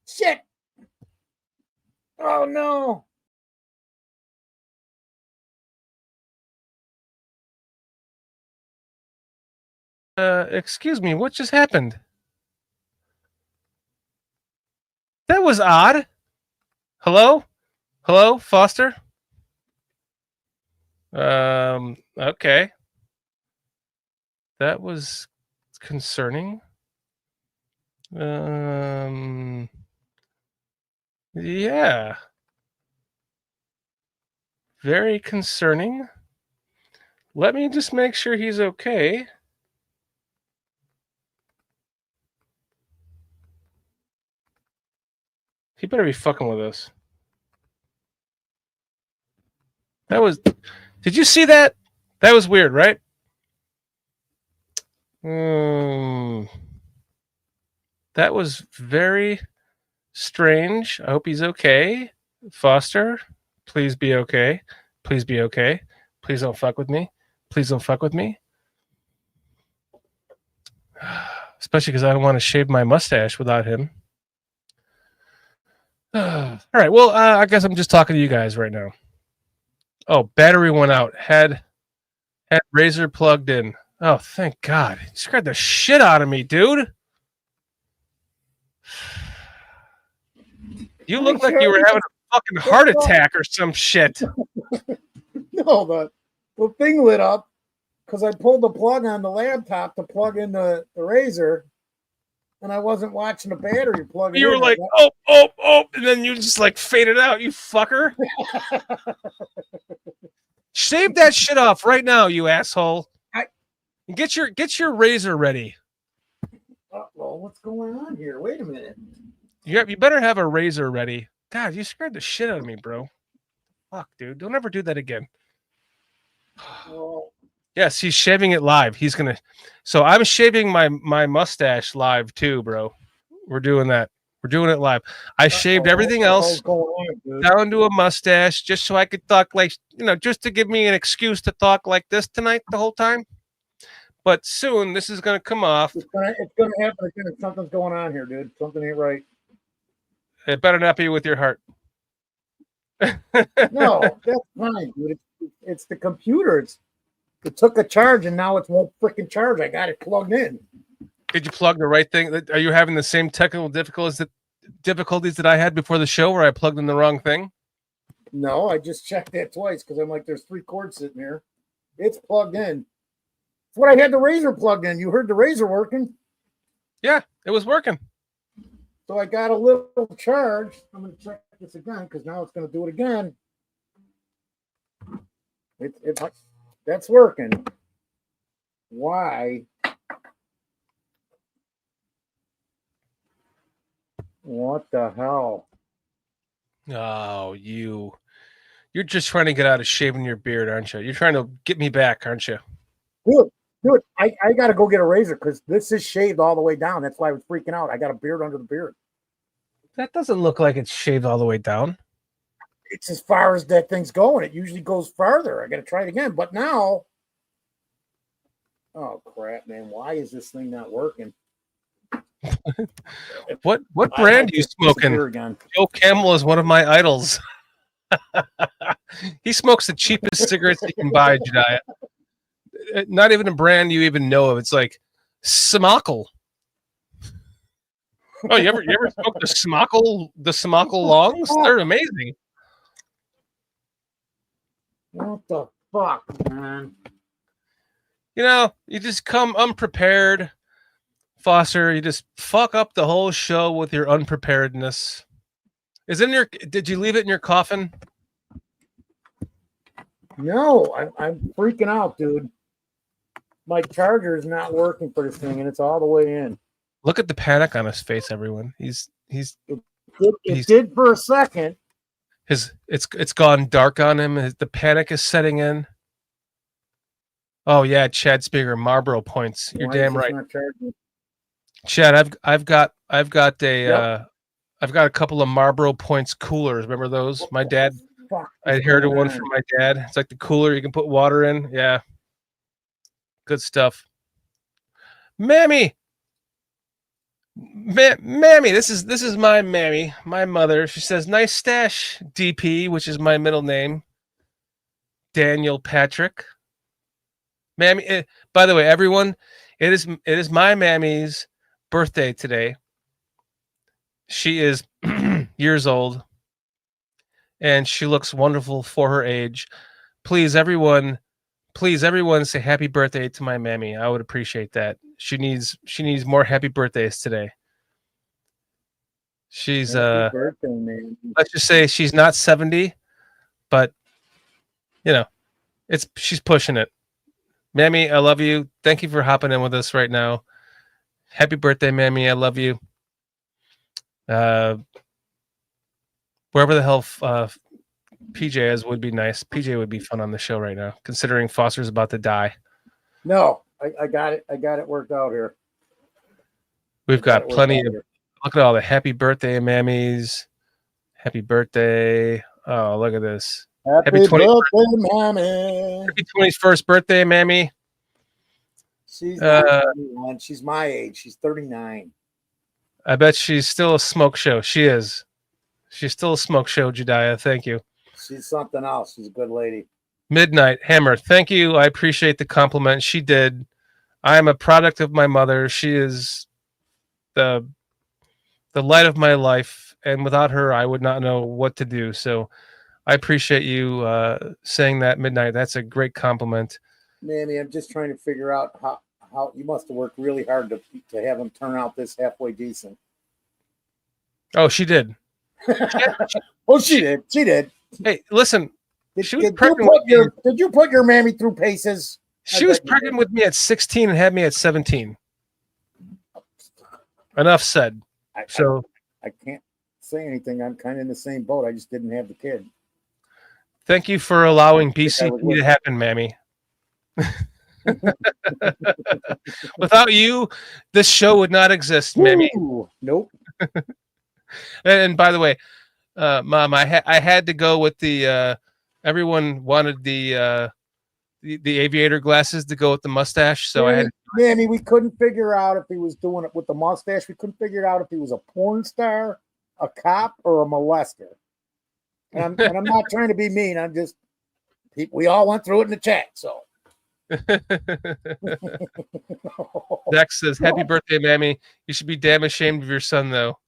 Shit. Oh, no. Excuse me, what just happened? That was odd. Hello, Foster. Okay. That was concerning. Yeah. Very concerning. Let me just make sure he's okay. He better be fucking with us. Did you see that? That was weird, right? That was very strange. I hope he's okay. Foster, please be okay. Please be okay. Please don't fuck with me. Please don't fuck with me. Especially because I don't want to shave my mustache without him. All right. Well, I guess I'm just talking to you guys right now. Oh, battery went out. Had razor plugged in. Oh, thank God. You scared the shit out of me, dude. You look like you were having a fucking heart attack or some shit. No, the thing lit up because I pulled the plug on the laptop to plug in the razor, and I wasn't watching the battery plug. You were like, oh, and then you just like faded out, you fucker. Shave that shit off right now, you asshole. And get your razor ready. Well, what's going on here? Wait a minute. You better have a razor ready. God, you scared the shit out of me, bro. Fuck, dude. Don't ever do that again. Well, yes, he's shaving it live. He's gonna. So I'm shaving my mustache live too, bro. We're doing that. We're doing it live. I shaved everything else down to a mustache just so I could talk like, just to give me an excuse to talk like this tonight the whole time. But soon this is gonna come off. It's gonna happen again. Something's going on here, dude. Something ain't right. It better not be with your heart. No, that's fine, dude. It's the computer. It took a charge and now it won't freaking charge. I got it plugged in. Did you plug the right thing? Are you having the same technical difficulties that I had before the show where I plugged in the wrong thing? No, I just checked that twice because I'm like, there's 3 cords sitting here. It's plugged in. It's what I had the razor plugged in. You heard the razor working? Yeah, it was working. So I got a little charge. I'm going to check this again because now it's going to do it again. That's working. Why? What the hell? Oh, you're just trying to get out of shaving your beard, aren't you? You're trying to get me back, aren't you? Dude, I got to go get a razor because this is shaved all the way down. That's why I was freaking out. I got a beard under the beard. That doesn't look like it's shaved all the way down. It's as far as that thing's going. It usually goes farther. I got to try it again. But now, oh crap, man! Why is this thing not working? What brand are you smoking? Joe Camel is one of my idols. He smokes the cheapest cigarettes you can buy, Jediah. Not even a brand you even know of. It's like Smockle. Oh, you ever smoked the Smockle longs? They're amazing. What the fuck, man? You just come unprepared, Foster. You just fuck up the whole show with your unpreparedness. Did you leave it in your coffin? No, I'm freaking out, dude. My charger is not working for this thing, and it's all the way in. Look at the panic on his face, everyone. It did for a second. It's gone dark on him. The panic is setting in. Oh yeah, Chad Speaker, Marlboro points. You're damn right. Chad, I've got a couple of Marlboro points coolers. Remember those? My dad. I inherited one from my dad. It's like the cooler you can put water in. Yeah. Good stuff. Mammy, this is my mammy, my mother. She says, "Nice stash, DP," which is my middle name. Daniel Patrick. Mammy. By the way, everyone, it is my mammy's birthday today. She is years old, and she looks wonderful for her age. Please, everyone, say happy birthday to my mammy. I would appreciate that. She needs more happy birthdays today. She's birthday, man. Let's just say she's not 70, but she's pushing it. Mammy, I love you. Thank you for hopping in with us right now. Happy birthday, Mammy. I love you. Wherever the hell PJ as would be nice. PJ would be fun on the show right now, considering Foster's about to die. No, I got it. I got it worked out here. We've got plenty of. Look at all the happy birthday, mammies. Happy birthday. Oh, look at this. Happy birthday, mammy. Happy 21st birthday, mammy. She's not 21. She's my age. She's 39. I bet she's still a smoke show. She is. She's still a smoke show, Jediah. Thank you. She's something else. She's a good lady. Midnight Hammer. Thank you. I appreciate the compliment. She did. I am a product of my mother. She is the light of my life, and without her, I would not know what to do. So I appreciate you saying that, Midnight. That's a great compliment. Mammy, I'm just trying to figure out how you must have worked really hard to have him turn out this halfway decent. Oh, she did. She did. She did. Hey, listen. Did you put your mammy through paces? She was pregnant with me at 16 and had me at 17. Enough said. I can't say anything. I'm kind of in the same boat. I just didn't have the kid. Thank you for allowing BCP to happen, Mammy. Without you, this show would not exist, Mammy. Nope. And by the way, Mom, I had to go with the. Everyone wanted the aviator glasses to go with the mustache, so I had. Mammy, we couldn't figure out if he was doing it with the mustache. We couldn't figure out if he was a porn star, a cop, or a molester. And I'm not trying to be mean. I'm just. We all went through it in the chat, so. Zach says, "Happy birthday, Mammy. You should be damn ashamed of your son, though."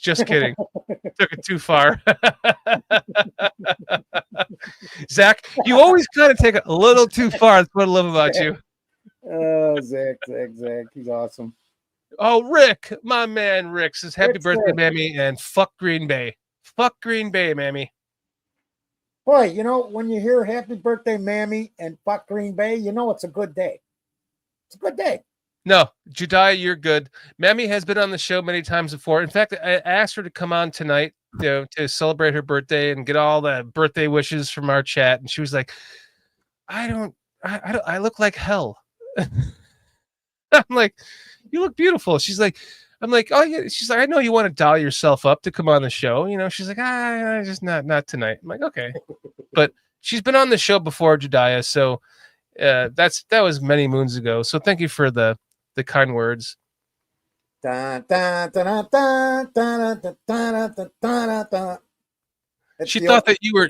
Just kidding. Took it too far. Zach, you always kind of take it a little too far. That's what I love about you. Oh, Zach. He's awesome. Oh, Rick, my man Rick says, "Happy birthday, Mammy, and fuck Green Bay. Fuck Green Bay, Mammy." Boy, you know, when you hear happy birthday, Mammy, and fuck Green Bay, you know it's a good day. It's a good day. No, Jediah, you're good. Mammy has been on the show many times before. In fact, I asked her to come on tonight, to celebrate her birthday and get all the birthday wishes from our chat. And she was like, I look like hell. I'm like, you look beautiful. I'm like, oh yeah. She's like, I know you want to doll yourself up to come on the show. You know, she's like, I just not tonight. I'm like, okay. But she's been on the show before, Jediah. So that was many moons ago. So thank you for the kind words. She thought that you were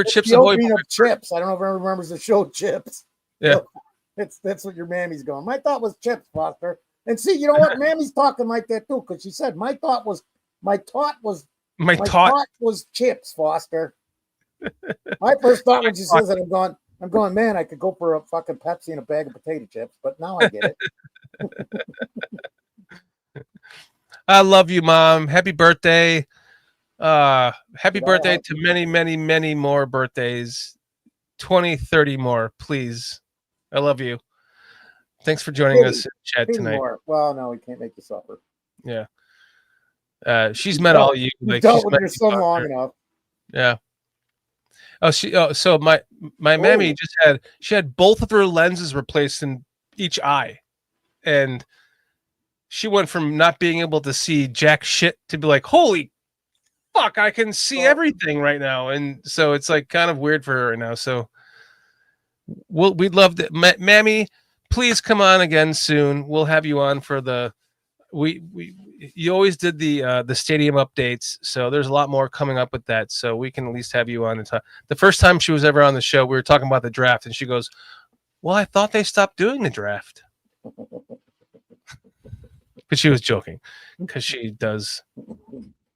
Chips Ahoy. Chips. I don't know if everyone remembers the show Chips. Yeah. That's what your Mammy's going. My thought was Chips, Foster. And see, you know what? Mammy's talking like that too, because she said my thought was Chips, Foster. My first thought when she says it, I'm going, man, I could go for a fucking Pepsi and a bag of potato chips, but now I get it. I love you, Mom. Happy birthday. Happy birthday to many, many, many more birthdays. 20, 30 more, please. I love you. Thanks for joining us in chat tonight. More. Well, no, we can't make you suffer. Yeah. She's met all you. Like, dealt with your son long enough. Yeah. So my Mammy she had both of her lenses replaced in each eye, and she went from not being able to see jack shit to be like, holy fuck, I can see everything right now. And so it's like kind of weird for her right now. So we'd love to, Mammy, please come on again soon. We'll have you on for you always did the stadium updates, so there's a lot more coming up with that. So we can at least have you on the first time she was ever on the show, we were talking about the draft, and she goes, well, I thought they stopped doing the draft. But she was joking because she does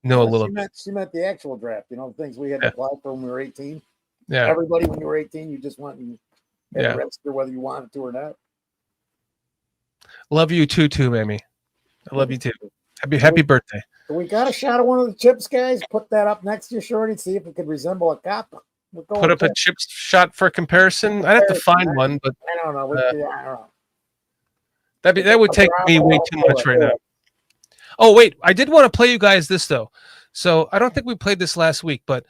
know a little bit. She meant the actual draft, the things we had to apply for when we were 18. Yeah. Everybody, when you were 18, you just went and had to register whether you wanted to or not. Love you too, Mammy. I love you too. Happy birthday. We got a shot of one of the Chips guys. Put that up next to you, Shorty. See if it could resemble a cop. Put up a Chips shot for comparison. I'd have to find one, but I don't know. I don't know. That would take me way too much right now. Oh wait, I did want to play you guys this though. So I don't think we played this last week, but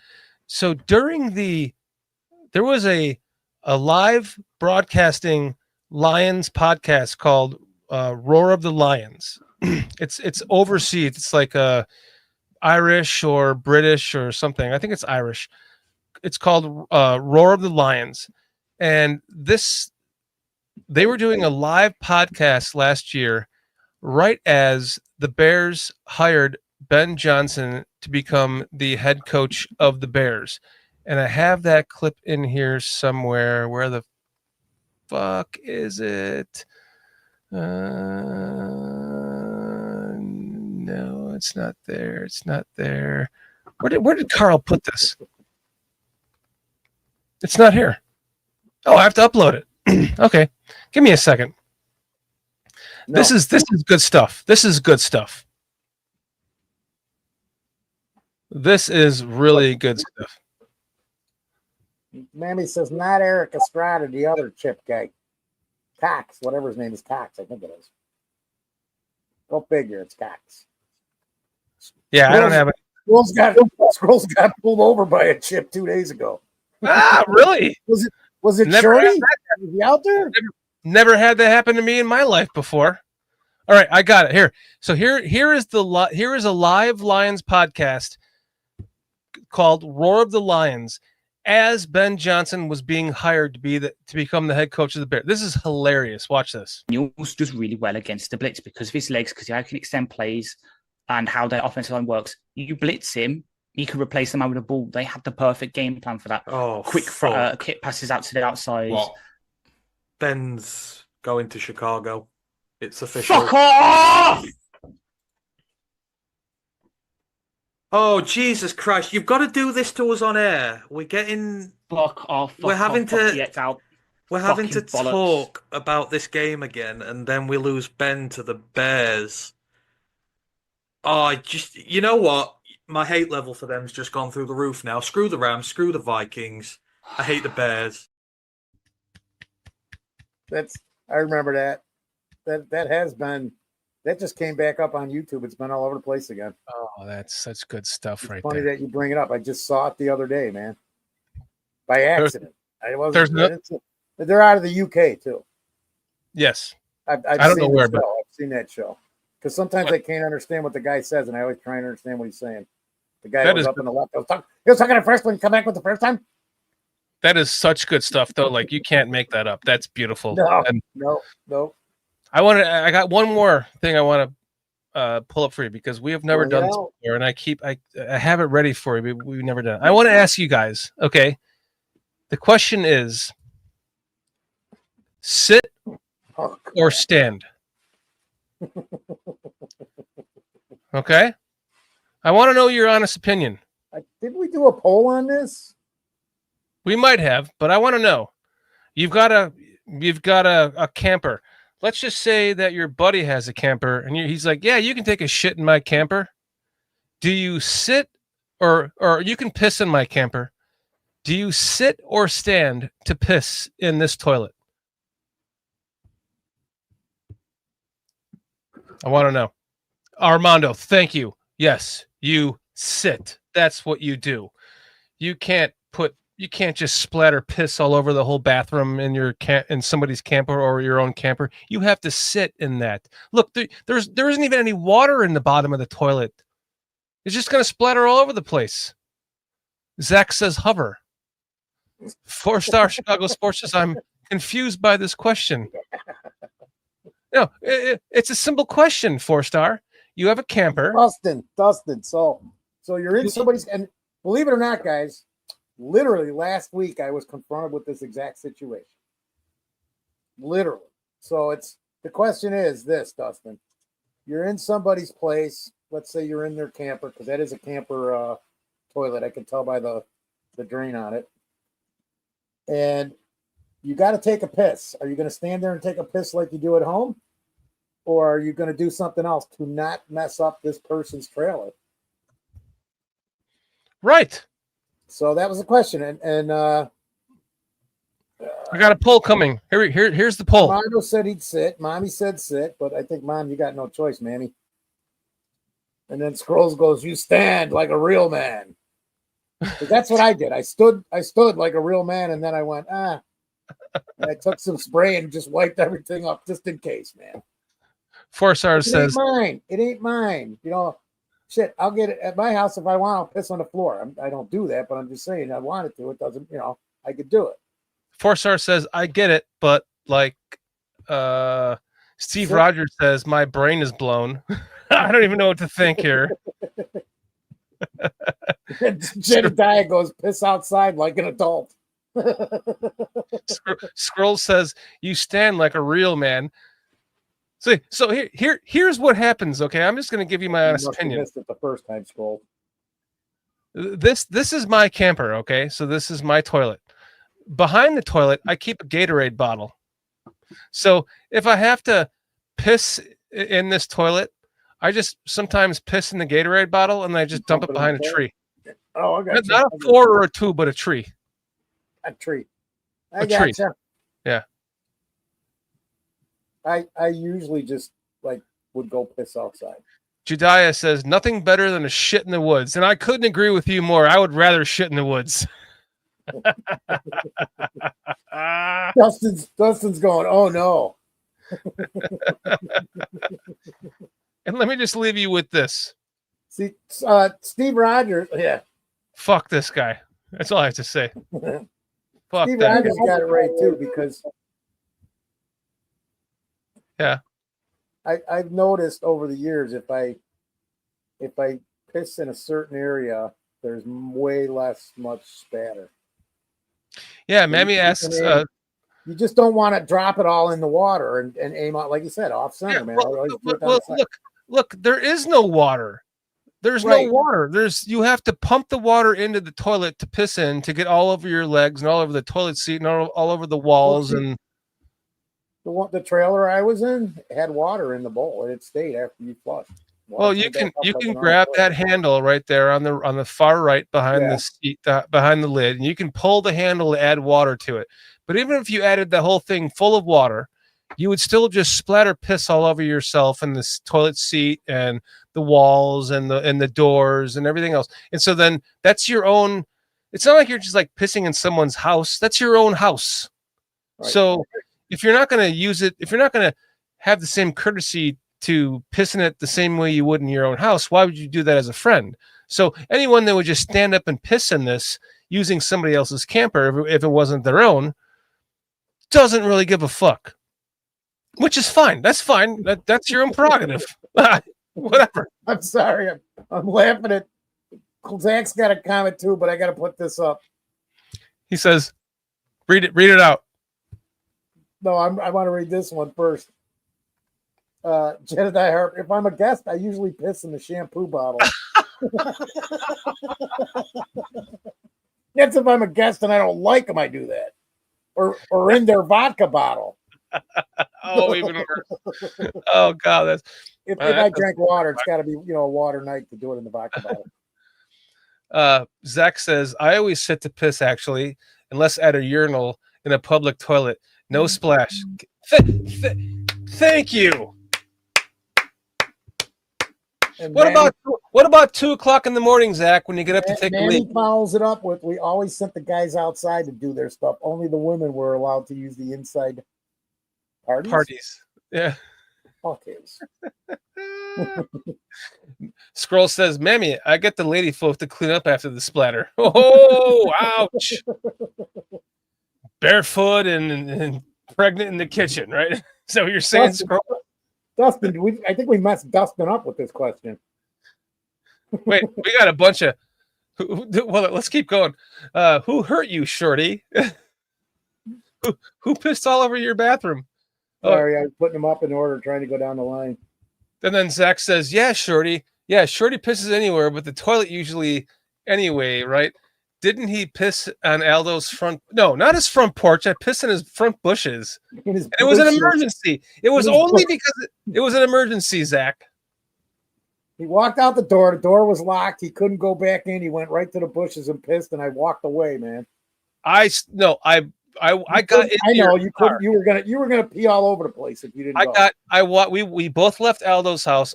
So there was a live broadcasting Lions podcast called Roar of the Lions. It's overseas. It's like Irish or British or something. I think it's Irish. It's called Roar of the Lions. And they were doing a live podcast last year, right as the Bears hired Ben Johnson to become the head coach of the Bears. And I have that clip in here somewhere. Where the fuck is it? No, it's not there. It's not there. Where did Carl put this? It's not here. Oh, I have to upload it. Okay. Give me a second. No. This is good stuff. This is good stuff. This is really good stuff. Mammy says not Eric Estrada, the other chip guy. Cox, whatever his name is, Cox, I think it is. Go figure, it's Cox. Yeah, I don't have it. Scrolls got pulled over by a chip 2 days ago. Ah, really? Was it Never Shorty? had that. Was he out there? Never had that happen to me in my life before. All right, I got it here. So here is a live Lions podcast called Roar of the Lions, as Ben Johnson was being hired to become the head coach of the Bears. This is hilarious. Watch this. Neal's does really well against the blitz because of his legs, because he can extend plays and how their offensive line works. You blitz him, he can replace them out with a ball. They have the perfect game plan for that. Oh, quick kick passes out to the outside. What? Ben's going to Chicago. It's official. Fuck off! Oh, Jesus Christ. You've got to do this to us on air. We're getting... Fuck off. We're having to Fucking bollocks. talk about this game again, and then we lose Ben to the Bears. Oh, you know what? My hate level for them's just gone through the roof now. Screw the Rams, screw the Vikings. I hate the Bears. I remember that. That just came back up on YouTube. It's been all over the place again. Oh, that's such good stuff It's right funny there. that you bring it up. I just saw it the other day, man. By accident. They're out of the UK too. Yes. I've I don't seen know where, the show. I've seen that show. Because sometimes I can't understand what the guy says, and I always try and understand what he's saying. The guy was up in the left. He was talking at first when he come back with the first time. That is such good stuff, though. Like, you can't make that up. That's beautiful. No. I got one more thing I want to pull up for you, because we have never done this before, and I have it ready for you, but we've never done it. I want to ask you guys, okay? The question is, sit or stand? Okay? I want to know your honest opinion. Did we do a poll on this? We might have, but I want to know. You've got a camper. Let's just say that your buddy has a camper, and he's like, "Yeah, you can take a shit in my camper. Do you sit or you can piss in my camper? Do you sit or stand to piss in this toilet?" I want to know. Armando, thank you. Yes, you sit. That's what you do. You can't just splatter piss all over the whole bathroom in somebody's camper or your own camper. You have to sit in that. Look, there isn't even any water in the bottom of the toilet. It's just going to splatter all over the place. Zach says hover. 4-star Chicago Sports says, I'm confused by this question. No, it's a simple question, 4-star. You have a camper. Dustin. So you're in somebody's, and believe it or not, guys, literally last week I was confronted with this exact situation. Literally. So the question is this, Dustin. You're in somebody's place. Let's say you're in their camper, because that is a camper toilet. I can tell by the drain on it. And you got to take a piss. Are you going to stand there and take a piss like you do at home? Or are you going to do something else to not mess up this person's trailer? Right. So that was the question. And I got a poll coming. Here's the poll. Margo said he'd sit. Mommy said sit. But I think, Mom, you got no choice, Mammy. And then Scrolls goes, you stand like a real man. But that's what I did. I stood like a real man, and then I went, and I took some spray and just wiped everything up just in case, man. Forsar says, It ain't mine. You know, shit, I'll get it at my house if I want. I'll piss on the floor. I don't do that, but I'm just saying I wanted to. It doesn't, you know, I could do it. Forsar says, I get it, but like Steve Rogers says, my brain is blown. I don't even know what to think here. Jedediah goes, piss outside like an adult. Scroll says, you stand like a real man. So here's what happens. Okay, I'm just going to give you my honest opinion. Missed it the first time, Scroll. This is my camper. Okay, so this is my toilet. Behind the toilet, I keep a Gatorade bottle. So if I have to piss in this toilet, I just sometimes piss in the Gatorade bottle and I just dump it behind a tree. Oh, I got not a 4 or a 2, but a tree. A tree. A tree. Yeah. I usually just would go piss outside. Jediah says nothing better than a shit in the woods, and I couldn't agree with you more. I would rather shit in the woods. Dustin's going, oh no. And let me just leave you with this. See, Steve Rogers, yeah. Fuck this guy. That's all I have to say. Fuck Steve that. Rogers got it right too, because I've noticed over the years if I piss in a certain area, there's way less much spatter. Yeah, Mammy asks. You just don't want to drop it all in the water and aim out, like you said, off center, man. Look, there is no water. There's no water. You have to pump the water into the toilet to piss in to get all over your legs and all over the toilet seat and all over the walls. And the trailer I was in had water in the bowl and it stayed after you flushed. Well, you can grab that handle right there on the far right behind the seat, behind the lid, and you can pull the handle to add water to it. But even if you added the whole thing full of water, you would still just splatter piss all over yourself and this toilet seat and the walls and the doors and everything else. And so then that's your own. It's not like you're just like pissing in someone's house. That's your own house. Right. So if you're not going to use it, if you're not going to have the same courtesy to piss in it the same way you would in your own house, why would you do that as a friend? So anyone that would just stand up and piss in this using somebody else's camper, if it wasn't their own, doesn't really give a fuck. Which is fine. That's fine. That's your own prerogative. Whatever. I'm sorry. I'm laughing at Zach's got a comment too, but I got to put this up. He says, read it out. No, I want to read this one first. Jedediah Harp, if I'm a guest, I usually piss in the shampoo bottle. That's if I'm a guest and I don't like them, I do that. Or in their vodka bottle. Oh, even worse. Oh God, that's if I drank water, it's got to be a water night to do it in the vodka bottle. Zach says, I always sit to piss actually, unless at a urinal in a public toilet. No splash. Thank you. What about 2:00 in the morning, Zach, when you get up to take a leak? He follows it up with, we always sent the guys outside to do their stuff. Only the women were allowed to use the inside parties. Yeah. Okay. Scroll says, Mammy, I get the lady folk to clean up after the splatter. Oh, ouch. Barefoot and pregnant in the kitchen, right? So you're saying, Scroll? Dustin, I think we messed Dustin up with this question. Wait, we got a bunch of. Well, let's keep going. Who hurt you, Shorty? Who pissed all over your bathroom? Sorry, I was putting them up in order, trying to go down the line. And then Zach says, "Yeah, Shorty. Yeah, Shorty pisses anywhere, but the toilet usually anyway, right? Didn't he piss on Aldo's front? No, not his front porch. I pissed in his front bushes. And it was an emergency. It was only because it was an emergency, Zach. He walked out the door. The door was locked. He couldn't go back in. He went right to the bushes and pissed, and I walked away, man. I got. I know you couldn't. You were gonna pee all over the place if you didn't. We both left Aldo's house.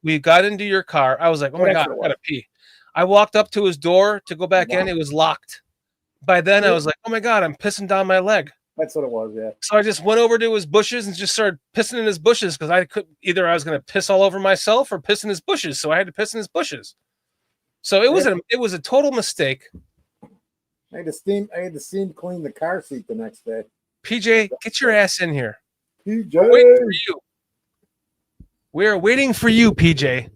We got into your car. I was like, oh my God, I gotta pee. I walked up to his door to go back in. It was locked. By then, I was like, "Oh my god, I'm pissing down my leg." That's what it was. Yeah. So I just went over to his bushes and just started pissing in his bushes because I could either I was going to piss all over myself or piss in his bushes. So I had to piss in his bushes. So it was a total mistake. I had to steam clean the car seat the next day. PJ, get your ass in here. PJ, We're waiting for you. We are waiting for you, PJ.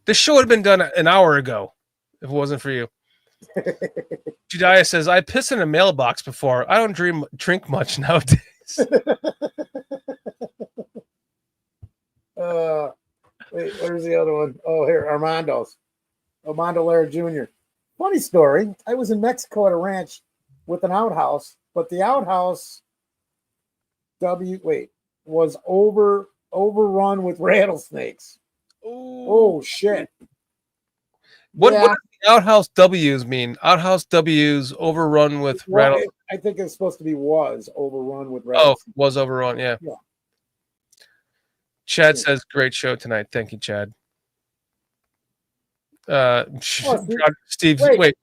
This show would have been done an hour ago if it wasn't for you. Jediah says, I piss in a mailbox before. I don't drink much nowadays. Wait, where's the other one? Oh, here, Armando Lara Jr. Funny story. I was in Mexico at a ranch with an outhouse, but the outhouse was overrun with rattlesnakes. Oh shit. What do the outhouse W's mean? Outhouse W's overrun with rattlesnakes. I think it's supposed to be was overrun with rattlesnakes. Oh, was overrun, yeah. Chad says, great show tonight. Thank you, Chad. Steve, wait.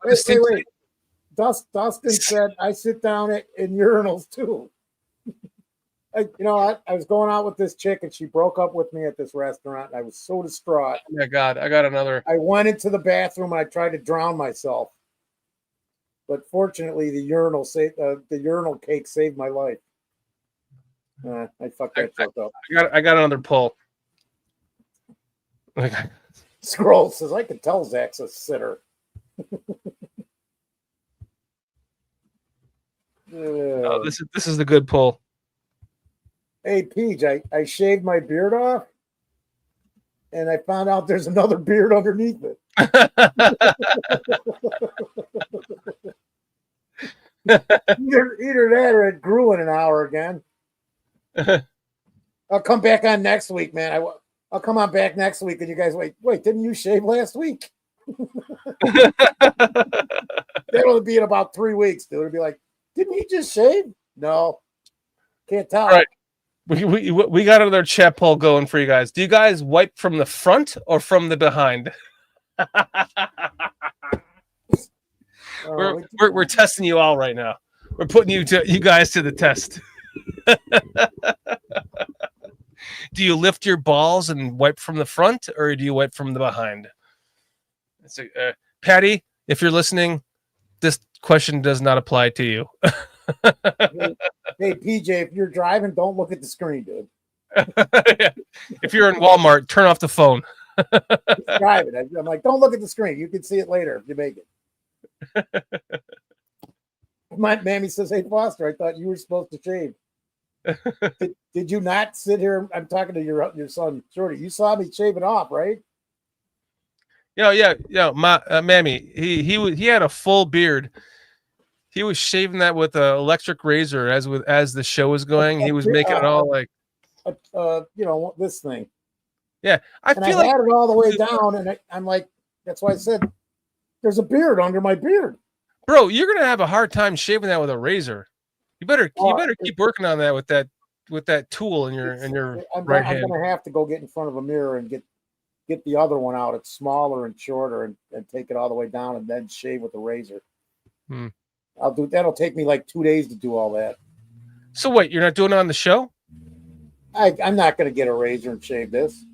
Dustin said, I sit down in urinals too. I was going out with this chick and she broke up with me at this restaurant. And I was so distraught. Oh my God, I got another. I went into the bathroom and I tried to drown myself. But fortunately, the urinal cake saved my life. I fucked that joke up. I got another pull. Scroll says, I can tell Zach's a sitter. Oh, this is the good pull. Hey, Peach, I shaved my beard off, and I found out there's another beard underneath it. Either that or it grew in an hour again. I'll come back on next week, man. I'll come on back next week, and you guys wait, didn't you shave last week? That'll be in about 3 weeks, dude. It'll be like, didn't he just shave? No. Can't tell. All right. We got another chat poll going for you guys. Do you guys wipe from the front or from the behind? We're testing you all right now. We're putting you guys to the test. Do you lift your balls and wipe from the front, or do you wipe from the behind? Patty, if you're listening, this question does not apply to you. Hey, PJ, if you're driving, don't look at the screen, dude. If you're in Walmart, turn off the phone. Driving. I'm like, don't look at the screen. You can see it later if you make it. My mammy says, hey, Foster, I thought you were supposed to shave. Did you not sit here? I'm talking to your son, Shorty. You saw me shave it off, right? Yeah. My mammy, he had a full beard. He was shaving that with an electric razor as the show was going. He was making it all like, this thing. Yeah, I had it all the way down, and I'm like, that's why I said, there's a beard under my beard. Bro, you're gonna have a hard time shaving that with a razor. You better keep working on that with that tool in your right hand. I'm gonna have to go get in front of a mirror and get the other one out. It's smaller and shorter, and take it all the way down, and then shave with a razor. That'll take me like 2 days to do all that. So wait, you're not doing it on the show? I'm not going to get a razor and shave this.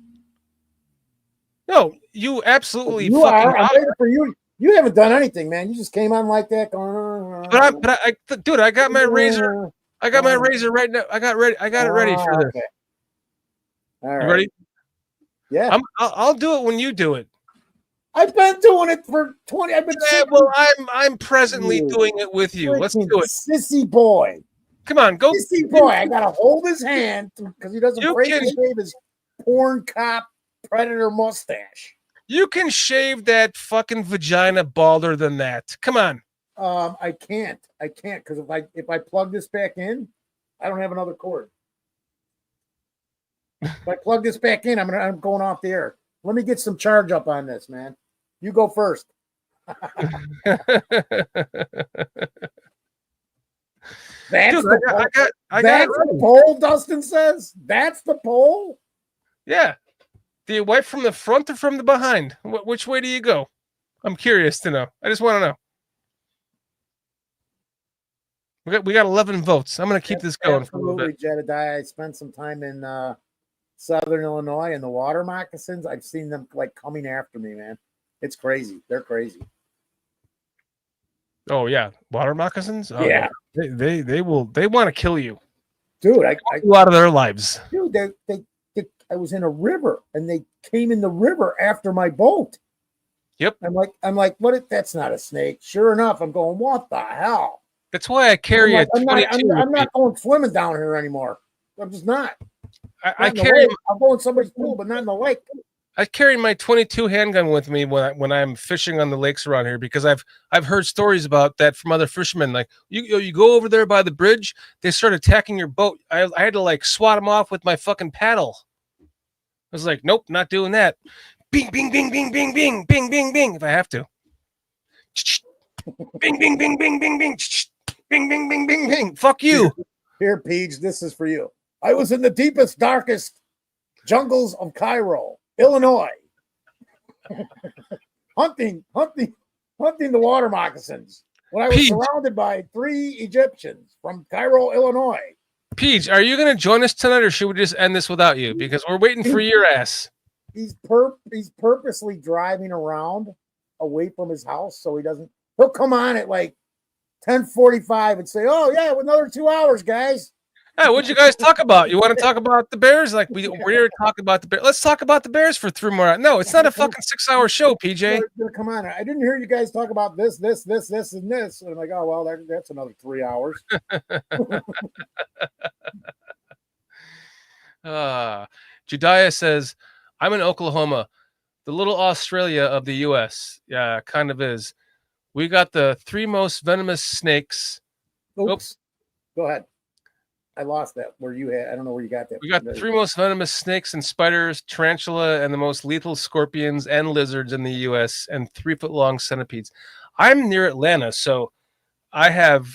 No, you absolutely. You are. I'm waiting for you. You haven't done anything, man. You just came on like that. Dude, I got my razor. I got my razor right now. I got it ready for this. Okay. All right. You ready? Yeah. I'll do it when you do it. I've been doing it for 20. I'm presently doing it with you. Let's do it. Sissy boy. Come on, go. Sissy boy. I gotta hold his hand because he doesn't break to shave his porn cop predator mustache. You can shave that fucking vagina balder than that. Come on. I can't because if I plug this back in, I don't have another cord. If I plug this back in, I'm going off the air. Let me get some charge up on this, man. You go first. That's the poll, Dustin says. That's the poll? Yeah. Do you wipe from the front or from the behind? Which way do you go? I'm curious to know. I just want to know. We got 11 votes. I'm going to keep this going for a little bit. Absolutely, Jedediah. I spent some time in Southern Illinois and the water moccasins. I've seen them like coming after me, man. It's crazy. They're crazy. Oh yeah, water moccasins. Oh, Yeah. They want to kill you, dude. I you out of their lives. Dude, I was in a river and they came in the river after my boat. Yep. I'm like, what? That's not a snake. Sure enough, I'm going, what the hell? That's why I carry I'm I'm not going swimming down here anymore. I'm just not. I carry. I'll go in somebody's pool, but not in the lake. I carry my 22 handgun with me when I'm fishing on the lakes around here because I've heard stories about that from other fishermen. Like you go over there by the bridge, they start attacking your boat. I had to like swat them off with my fucking paddle. I was like, nope, not doing that. Bing, bing, bing, bing, bing, bing, bing, bing, bing. If I have to. Bing, bing, bing, bing, bing, bing, bing, bing, bing, bing, bing. Fuck you. Here, Peach, this is for you. I was in the deepest, darkest jungles of Cairo, Illinois, hunting the water moccasins when I was surrounded by 3 Egyptians from Cairo, Illinois. Peach, are you going to join us tonight, or should we just end this without you? Because we're waiting for your ass. He's purposely driving around away from his house so he'll come on at like 10:45 and say, "Oh yeah, another 2 hours, guys." Hey, what'd you guys talk about? You want to talk about the Bears? Like we're here talking about the Bears. Let's talk about the Bears for 3 more hours. No, it's not a fucking 6-hour show, PJ. Come on, I didn't hear you guys talk about this, and this. And I'm like, oh well, that's another 3 hours. Jediah says, "I'm in Oklahoma, the little Australia of the U.S." Yeah, kind of is. We got the 3 most venomous snakes. Oops. Go ahead. I lost that. Where you had? I don't know where you got that. We got the 3 most venomous snakes and spiders, tarantula, and the most lethal scorpions and lizards in the U.S. and 3-foot-long centipedes. I'm near Atlanta, so I have,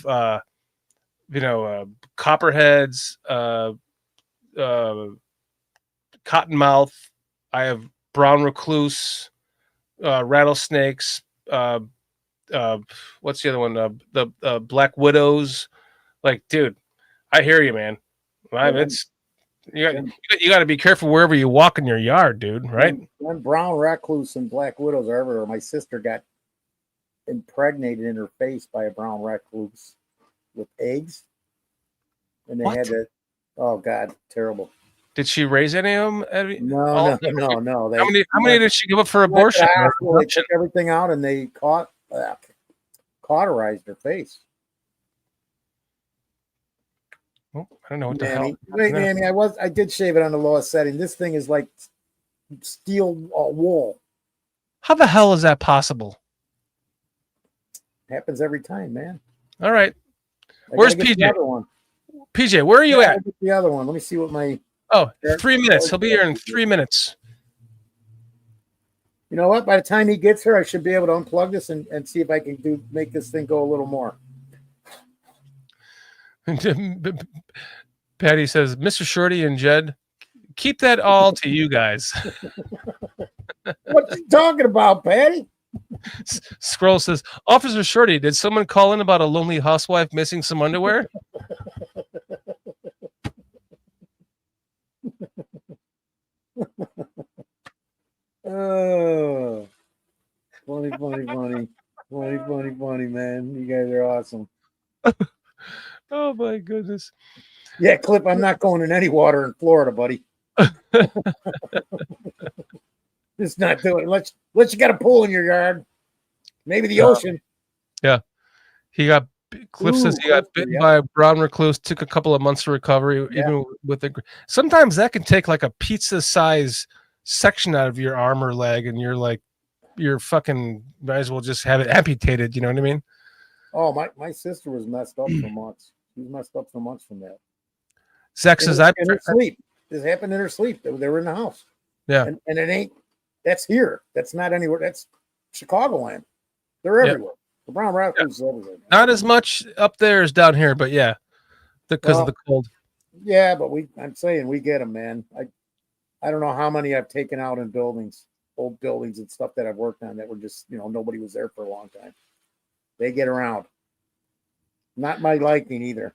copperheads, cottonmouth. I have brown recluse, rattlesnakes. What's the other one? The black widows. Like, dude. I hear you, man. It's you got to be careful wherever you walk in your yard, dude. Right? When brown recluse and black widows are everywhere. My sister got impregnated in her face by a brown recluse with eggs, and they had to. Oh God, terrible. Did she raise any of them? No. How many did she give up for abortion? They took everything out and they cauterized her face. Oh, I don't know what the hell. Mammy, I did shave it on the lowest setting. This thing is like steel wool. How the hell is that possible? Happens every time, man. All right. Where's PJ? The other one. PJ, where are you at? The other one. Let me see what my. Oh, 3 minutes. He'll be here in 3 minutes. You know what? By the time he gets here, I should be able to unplug this and see if I can make this thing go a little more. Patty says, Mr. Shorty and Jed, keep that all to you guys. What you talking about, Patty? Scroll says, Officer Shorty, did someone call in about a lonely housewife missing some underwear? Oh, funny, man. You guys are awesome. Oh my goodness. Yeah, Clip, I'm not going in any water in Florida, buddy. Just not doing it. Unless you got a pool in your yard. Maybe the ocean. Yeah. Cliff says he got bitten by a brown recluse, took a couple of months to recover, even with the. Sometimes that can take like a pizza size section out of your arm or leg, and you're fucking might as well just have it amputated, you know what I mean? Oh, my sister was messed up for months. She was messed up for months from that. Zach says, in her sleep. This happened in her sleep. They were in the house. Yeah. And it ain't, that's here. That's not anywhere. That's Chicagoland. They're everywhere. The brown recluse is everywhere. Not as much up there as down here, but yeah, because of the cold. Yeah, but I'm saying we get them, man. I don't know how many I've taken out in buildings. old buildings and stuff that I've worked on that were just, nobody was there for a long time. They get around. Not my liking either.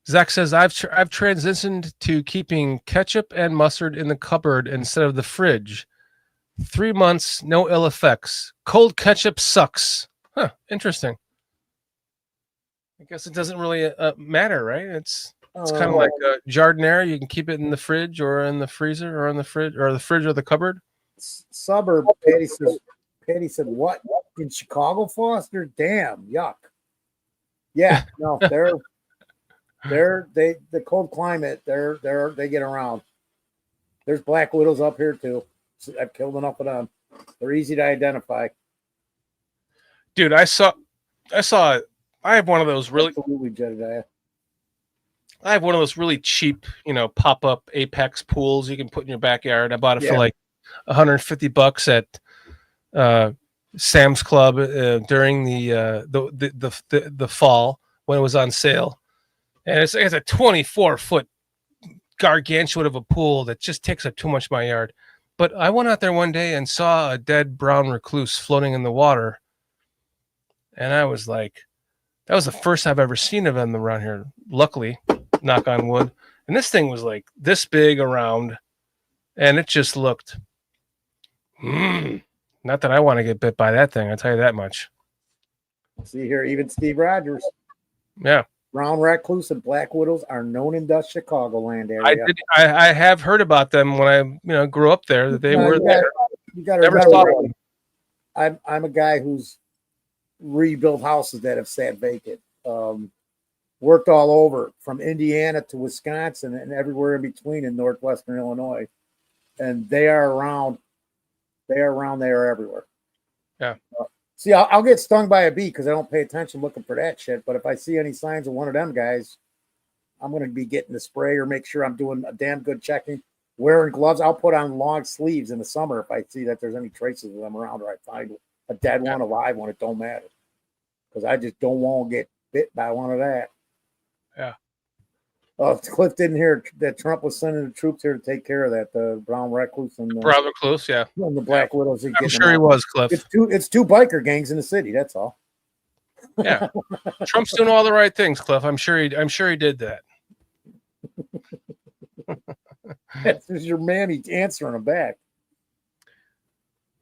Zach says I've transitioned to keeping ketchup and mustard in the cupboard instead of the fridge. 3 months, no ill effects. Cold ketchup sucks. Huh, interesting. I guess it doesn't really matter, right? It's kind of like Jardiniere. You can keep it in the fridge or in the freezer or in the fridge or the cupboard. Suburb, Patty said, what? In Chicago, Foster? Damn, yuck. Yeah, no, the cold climate, they get around. There's black widows up here too. I've killed enough of them. They're easy to identify. Dude, I have one of those really Absolutely, Jedediah. I have one of those really cheap, pop-up Apex pools you can put in your backyard. I bought it for like $150 at Sam's Club during the fall when it was on sale. And it's a 24-foot gargantuan of a pool that just takes up too much of my yard. But I went out there one day and saw a dead brown recluse floating in the water. And I was like, that was the first I've ever seen of them around here. Luckily, knock on wood. And this thing was like this big around. And it just looked, not that I want to get bit by that thing. I'll tell you that much. See here, even Steve Rogers. Yeah. Brown recluse and black widows are known in the Chicagoland area. I have heard about them when I grew up there that they were there. You got to never saw one. I'm a guy who's rebuilt houses that have sat vacant. Worked all over from Indiana to Wisconsin and everywhere in between in northwestern Illinois, and they are around. They are everywhere. Yeah. See, I'll get stung by a bee because I don't pay attention looking for that shit. But if I see any signs of one of them guys, I'm going to be getting the spray or make sure I'm doing a damn good checking. Wearing gloves, I'll put on long sleeves in the summer if I see that there's any traces of them around or I find a dead one, a live one. It don't matter because I just don't want to get bit by one of that. Yeah. Cliff didn't hear that Trump was sending the troops here to take care of that, the brown recluse and brown recluse, yeah, and the black widows. I'm sure he was, Cliff. It's two biker gangs in the city. That's all. Yeah, Trump's doing all the right things, Cliff. I'm sure he did that. That's your mammy answering him back.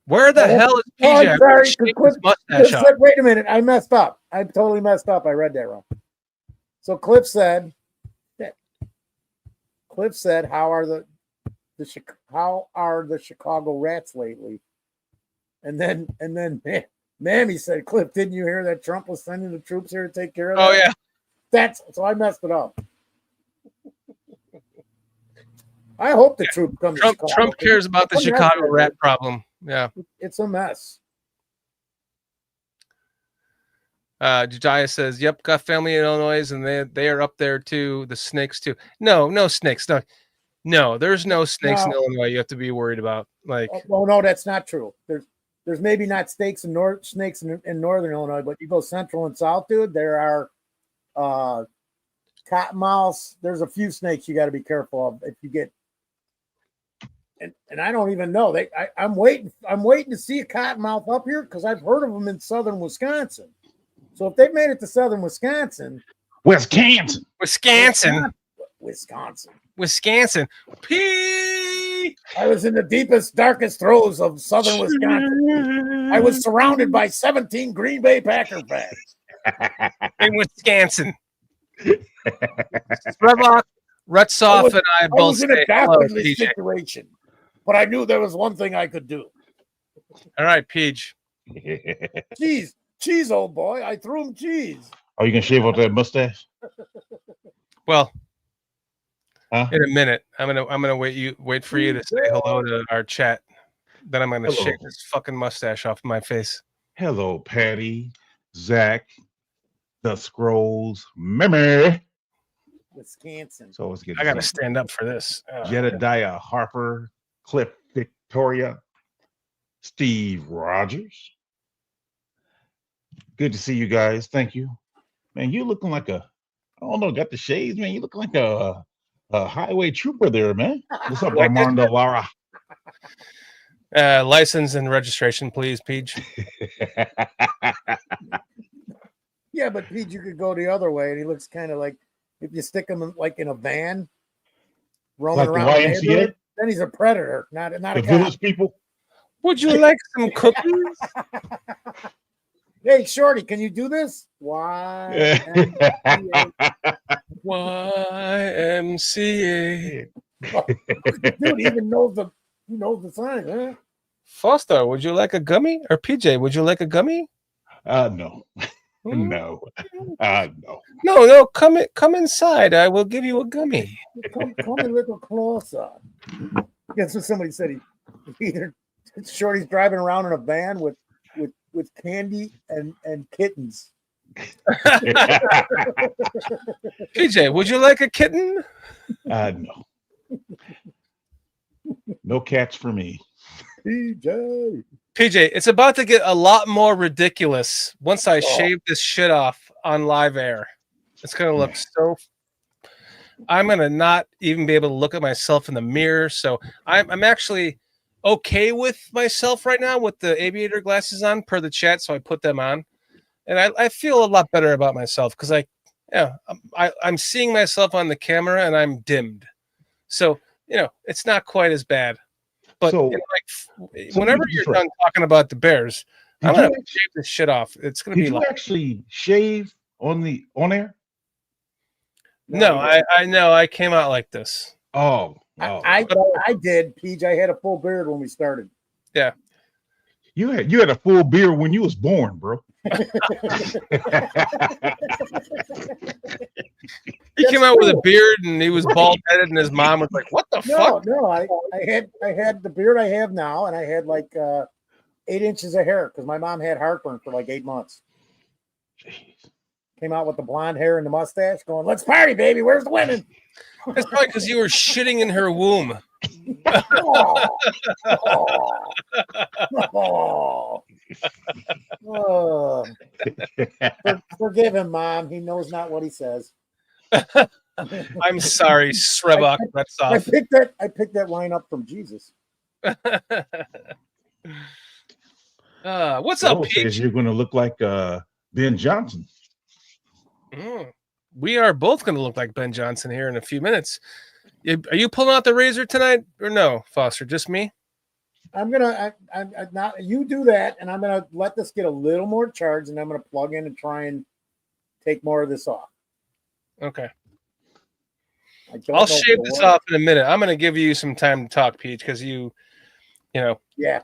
Where the hell is PJ? Oh, I'm sorry. Mustache Said, wait a minute. I messed up. I totally messed up. I read that wrong. So Cliff said, how are the Chicago Rats lately? And then Mammy said, Cliff, didn't you hear that Trump was sending the troops here to take care of that? Oh yeah. So I messed it up. I hope the troop comes. Trump cares about the Chicago rat problem. Yeah. It's a mess. Jediah says, "Yep, got family in Illinois, and they are up there too. The snakes too. No snakes. No, there's no snakes in Illinois. You have to be worried about. Like, well, no, that's not true. There's maybe not snakes in northern Illinois, but you go central and south, dude. There are cottonmouths. There's a few snakes you got to be careful of if you get. And I don't even know. I'm waiting to see a cottonmouth up here because I've heard of them in southern Wisconsin. So if they've made it to southern Wisconsin. P. I was in the deepest, darkest throes of southern Wisconsin. I was surrounded by 17 Green Bay Packer fans. In Wisconsin. Rutsoff and I both was in a dastardly situation, but I knew there was one thing I could do. All right, Peach. Cheese, old boy. I threw him cheese. Are you gonna shave off that mustache? Well, in a minute. I'm gonna wait for you to say hello to our chat. Then I'm gonna shake this fucking mustache off my face. Hello, Patty, Zach, the Scrolls, Mimi. Wisconsin. So let's get. I gotta stand up for this. Jedediah Harper, Cliff Victoria, Steve Rogers. Good to see you guys. Thank you, man. You looking like I don't know, got the shades, man. You look like a highway trooper there, man. What's up, Armando Lara? License and registration, please, Peach. Yeah, but Pete, you could go the other way, and he looks kind of like if you stick him in a van, roaming Like the around the YMCA? neighborhood, then he's a predator, not a The cop. village people. Would you like some cookies? Hey, Shorty, can you do this? Why? YMCA. Dude, he even knows the sign, huh? Foster, would you like a gummy? Or PJ, would you like a gummy? No. No. No. No. Come inside. I will give you a gummy. Come a little closer. That's what somebody said. Either Shorty's driving around in a van with candy and kittens. PJ, would you like a kitten? No. No cats for me. PJ, it's about to get a lot more ridiculous once I shave this shit off on live air. It's gonna look so. I'm gonna not even be able to look at myself in the mirror. So I'm actually okay with myself right now with the aviator glasses on per the chat. So I put them on, and I feel a lot better about myself because I'm seeing myself on the camera and I'm dimmed. So it's not quite as bad. But So whenever you're done talking about the Bears, I'm gonna shave this shit off. It's gonna be. Did you actually shave on air? No, I know. I came out like this. Oh. I did, PJ. I had a full beard when we started. Yeah. You had a full beard when you was born, bro. He came out with a beard and he was bald headed, and his mom was like, "What the fuck?" No, I had the beard I have now, and I had like 8 inches of hair because my mom had heartburn for like 8 months. Jeez. Came out with the blonde hair and the mustache, going, "Let's party, baby. Where's the women?" That's probably because you were shitting in her womb. Forgive him, Mom. He knows not what he says. I'm sorry, Srebok. That's off. I picked that line up from Jesus. What's up, Peach? You're going to look like Ben Johnson. We are both going to look like Ben Johnson here in a few minutes. Are you pulling out the razor tonight, or no, Foster? Just me? I'm not. You do that, and I'm gonna let this get a little more charged, and I'm gonna plug in and try and take more of this off. Okay. I'll shave this off in a minute. I'm gonna give you some time to talk, Peach, because you know. Yeah.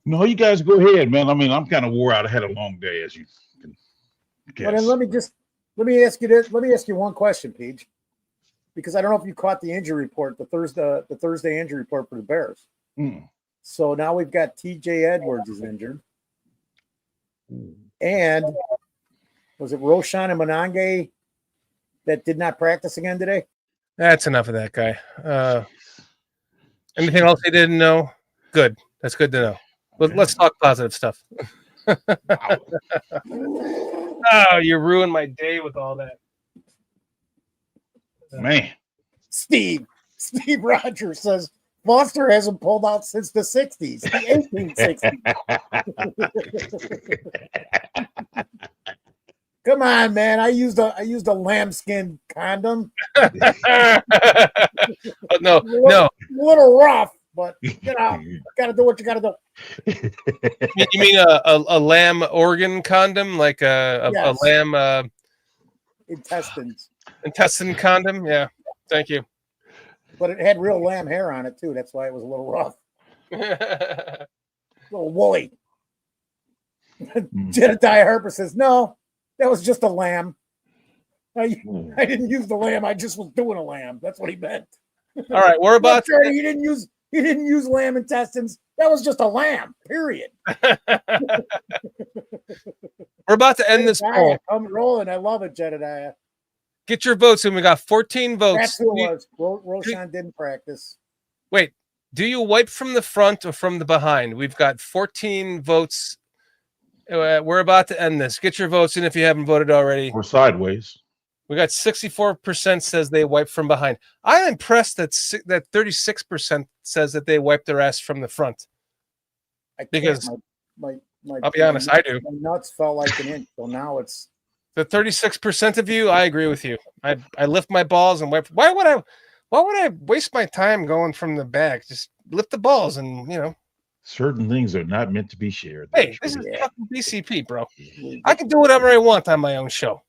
No, you guys go ahead, man. I mean, I'm kind of wore out. I had a long day, as you can guess. But then let me ask you this. Let me ask you one question, Peach, because I don't know if you caught the injury report, the Thursday injury report for the Bears. So now we've got TJ Edwards is injured. And was it Roshan and Monange that did not practice again today? That's enough of that guy. Anything else he didn't know? Good. That's good to know. Let's talk positive stuff. Oh, you ruined my day with all that. Man. Steve Rogers says Foster hasn't pulled out since the 60s, the 1860s. Come on, man. I used a lambskin condom. No. A little rough, but gotta do what you gotta do. You mean a lamb organ condom, like a lamb intestine condom? Yeah. Thank you. But it had real lamb hair on it too. That's why it was a little rough. A little woolly. Jedediah Harper says, "No, that was just a lamb. I didn't use the lamb. I just was doing a lamb. That's what he meant." All right, we're about to. He didn't use lamb intestines. That was just a lamb. Period. We're about to end this poll. I'm rolling. I love it, Jedediah. Get your votes in. We got 14 votes. That's who it was. Roshan didn't practice. Wait, do you wipe from the front or from the behind? We've got 14 votes. We're about to end this. Get your votes in if you haven't voted already. Or sideways. We got 64% says they wipe from behind. I'm impressed that 36% says that they wipe their ass from the front. I can't. Because my I'll be honest, I do. My nuts fell like an inch, so now it's The 36% of you, I agree with you. I lift my balls and wipe. Why would I waste my time going from the back? Just lift the balls and Certain things are not meant to be shared. Hey, this is fucking BCP, bro. I can do whatever I want on my own show.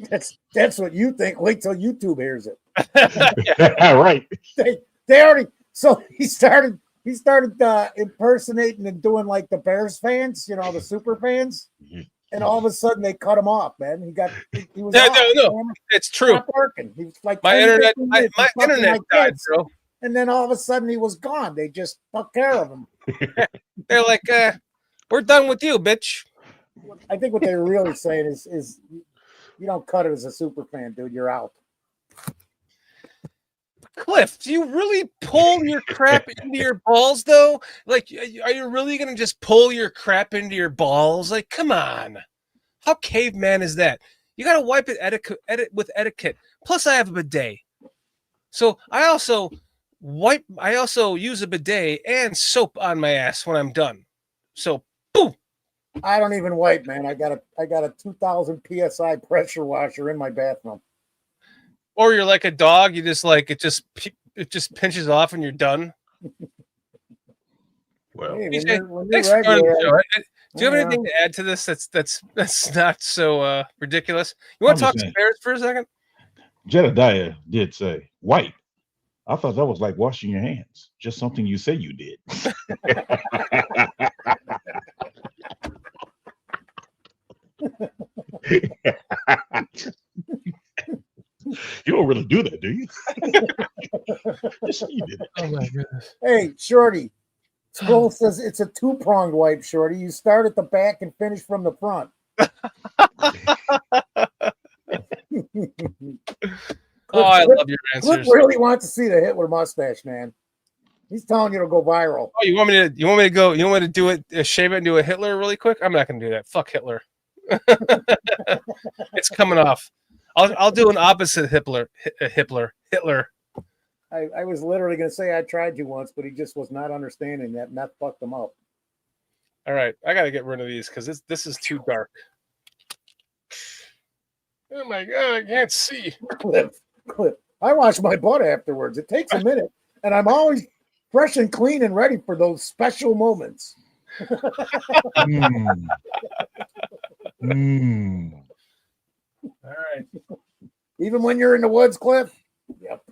That's what you think. Wait till YouTube hears it. Right. They already. So he started impersonating and doing like the Bears fans, the super fans, and all of a sudden they cut him off, man. He was no, it's true. Not working. He was like my internet died, bro. And then all of a sudden he was gone. They just took care of him. They're like, we're done with you, bitch. I think what they're really saying is you don't cut it as a super fan, dude. You're out. Cliff, do you really pull your crap into your balls, though? Like, are you really going to just pull your crap into your balls? Like, come on. How caveman is that? You got to wipe it with etiquette. Plus, I have a bidet. So I also use a bidet and soap on my ass when I'm done. So, boom. I don't even wipe, man. I got a 2,000 PSI pressure washer in my bathroom. Or you're like a dog. You just like it just pinches off and you're done. Well, hey, thanks for joining the show. Do you have anything to add to this? That's not so ridiculous. You want to talk to Bears for a second? Jedediah did say white. I thought that was like washing your hands. Just something you say you did. You don't really do that, do you? Yes, you did. Oh my goodness. Hey, Shorty. Scroll says it's a two-pronged wipe, Shorty. You start at the back and finish from the front. I love your answers. Cliff really wants to see the Hitler mustache, man. He's telling you to go viral. Oh, you want me to do it, shave it and do a Hitler really quick? I'm not gonna do that. Fuck Hitler. It's coming off. I'll do an opposite Hitler. I was literally going to say I tried to once, but he just was not understanding that, and that fucked him up. All right, I got to get rid of these because this is too dark. Oh my god, I can't see. Cliff. I wash my butt afterwards. It takes a minute, and I'm always fresh and clean and ready for those special moments. All right. Even when you're in the woods, Cliff. Yep.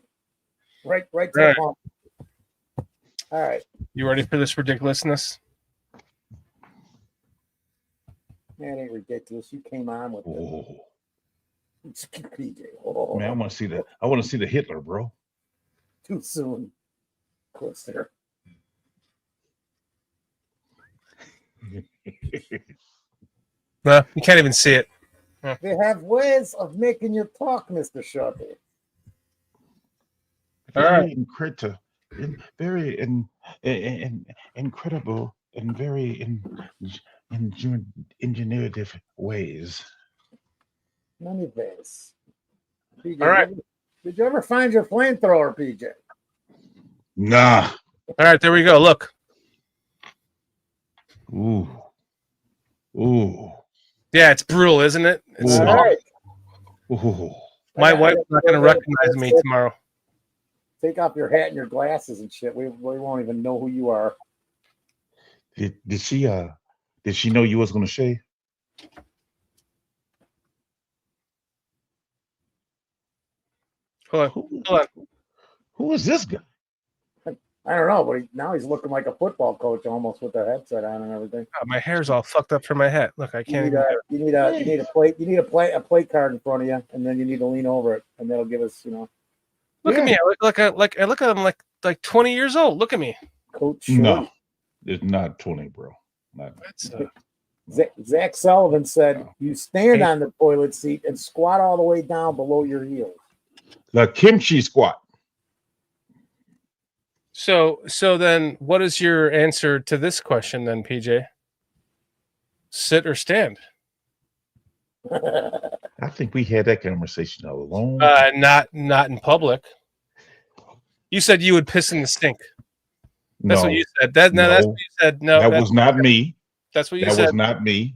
Right to the pump. All right. You ready for this ridiculousness? Man, it ain't ridiculous. You came on with it. Oh. Man, I want to see the Hitler, bro. Too soon. Cliff's there. No, you can't even see it. They have ways of making you talk, Mr. Sharpie. Very incredible, very incredible, and very ingenuitive ways. None of this. PJ, all right. Did you ever find your flamethrower, PJ? Nah. All right, there we go. Look. Ooh. Yeah, it's brutal, isn't it? It's all right. Ooh. My wife's not going to recognize me tomorrow. Take off your hat and your glasses and shit. We won't even know who you are. Did she know you was going to shave? Hold on. Who is this guy? I don't know, but now he's looking like a football coach almost with the headset on and everything. God, my hair's all fucked up from my hat. Look, I can't. You need a plate card in front of you, and then you need to lean over it, and that'll give us, Look at me. I look at him like 20 years old. Look at me. Coach. No, it's not 20, bro. Not. Zach Sullivan said you stand on the toilet seat and squat all the way down below your heels. The kimchi squat. So then what is your answer to this question then, PJ? Sit or stand? I think we had that conversation alone. Not in public. You said you would piss in the sink. That's No, what you said. That's no, what you said. No, that was not me. That's what you That said. was not me.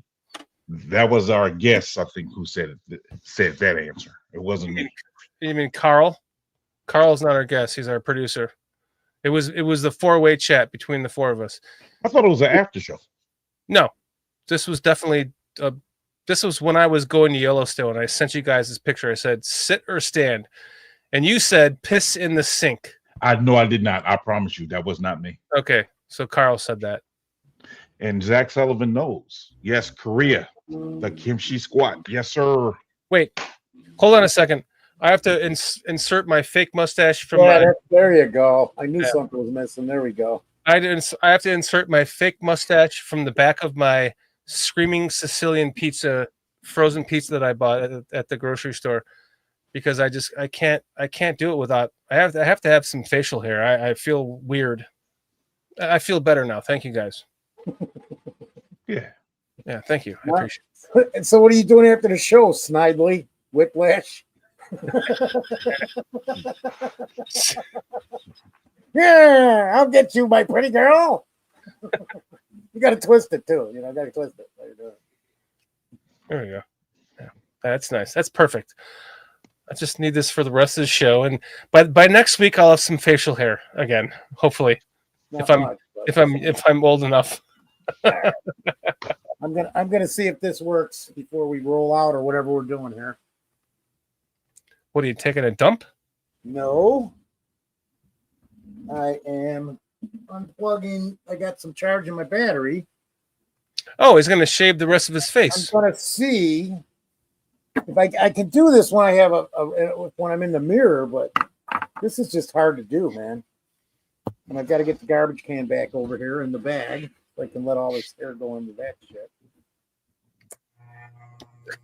That was our guest, I think, who said it. Said that answer. It wasn't me. You mean Carl? Carl's not our guest. He's our producer. It was the 4-way chat between the 4 of us. I thought it was an after show. No, this was definitely this was when I was going to Yellowstone. I sent you guys this picture. I said, sit or stand. And you said, piss in the sink. I did not. I promise you, that was not me. Okay, so Carl said that. And Zach Sullivan knows. Yes, Korea, the kimchi squat. Yes, sir. Wait, hold on a second. I have to insert my fake mustache from there you go. I knew something was missing. There we go. I have to insert my fake mustache from the back of my Screaming Sicilian pizza, frozen pizza that I bought at the grocery store, because I can't do it without. I have to have some facial hair. I feel weird. I feel better now. Thank you guys. Yeah. Thank you. I appreciate it. And so, what are you doing after the show, Snidely? Whiplash? Yeah, I'll get you, my pretty girl. You got to twist it too. Got to twist it. There we go. Yeah, that's nice. That's perfect. I just need this for the rest of the show, and by next week I'll have some facial hair again. Hopefully, if I'm old enough. I'm gonna see if this works before we roll out or whatever we're doing here. What are you taking a dump? No, I am unplugging. I got some charge in my battery. Oh, he's gonna shave the rest of his face. I'm gonna see if I can do this when I have when I'm in the mirror, but this is just hard to do, man. And I've got to get the garbage can back over here in the bag so I can let all this hair go into that shit.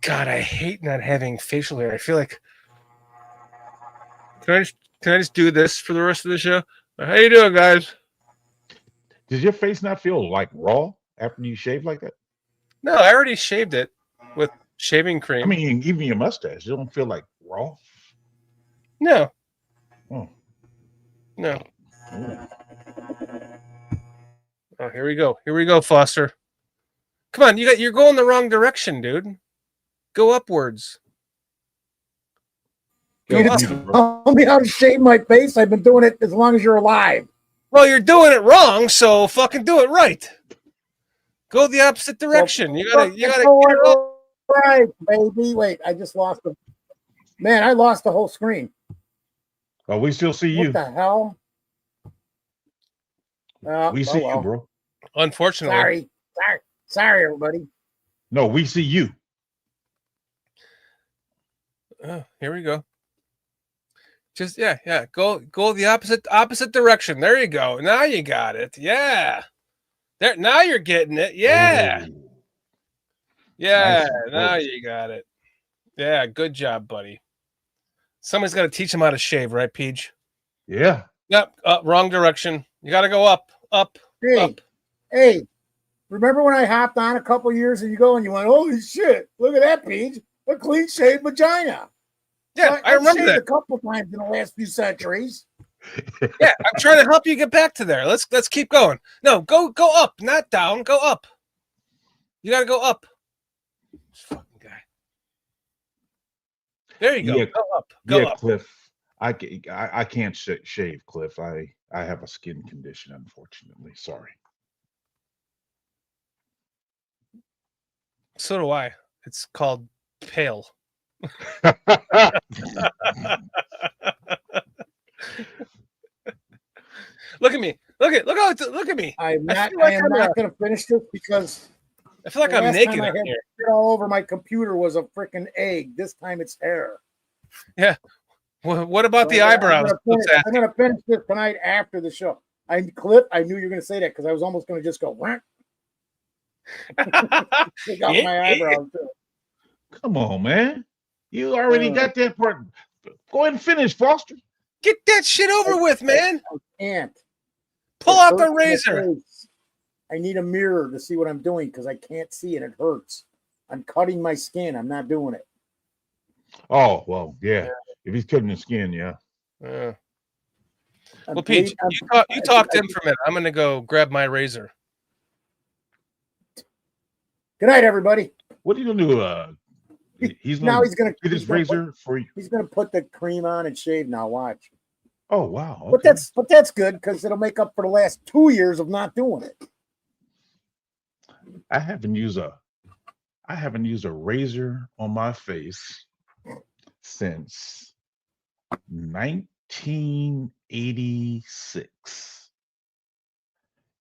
God, I hate not having facial hair. I feel like can I just do this for the rest of the show? How you doing, guys? Does your face not feel like raw after you shave like that? No, I already shaved it with shaving cream. I mean, even your mustache, you don't feel like raw? No. Oh. No. Oh. Oh, here we go. Here we go, Foster. Come on, you're going the wrong direction, dude. Go upwards. Tell me how to shave my face. I've been doing it as long as you're alive. Well, you're doing it wrong, so fucking do it right. Go the opposite direction. You gotta right, baby. Wait, I just lost the man. I lost the whole screen. Oh, we still see you. What the hell? We see you, bro. Unfortunately. Sorry, everybody. No, we see you. Oh, here we go. Just go the opposite direction. There you go. Now you got it. Yeah. There. Now you're getting it. Yeah. Oh. Yeah. Nice. Now you got it. Yeah. Good job, buddy. Somebody's got to teach him how to shave, right, Peach? Yeah. Yep. Wrong direction. You got to go up. Hey. Remember when I hopped on a couple years ago and you went, "Holy shit! Look at that, Peach! A clean shaved vagina." Yeah, I remember that a couple times in the last few centuries. Yeah, I'm trying to help you get back to there. Let's keep going. No, go up, not down. Go up. You got to go up. This fucking guy. There you go. Yeah, go up. Go up. Cliff. I can't shave, Cliff. I have a skin condition, unfortunately. Sorry. So do I. It's called pale. Look at me. Look at me. I am not going to finish this because I feel like I'm naked up here. All over my computer was a freaking egg. This time it's hair. Yeah. Well, what about the eyebrows? I'm going to finish this tonight after the show. Cliff, I knew you were going to say that because I was almost going to just go, what? Take out my eyebrows too. Come on, man. You already got that part. Go ahead and finish, Foster. Get that shit over with, man. I can't. Pull out the razor. I need a mirror to see what I'm doing because I can't see and it hurts. I'm cutting my skin. I'm not doing it. Oh, well, yeah. If he's cutting the skin, yeah. Well, Pete, you talk to him for a minute. I'm going to go grab my razor. Good night, everybody. What are you gonna do? He's Now he's gonna get his razor for you. He's gonna put the cream on and shave now. Watch. Oh wow! Okay. But that's good because it'll make up for the last 2 years of not doing it. I haven't used a razor on my face since 1986,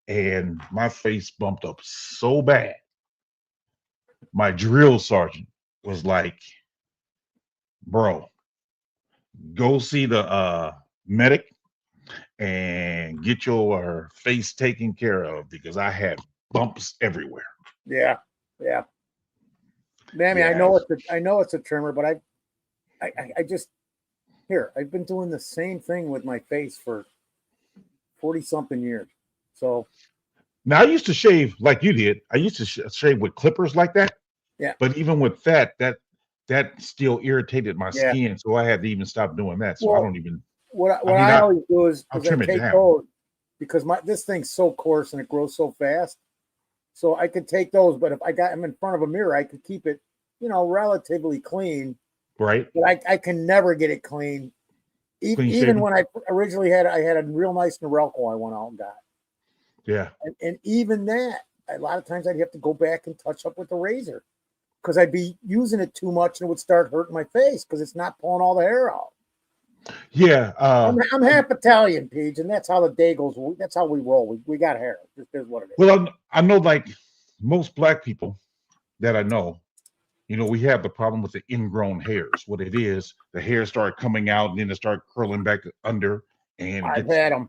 and my face bumped up so bad. My drill sergeant was like, "Bro, go see the medic and get your face taken care of because I had bumps everywhere." Yeah. Mammy, Yeah. I know it's a trimmer, but I just I've been doing the same thing with my face for 40 something years. So Now, I used to shave like you did. I used to shave with clippers like that. Yeah. But even with that still irritated my Yeah. skin, so I had to even stop doing that. So I don't even. what I always do is I'll I trim it take down. those because this thing's so coarse and it grows so fast. So I could take those, but if I got them in front of a mirror, I could keep it, relatively clean. Right. But I can never get it clean. Clean Even shaven? when I originally had a real nice Norelco I went out and got. Yeah. And even that, a lot of times I'd have to go back and touch up with the razor because I'd be using it too much and it would start hurting my face because it's not pulling all the hair out. Yeah. I'm half Italian, Pete, and that's how the day goes. That's how we roll. We got hair. This is what it is. Well, I know, like most Black people that I know, we have the problem with the ingrown hairs. What it is, the hair start coming out and then it start curling back under. And I've had them.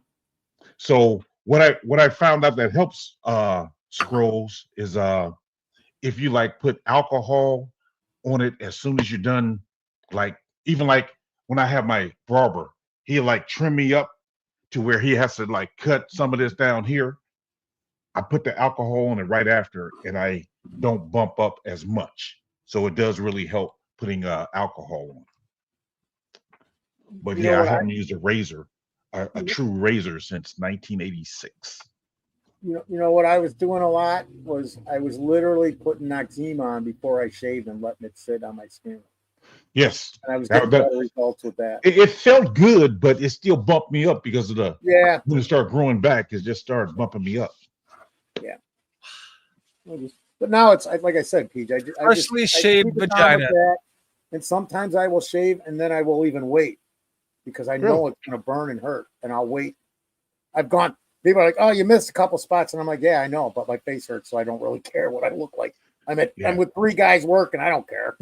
So what I found out that helps scrolls is if you like put alcohol on it as soon as you're done, like even like when I have my barber, he'll like trim me up to where he has to like cut some of this down here. I put the alcohol on it right after, and I don't bump up as much. So it does really help putting alcohol on. But yeah, I haven't used a razor, a true razor, since 1986. You know what I was doing a lot was I was literally putting Noxzema on before I shaved and letting it sit on my skin. Yes, And I was getting better results with that. It felt good, but it still bumped me up because of the when it started growing back, it just started bumping me up. Yeah. But now it's like I said, PJ. Freshly shaved vagina. And sometimes I will shave and then I will even wait because I know it's going to burn and hurt, and I'll wait. People are like, "Oh, you missed a couple spots," and I'm like, "Yeah, I know, but my face hurts, so I don't really care what I look like. I'm with 3 guys working. I don't care."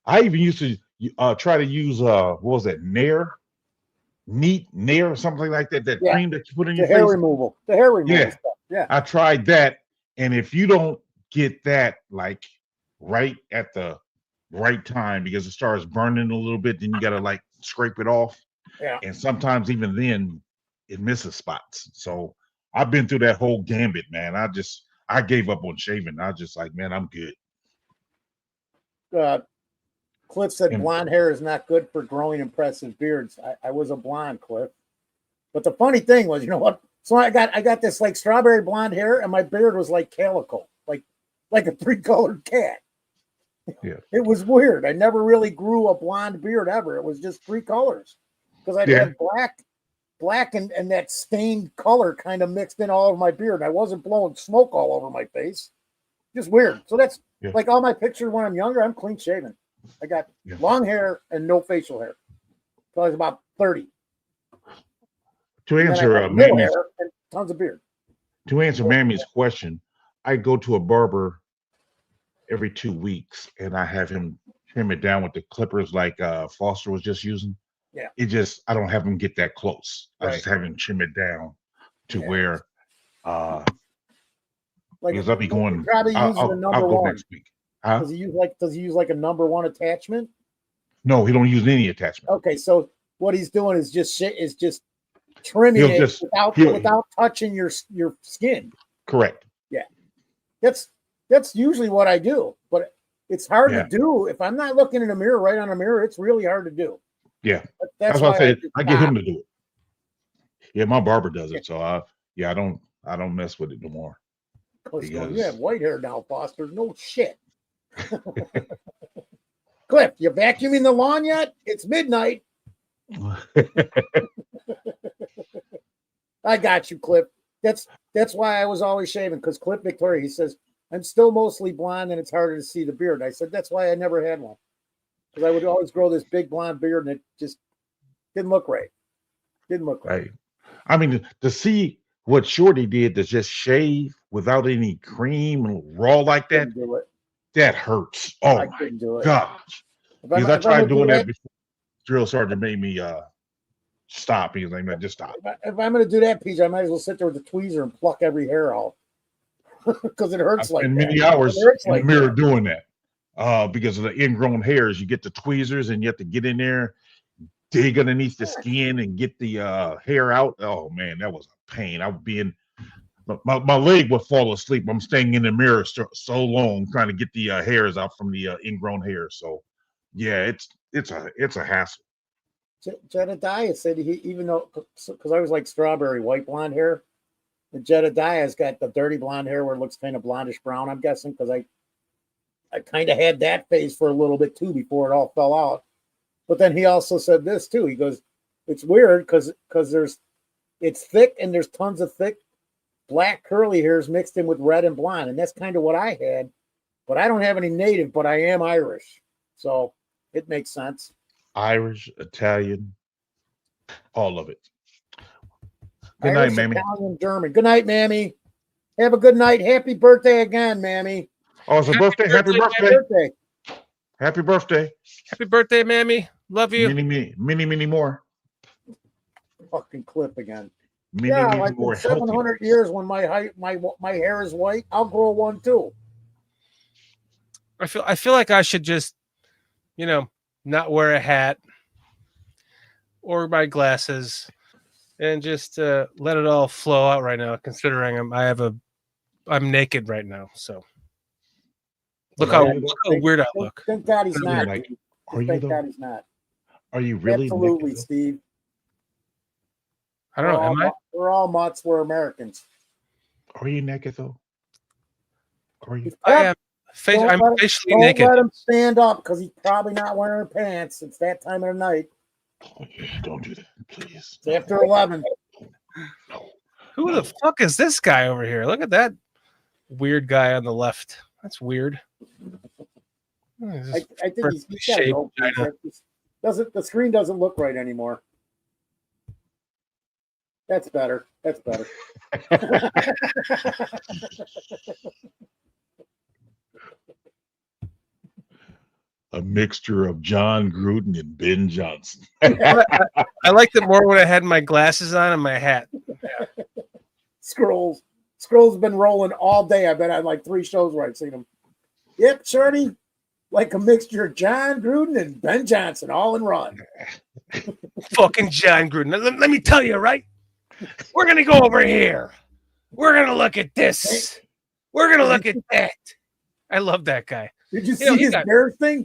I even used to try to use what was that, Nair or something like that. That cream that you put in your face. The hair removal Yeah. stuff. Yeah. I tried that, and if you don't get that like right at the right time, because it starts burning a little bit, then you got to like scrape it off. Yeah. And sometimes even then it misses spots. So I've been through that whole gambit, man. I gave up on shaving. I was just like, man, I'm good. Cliff said blonde hair is not good for growing impressive beards. I was a blonde, Cliff. But the funny thing was, you know what? So I got this like strawberry blonde hair, and my beard was like calico, like a 3-colored cat. Yeah. It was weird. I never really grew a blonde beard ever. It was just 3 colors. Because I'd have black and that stained color kind of mixed in all over my beard. I wasn't blowing smoke all over my face. Just weird. So that's like all my pictures when I'm younger, I'm clean shaven. I got long hair and no facial hair. So I was about 30. To answer Mammy's, and tons of beard. To answer Mammy's question, I go to a barber every 2 weeks, and I have him trim it down with the clippers like Foster was just using. Yeah. I don't have him get that close. I just have him trim it down to where because I'll be going. I'll go next week. Huh? Does he use like a number 1 attachment? No, he don't use any attachment. Okay, so what he's doing is just trimming it without touching your skin. Correct. Yeah. That's usually what I do, but it's hard to do. If I'm not looking in a mirror, right on a mirror, it's really hard to do. Yeah. That's why I said I I get him to do it. Yeah, my barber does it, so I don't mess with it no more. Cliff's going, you Because- have white hair now, Foster. No shit. Cliff, you vacuuming the lawn yet? It's midnight. I got you, Cliff. That's why I was always shaving, because Cliff Victoria, he says, I'm still mostly blonde and it's harder to see the beard. I said, that's why I never had one. Because I would always grow this big blonde beard and it just didn't look right. Didn't look right. Right. I mean, to see what Shorty did to just shave without any cream and raw like that, Couldn't do it. that hurts. Oh I my couldn't do it. gosh. If Because I'm- I if I'm tried gonna doing do that before. Drill sergeant made me stop. He was like, "Man, just stop." If I'm going to do that, PJ, I might as well sit there with the tweezer and pluck every hair out. Because it hurts I like spent that. many hours It hurts in the like mirror that. doing that. Because of the ingrown hairs, you get the tweezers and you have to get in there, dig underneath the skin and get the hair out. Oh man, that was a pain. I would be in my leg would fall asleep. I'm staying in the mirror so long trying to get the hairs out from the ingrown hairs. So yeah, it's a hassle. Jedediah said he, even though, because I was like strawberry white blonde hair, and Jedediah's got the dirty blonde hair where it looks kind of blondish brown, I'm guessing, because I kind of had that phase for a little bit too before it all fell out. But then he also said this too. He goes, it's weird because it's thick and there's tons of thick black curly hairs mixed in with red and blonde. And that's kind of what I had, but I don't have any native, but I am Irish. So it makes sense. Irish, Italian, all of it. Good Irish, night, Mammy. Italian, German. Good night, Mammy. Have a good night. Happy birthday again, Mammy. Oh, it's a birthday. Happy birthday. Birthday. Happy birthday. Happy birthday, Mammy. Love you. Many more. Fucking Clip again. Many Yeah, like more in healthy 700 years when my hair is white, I'll grow one too. I feel like I should just, not wear a hat or my glasses and just let it all flow out right now, considering I'm naked right now. So look how weird I look. Thank God he's not. Like, dude. are you Thank though? God he's not. Are you really? Absolutely, naked? Steve. I don't know. Am I? We're all mutts. We're Americans. Are you naked though? Are you? I am. I'm facially naked. Don't let him stand up because he's probably not wearing pants. It's that time of the night. Oh, yeah, don't do that, please. It's after 11. Who the fuck is this guy over here? Look at that weird guy on the left. That's weird. I think he's got Shape, no the screen doesn't look right anymore. That's better. That's better. A mixture of John Gruden and Ben Johnson. I liked it more when I had my glasses on and my hat. Scrolls been rolling all day. I've been on like 3 shows where I've seen him. Yep, Shorty. Like a mixture of John Gruden and Ben Johnson, all in run. Fucking John Gruden. Let me tell you, right? We're going to go over here. We're going to look at this. We're going to look at that. I love that guy. Did you see his Bears thing?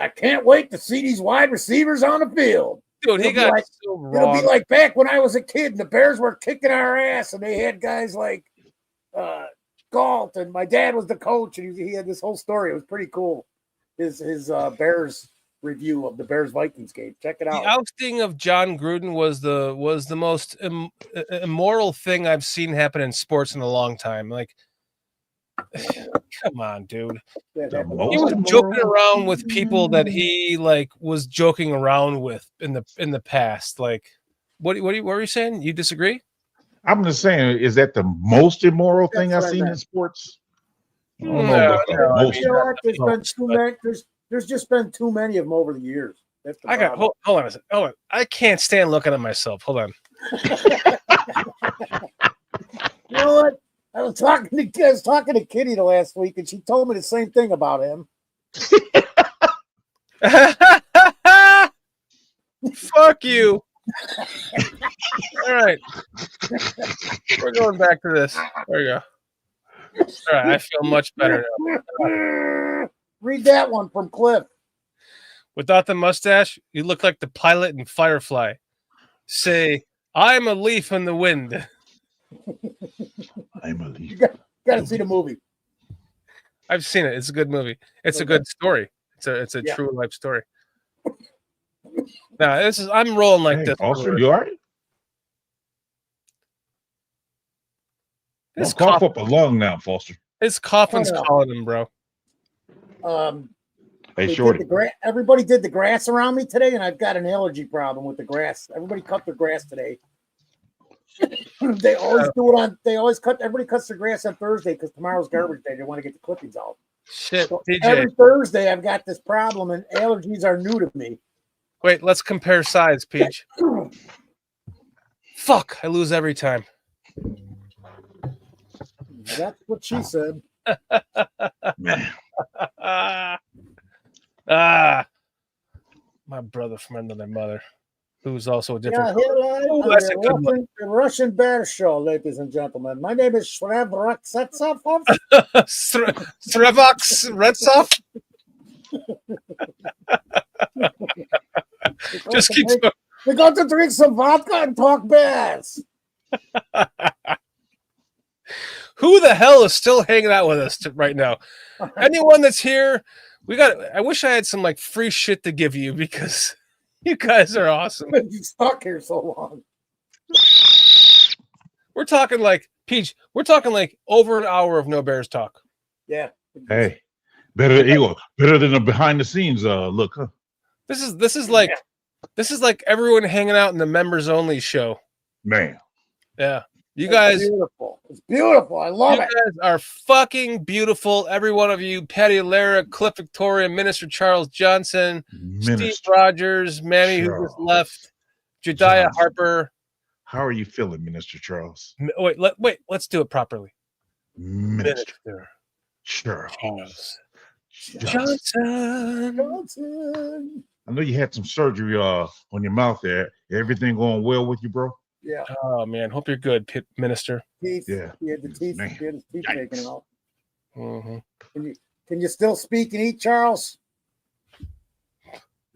I can't wait to see these wide receivers on the field. Dude, he got so wrong. It'll be like back when I was a kid and the Bears were kicking our ass and they had guys like Galt and my dad was the coach and he had this whole story. It was pretty cool. His Bears review of the Bears Vikings game. Check it out. The ousting of John Gruden was the most immoral thing I've seen happen in sports in a long time. Like, come on, dude. He was joking around with people that he was joking around with in the past. Like, what were you saying? You disagree? I'm just saying, is that the most immoral thing I've seen in sports? I don't know about the most. You know what? There's been too many. There's just been too many of them over the years. That's the problem. Hold on a second. Hold on. I can't stand looking at myself. Hold on. You know what? I was talking to Kitty the last week, and she told me the same thing about him. Fuck you. All right. We're going back to this. There you go. All right. I feel much better now. Read that one from Cliff. Without the mustache, you look like the pilot in Firefly. Say, I'm a leaf in the wind. I'm a leaf. You got to see the movie. I've seen it. It's a good movie. It's a Okay. good story. It's a Yeah. true life story. Now I'm rolling like Hey, this. Foster, you all right? This Don't cough cough, up a lung now, Foster. his coughing's Oh, no. calling him, bro. Hey, They Shorty. did everybody did the grass around me today, and I've got an allergy problem with the grass. Everybody cut their grass today. They always do it on. Everybody cuts their grass on Thursday because tomorrow's garbage day. They want to get the clippings out. Shit, So DJ. every Thursday, I've got this problem, and allergies are new to me. Wait, let's compare sides, Peach. Fuck, I lose every time. That's what she said. Man. My brother from another mother, who's also a Yeah, different. here live Oh, on that's a good one. the Russian Bear Show, ladies and gentlemen. My name is Shrev Raksetsov. Srevox Retsov. Just keep going. We got to drink some vodka and talk bears. Who the hell is still hanging out with us right now? Anyone that's here, I wish I had some like free shit to give you because you guys are awesome. You stuck here so long. We're talking like Peach. We're talking like over an hour of no Bears talk. Yeah. Hey, better than the behind the scenes look, huh? This is like everyone hanging out in the members only show. Man. Yeah. You It's guys, beautiful. It's beautiful. I love you it. guys are fucking beautiful. Every one of you, Patty Lara, Cliff Victoria, Minister Charles Johnson, Steve Minister Rogers, Manny who just Charles left, Jediah Johnson. Harper. How are you feeling, Minister Charles? Wait, let's do it properly. Minister Charles Johnson. Johnson. I know you had some surgery on your mouth there. Everything going well with you, bro? Yeah. Oh man, hope you're good, Minister. Teeth. Yeah. He had the teeth. Man. He had his teeth Yikes. taken out. Mm-hmm. Can you still speak and eat, Charles?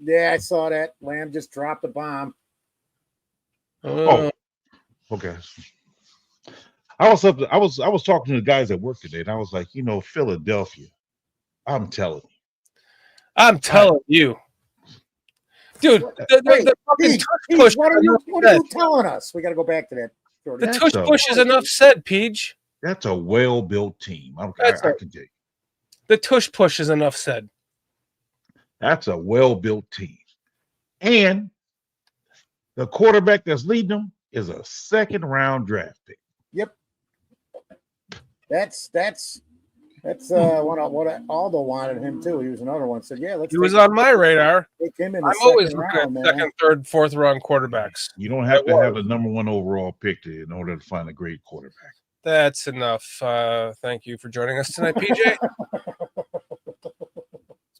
Yeah, I saw that. Lamb just dropped a bomb. Oh, okay. I was talking to the guys at work today, and I was like, Philadelphia. I'm telling you. Dude, the fucking Pete, tush push. what are you telling us? We got to go back to that. Jordy. The tush push is enough said, Peach. That's a well-built team. I can tell you. The tush push is enough said. That's a well-built team. And the quarterback that's leading them is a second-round draft pick. Yep. That's what Aldo wanted him too. He was another one. Said, yeah, He was on my radar. Take him in I'm the always second looking round, at man. second, third, fourth round quarterbacks. You don't have to have a number one overall pick in order to find a great quarterback. That's enough. Thank you for joining us tonight, PJ. It's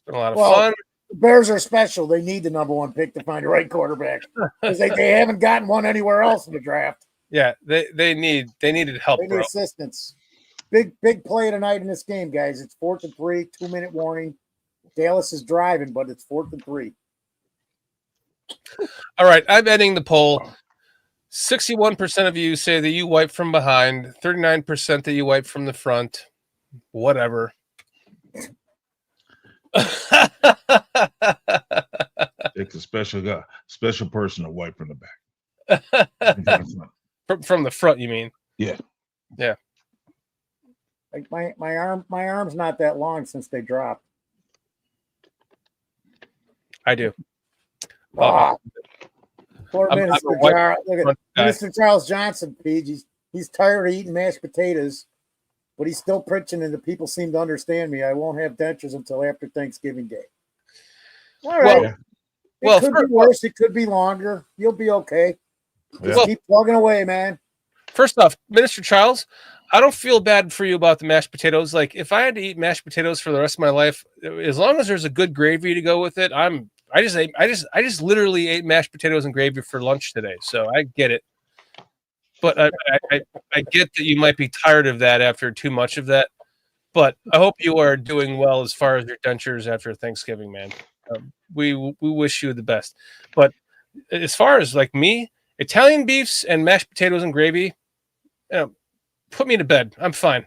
been a lot of fun. The Bears are special. They need the number one pick to find the right quarterback because they haven't gotten one anywhere else in the draft. Yeah, they needed help, They need bro. assistance. Big play tonight in this game, guys. It's 4th and 3, 2-minute warning. Dallas is driving, but it's 4th and 3. All right, I'm ending the poll. 61% of you say that you wipe from behind, 39% that you wipe from the front. Whatever. It's a special person to wipe from the back. From the front, you mean? Yeah. Yeah. Like my arm's not that long since they dropped. I do. Ah. 4 I'm minutes a for white Charles. Look at front guy. Mr. Charles Johnson, Pete. He's tired of eating mashed potatoes, but he's still preaching, and the people seem to understand me. I won't have dentures until after Thanksgiving Day. All right. Well, it could be worse. It could be longer. You'll be okay. Just keep plugging away, man. First off, Minister Charles, I don't feel bad for you about the mashed potatoes. Like, if I had to eat mashed potatoes for the rest of my life, as long as there's a good gravy to go with it, I just literally ate mashed potatoes and gravy for lunch today. So I get it. But I get that you might be tired of that after too much of that. But I hope you are doing well as far as your dentures after Thanksgiving, man. We wish you the best. But as far as like me Italian beefs and mashed potatoes and gravy, put me to bed. I'm fine.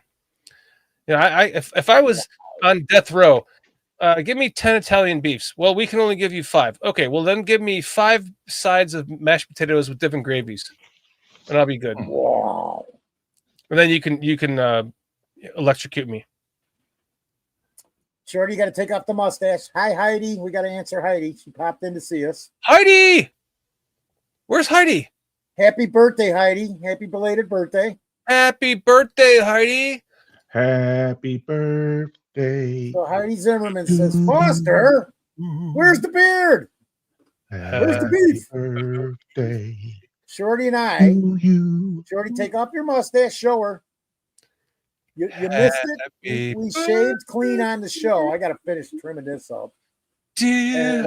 If I was on death row, give me 10 Italian beefs. Well, we can only give you 5. Okay, well then give me 5 sides of mashed potatoes with different gravies, and I'll be good. Wow. And then you can electrocute me. Shorty, you got to take off the mustache. Hi, Heidi. We got to answer Heidi. She popped in to see us. Heidi, where's Heidi? Happy birthday, Heidi. Happy belated birthday. Happy birthday, Heidi. Happy birthday. So Heidi Zimmerman says, Foster, where's the beard? Where's the beef? Birthday. Shorty and I. You. Shorty, take off your mustache. Show her. You missed it. We shaved clean on the show. I got to finish trimming this up. And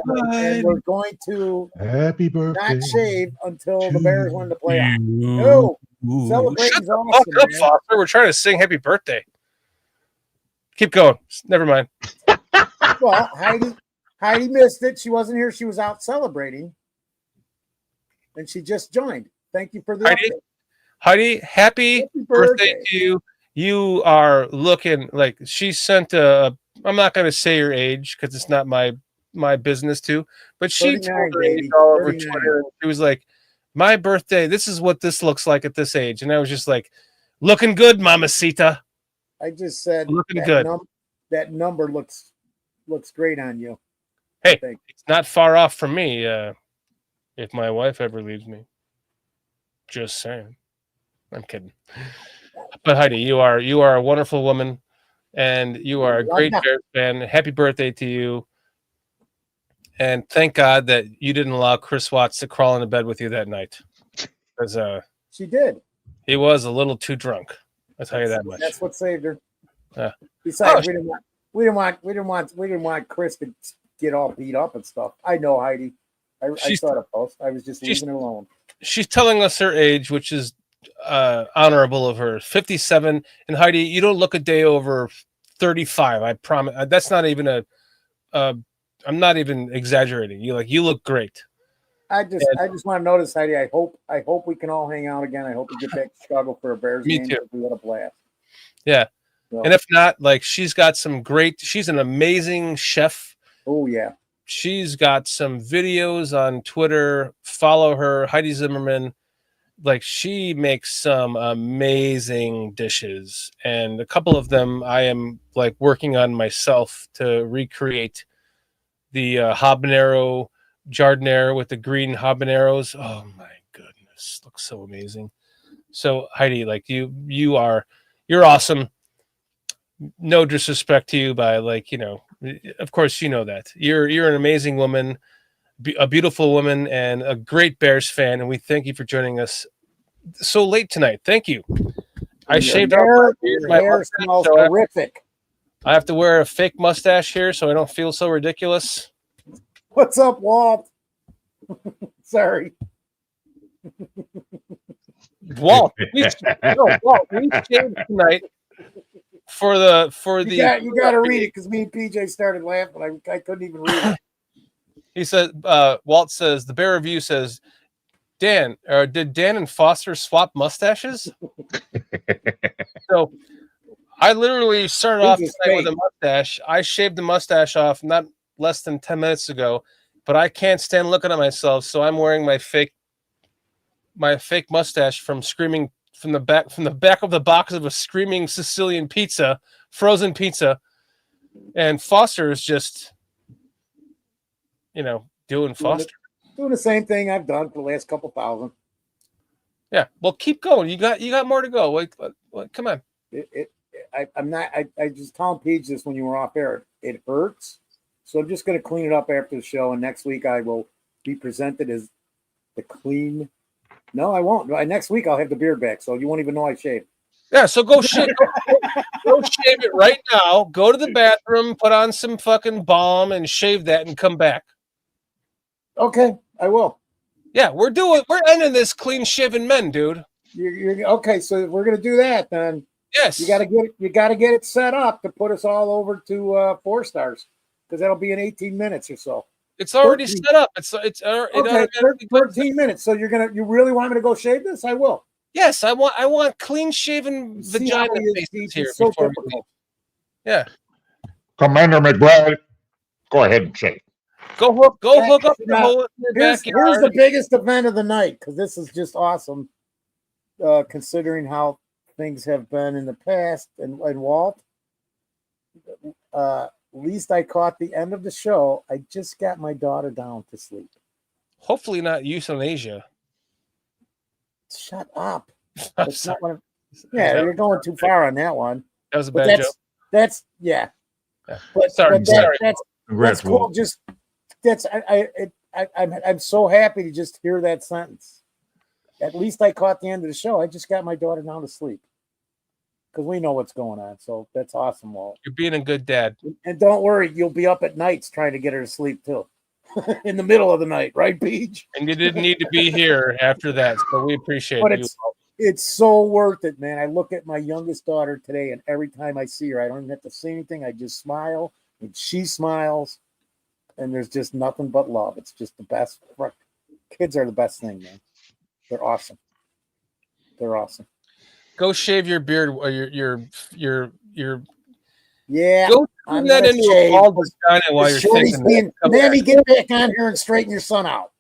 we're going to Happy birthday. not shave until the Bears win the playoff. No. Celebrating's awesome, Up, man. Foster. We're trying to sing happy birthday. Keep going. Never mind. Well, Heidi missed it. She wasn't here. She was out celebrating. And she just joined. Thank you for the update. Heidi, happy birthday to you. You are looking like she sent I'm not going to say your age because it's not my business to, but she told her age all over Twitter. And she was like, my birthday, this is what this looks like at this age. And I was just like, looking good, mamacita. I just said looking good. That number looks great on you. Hey, it's not far off from me if my wife ever leaves me. Just saying. I'm kidding. But Heidi, you are a wonderful woman, and you are a great Bears fan. Happy birthday to you. And thank God that you didn't allow Chris Watts to crawl into bed with you that night. Because she did. He was a little too drunk. I'll tell you that much. That's what saved her. Besides, we didn't want Chris to get all beat up and stuff. I know Heidi. I saw the post. I was just leaving her alone. She's telling us her age, which is honorable of her. 57. And Heidi, you don't look a day over 35. I promise. That's not even I'm not even exaggerating. You look great. I just want to notice, Heidi. I hope we can all hang out again. I hope we get back to Chicago for a Bears game. Too. We had a blast. Yeah. So. And if not, she's got she's an amazing chef. Oh yeah. She's got some videos on Twitter. Follow her, Heidi Zimmerman. She makes some amazing dishes, and a couple of them I am working on myself to recreate. The habanero jardiniere with the green habaneros. Oh my goodness, looks so amazing. So Heidi, you're awesome. No disrespect to you by of course you know that. You're an amazing woman, a beautiful woman, and a great Bears fan, and we thank you for joining us so late tonight. Thank you. I shaved off my hair smells terrific. I have to wear a fake mustache here so I don't feel so ridiculous. What's up, Walt? Sorry. Walt, we shaved tonight for the you got to read it because me and PJ started laughing. I couldn't even read it. He said, Walt says, the Bear Review says, Dan, did Dan and Foster swap mustaches? So I literally started off tonight with a mustache. I shaved the mustache off not less than 10 minutes ago, but I can't stand looking at myself, so I'm wearing my fake mustache from the back of the box of a screaming Sicilian pizza, frozen pizza. And Foster is just doing Foster. Doing the same thing I've done for the last couple thousand. Yeah, well, keep going. You got more to go. Wait, come on. I just telling Paige this when you were off air. It hurts, so I'm just going to clean it up after the show. And next week I will be presented as the clean. No, I won't. Next week I'll have the beard back, so you won't even know I shaved. Yeah, so go shave. Go shave it right now. Go to the bathroom, put on some fucking balm, and shave that, and come back. Okay, I will. Yeah, we're ending this clean shaven men, dude. You're okay. So we're gonna do that then. Yes. You gotta get it set up to put us all over to 4 stars because that'll be in 18 minutes or so. It's already 13. set up. It Okay, automatically goes. 13 minutes. So you really want me to go shave this? I will. Yes, I want clean shaven See vagina how he is, faces Pete. here He's so before we typical. leave. Yeah, Commander McBride, go ahead and shave. go hook up the Now, hole in your Here's backyard. the biggest event of the night, because this is just awesome, considering how things have been in the past. And Walt, least I caught the end of the show. I just got my daughter down to sleep. Hopefully not euthanasia. Shut up. I'm That's sorry. not what I'm, yeah, you're going too far on that one. That was a But bad joke. that's yeah. Yeah. But, Sorry, but sorry. that's Congrats, cool. Walt. Just I'm so happy to just hear that sentence. At least I caught the end of the show. I just got my daughter down to sleep because we know what's going on. So that's awesome, Walt. You're being a good dad. And don't worry, you'll be up at nights trying to get her to sleep too, in the middle of the night, right, Peach? And you didn't need to be here after that, so we appreciate But you. it's so worth it, man. I look at my youngest daughter today, and every time I see her, I don't even have to say anything. I just smile, and she smiles, and there's just nothing but love. It's just the best. Kids are the best thing, man. They're awesome. They're awesome. Go shave your beard or your Yeah. go turn that into a bald vagina while you're Shorty's thinking. being, Manny, get back on here and straighten your son out.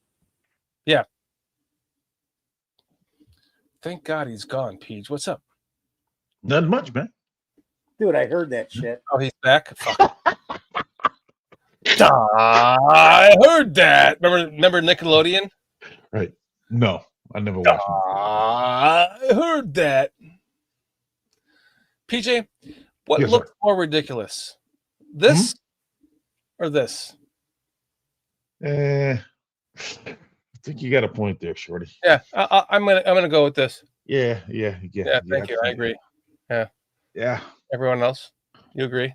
Yeah. Thank God he's gone, Peach. What's up? Nothing much, man. Dude, I heard that shit. Oh, he's back. Fuck. I heard that. Remember Nickelodeon? Right. No, I never watched it. I heard that. PJ, what Yes, looks sir. more ridiculous? This or this? I think you got a point there, Shorty. Yeah, I'm gonna go with this. Yeah. Yeah, thank you. I agree. Yeah. Everyone else, you agree?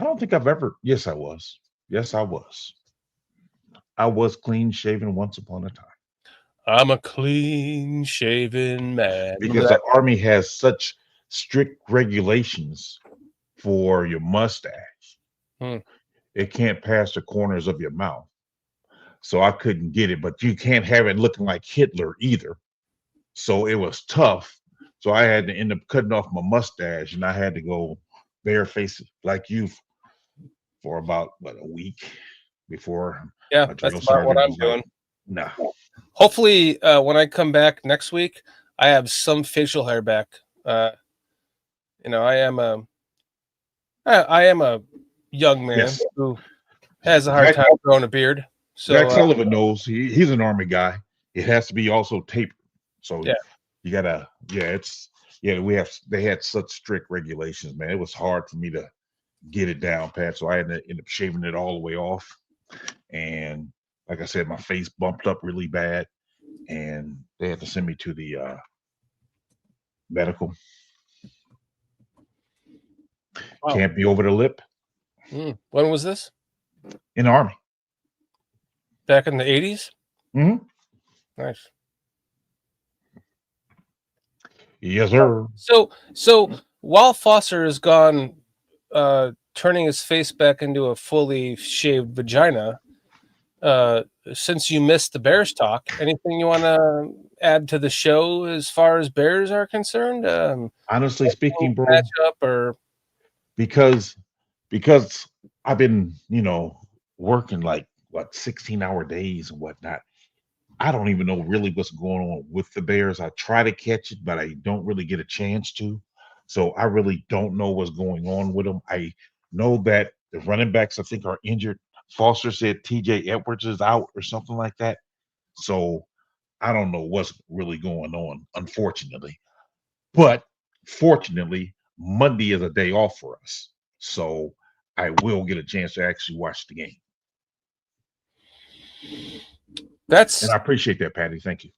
I don't think I've ever. Yes, I was. Yes, I was. I was clean shaven once upon a time I'm a clean shaven man. because the Army has such strict regulations for your mustache. It can't pass the corners of your mouth. So I couldn't get it, but you can't have it looking like Hitler either. So it was tough. So I had to end up cutting off my mustache, and I had to go barefaced like you for about a week before. Yeah, my that's drill about what sergeant I'm was doing. like, nah. Hopefully, when I come back next week, I have some facial hair back. I am a young man Yes. who has a hard Jack- time growing a beard. So Jack Sullivan knows he's an Army guy. It has to be also tapered. So Yeah. you gotta, they had such strict regulations, man. It was hard for me to get it down, Pat. So I had to end up shaving it all the way off. And like I said, my face bumped up really bad. And they had to send me to the medical. Wow. Can't be over the lip When was this? in the Army. Back in the 80s? Mhm. Nice. Yes, sir. So while Foster is gone, turning his face back into a fully shaved vagina, since you missed the Bears talk, anything you want to add to the show as far as Bears are concerned? Honestly speaking, bro, Matchup or because I've been, working like 16-hour days and whatnot. I don't even know really what's going on with the Bears. I try to catch it, but I don't really get a chance to. So I really don't know what's going on with them. I know that the running backs, I think, are injured. Foster said TJ Edwards is out or something like that. So I don't know what's really going on, unfortunately. But fortunately, Monday is a day off for us. So I will get a chance to actually watch the game. And I appreciate that, Patty. Thank you.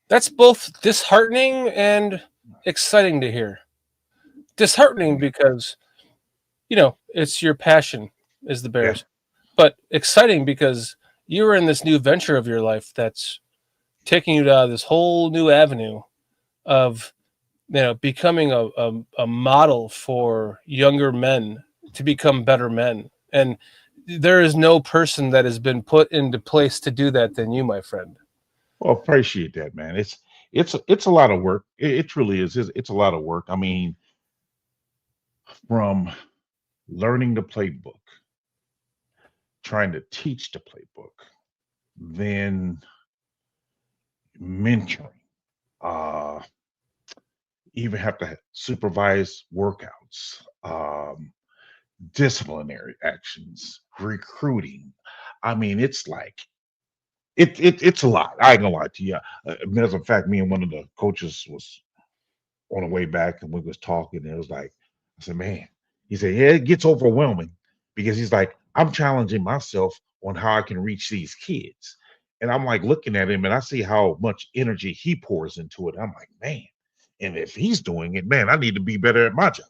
That's both disheartening and exciting to hear. Disheartening because, it's your passion is the Bears. Yeah. But exciting because you're in this new venture of your life that's taking you down this whole new avenue of, becoming a model for younger men to become better men. And there is no person that has been put into place to do that than you, my friend. Well, appreciate that, man. It's a lot of work. It truly is. It's a lot of work. I mean, from learning the playbook, trying to teach the playbook, then mentoring, even have to supervise workouts, disciplinary actions, recruiting. I mean, it's like it's a lot. I ain't gonna lie to you. As a fact, me and one of the coaches was on the way back, and we was talking. And it was like, I said, man, he said, yeah, it gets overwhelming because he's like, I'm challenging myself on how I can reach these kids. And I'm like looking at him and I see how much energy he pours into it. I'm like, man, and if he's doing it, man, I need to be better at my job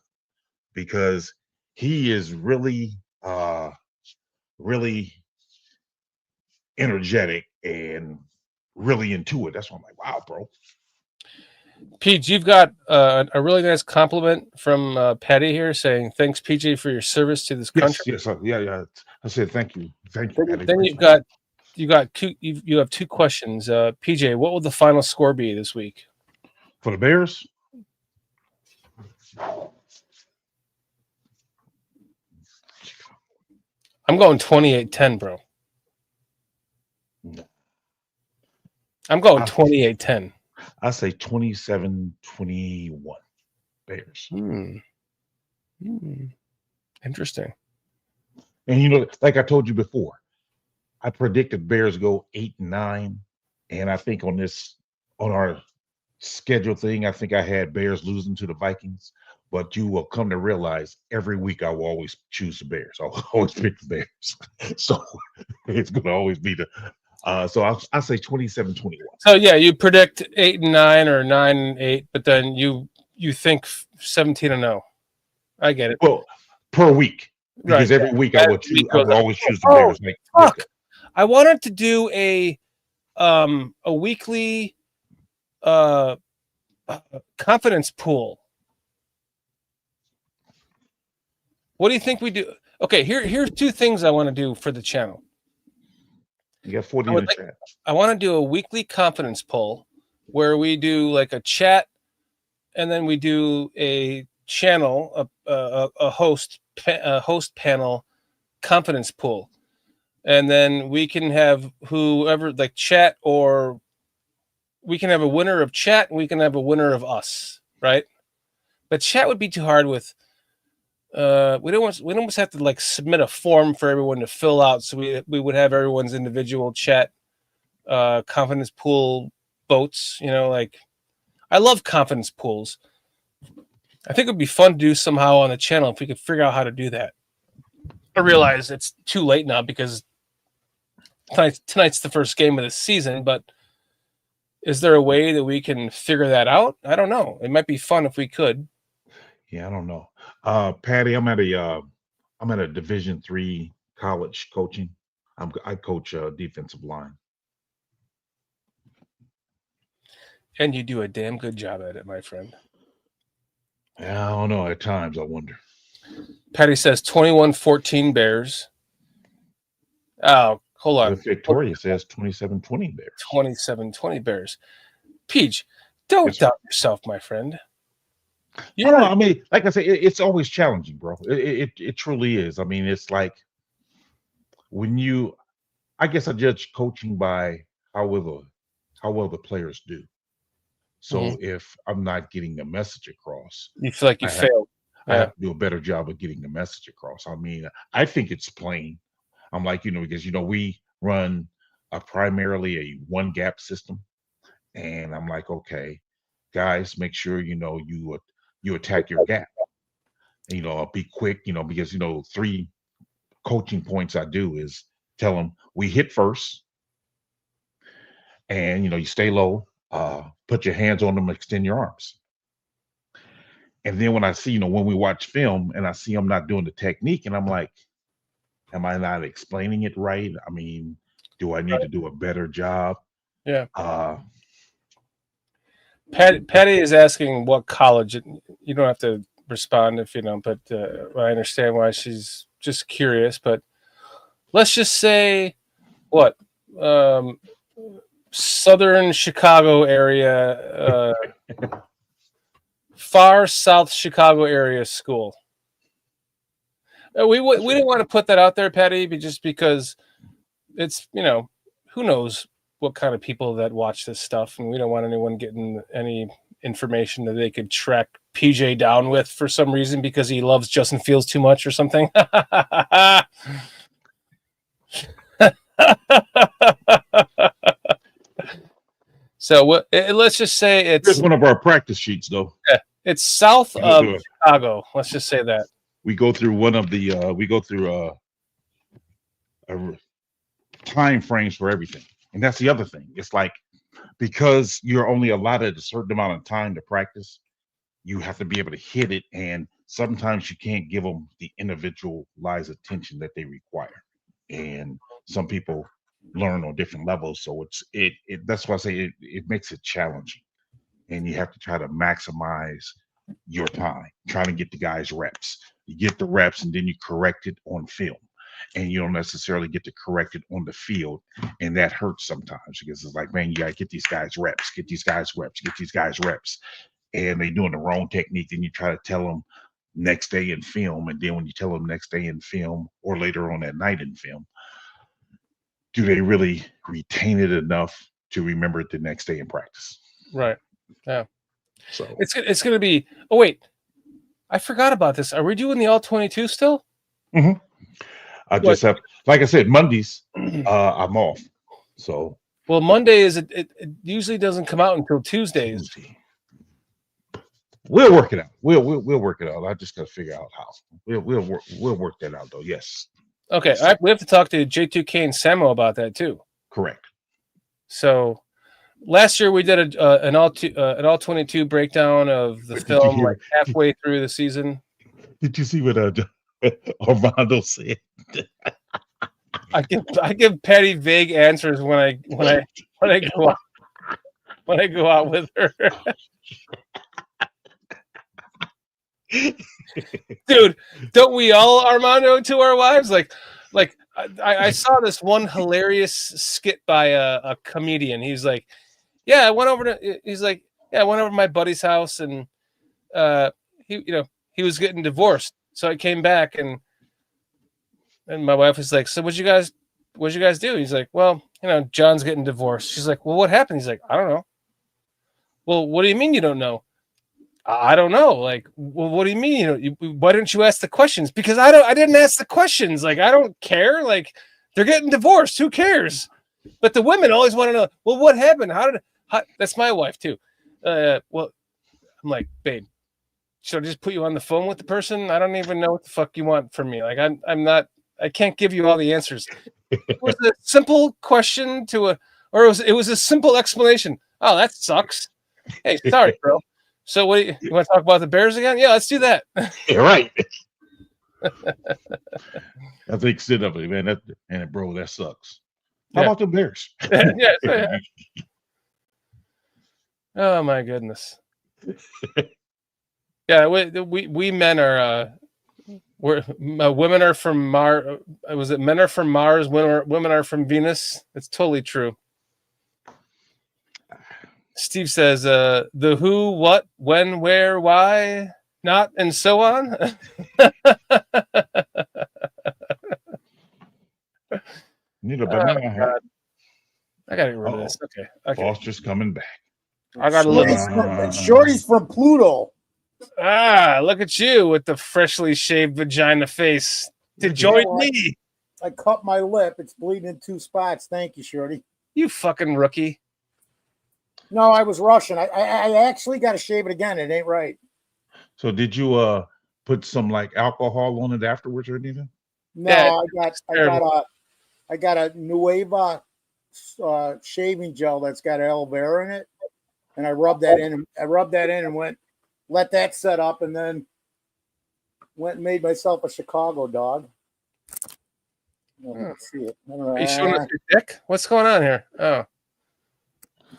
because he is really, really energetic and really into it. That's why I'm like, wow, bro. Pete, you've got a really nice compliment from Patty here saying, thanks, PJ, for your service to this country. Yes, yeah. I said, thank you. Patty. Then you have two questions. PJ, what will the final score be this week? For the Bears? I'm going 28-10, bro. No. I'm going 28-10. I say 27-21 Bears. Interesting. And you know, like I told you before, I predicted Bears go 8-9. And I think on our schedule thing, I think I had Bears losing to the Vikings. But you will come to realize every week I will always choose the Bears. I'll always pick the Bears. So it's going to always be the so I'll say 27-21. So yeah, you predict 8-9 or 9-8, but then you think 17-0. I get it. Well, per week, because every week I will always choose the Bears. Fuck. I wanted to do a weekly confidence pool. What do you think we do? Okay, here's two things I want to do for the channel. You got 40 in the chat. I want to do a weekly confidence poll where we do like a chat, and then we do a channel, a host panel confidence pool, and then we can have whoever like chat, or we can have a winner of chat, and we can have a winner of us, right? But chat would be too hard with. We don't almost have to like submit a form for everyone to fill out, so we would have everyone's individual chat confidence pool votes. You know, like I love confidence pools. I think it would be fun to do somehow on the channel if we could figure out how to do that. I realize it's too late now because tonight's the first game of the season, but is there a way that we can figure that out? I don't know. It might be fun if we could. Yeah, I don't know. Patty, I'm at a Division III college coaching. I coach defensive line. And you do a damn good job at it, my friend. Yeah, I don't know. At times, I wonder. Patty says 21-14 Bears. Oh, hold on. Victoria says 27-20 Bears. 27-20 Bears. Peach, don't doubt yourself, my friend. Yeah, I mean, like I say, it's always challenging, bro. It truly is. I mean, it's like I guess I judge coaching by how well the players do. So if I'm not getting the message across, you feel like you failed. I have to do a better job of getting the message across. I mean, I think it's plain. I'm like, because we run primarily a one gap system, and I'm like, okay, guys, make sure you attack your gap. Be quick. Because 3 coaching points I do is tell them we hit first, and you stay low. Put your hands on them, extend your arms. And then when I see, when we watch film and I see I'm not doing the technique, and I'm like, am I not explaining it right? I mean, do I need to do a better job? Yeah. Patty is asking what college. You don't have to respond if you don't, but I understand why she's just curious. But let's just say what southern Chicago area, far south Chicago area school. We didn't want to put that out there, Patty, just because it's, who knows what kind of people that watch this stuff, and we don't want anyone getting any information that they could track PJ down with for some reason because he loves Justin Fields too much or something. So let's just say it's one of our practice sheets, though. Yeah, it's south of Chicago. Let's just say that. We go through one of the time frames for everything. And that's the other thing. It's like, because you're only allotted a certain amount of time to practice, you have to be able to hit it. And sometimes you can't give them the individualized attention that they require. And some people learn on different levels. So that's why I say it makes it challenging. And you have to try to maximize your time, trying to get the guys reps. You get the reps and then you correct it on film. And you don't necessarily get to correct it on the field. And that hurts sometimes because it's like, man, you got to get these guys reps, get these guys reps. And they're doing the wrong technique. Then you try to tell them next day in film. And then when you tell them next day in film or later on that night in film, do they really retain it enough to remember it the next day in practice? Right. Yeah. So it's going to be, oh, wait, I forgot about this. Are we doing the all 22 still? Mm-hmm. I just have, like I said, Mondays, I'm off. So, well, Monday it usually doesn't come out until Tuesdays. We'll work it out. We'll work it out. I just got to figure out how. We'll work that out though. Yes. Okay. We have to talk to J2K and Samo about that too. Correct. So, last year we did an all 22 breakdown of the film like halfway through the season. Did you see what Armando said? I give Patty vague answers when I go out with her. Dude, don't we all, Armando, to our wives? Like I saw this one hilarious skit by a comedian. He's like, I went over to my buddy's house and he was getting divorced. So I came back and my wife was like, so what'd you guys do? He's like, well, John's getting divorced. She's like, well, what happened? He's like, I don't know. Well, what do you mean you don't know? I don't know. Like, well, what do you mean? Why didn't you ask the questions? Because I didn't ask the questions. Like, I don't care. Like, they're getting divorced. Who cares? But the women always want to know, well, what happened? That's my wife too. Well, I'm like, babe, should I just put you on the phone with the person? I don't even know what the fuck you want from me. Like, I can't give you all the answers. It was a simple question it was a simple explanation. Oh, that sucks. Hey, sorry, bro. So what you want to talk about the Bears again? Yeah, let's do that. Yeah, right. I think sit up, man. Bro, that sucks. How about the Bears? Yeah. Oh my goodness. Yeah, we men are women are from Mars. Was it men are from Mars? Women are from Venus? It's totally true. Steve says, the who, what, when, where, why, not, and so on. Need a banana hat. I gotta get rid of this. Okay. Foster's coming back. I gotta look. Shorty's from Pluto. Look at you with the freshly shaved vagina face to join me. I cut my lip. It's bleeding in 2 spots. Thank you, Shorty. You fucking rookie. No, I was rushing. I actually got to shave it again. It ain't right. So did you put some like alcohol on it afterwards or anything? No, I got a Nueva shaving gel that's got aloe vera in it, and I rubbed that in. And went, let that set up, and then went and made myself a Chicago dog. Let's see it. Are you showing us your dick? What's going on here? Oh.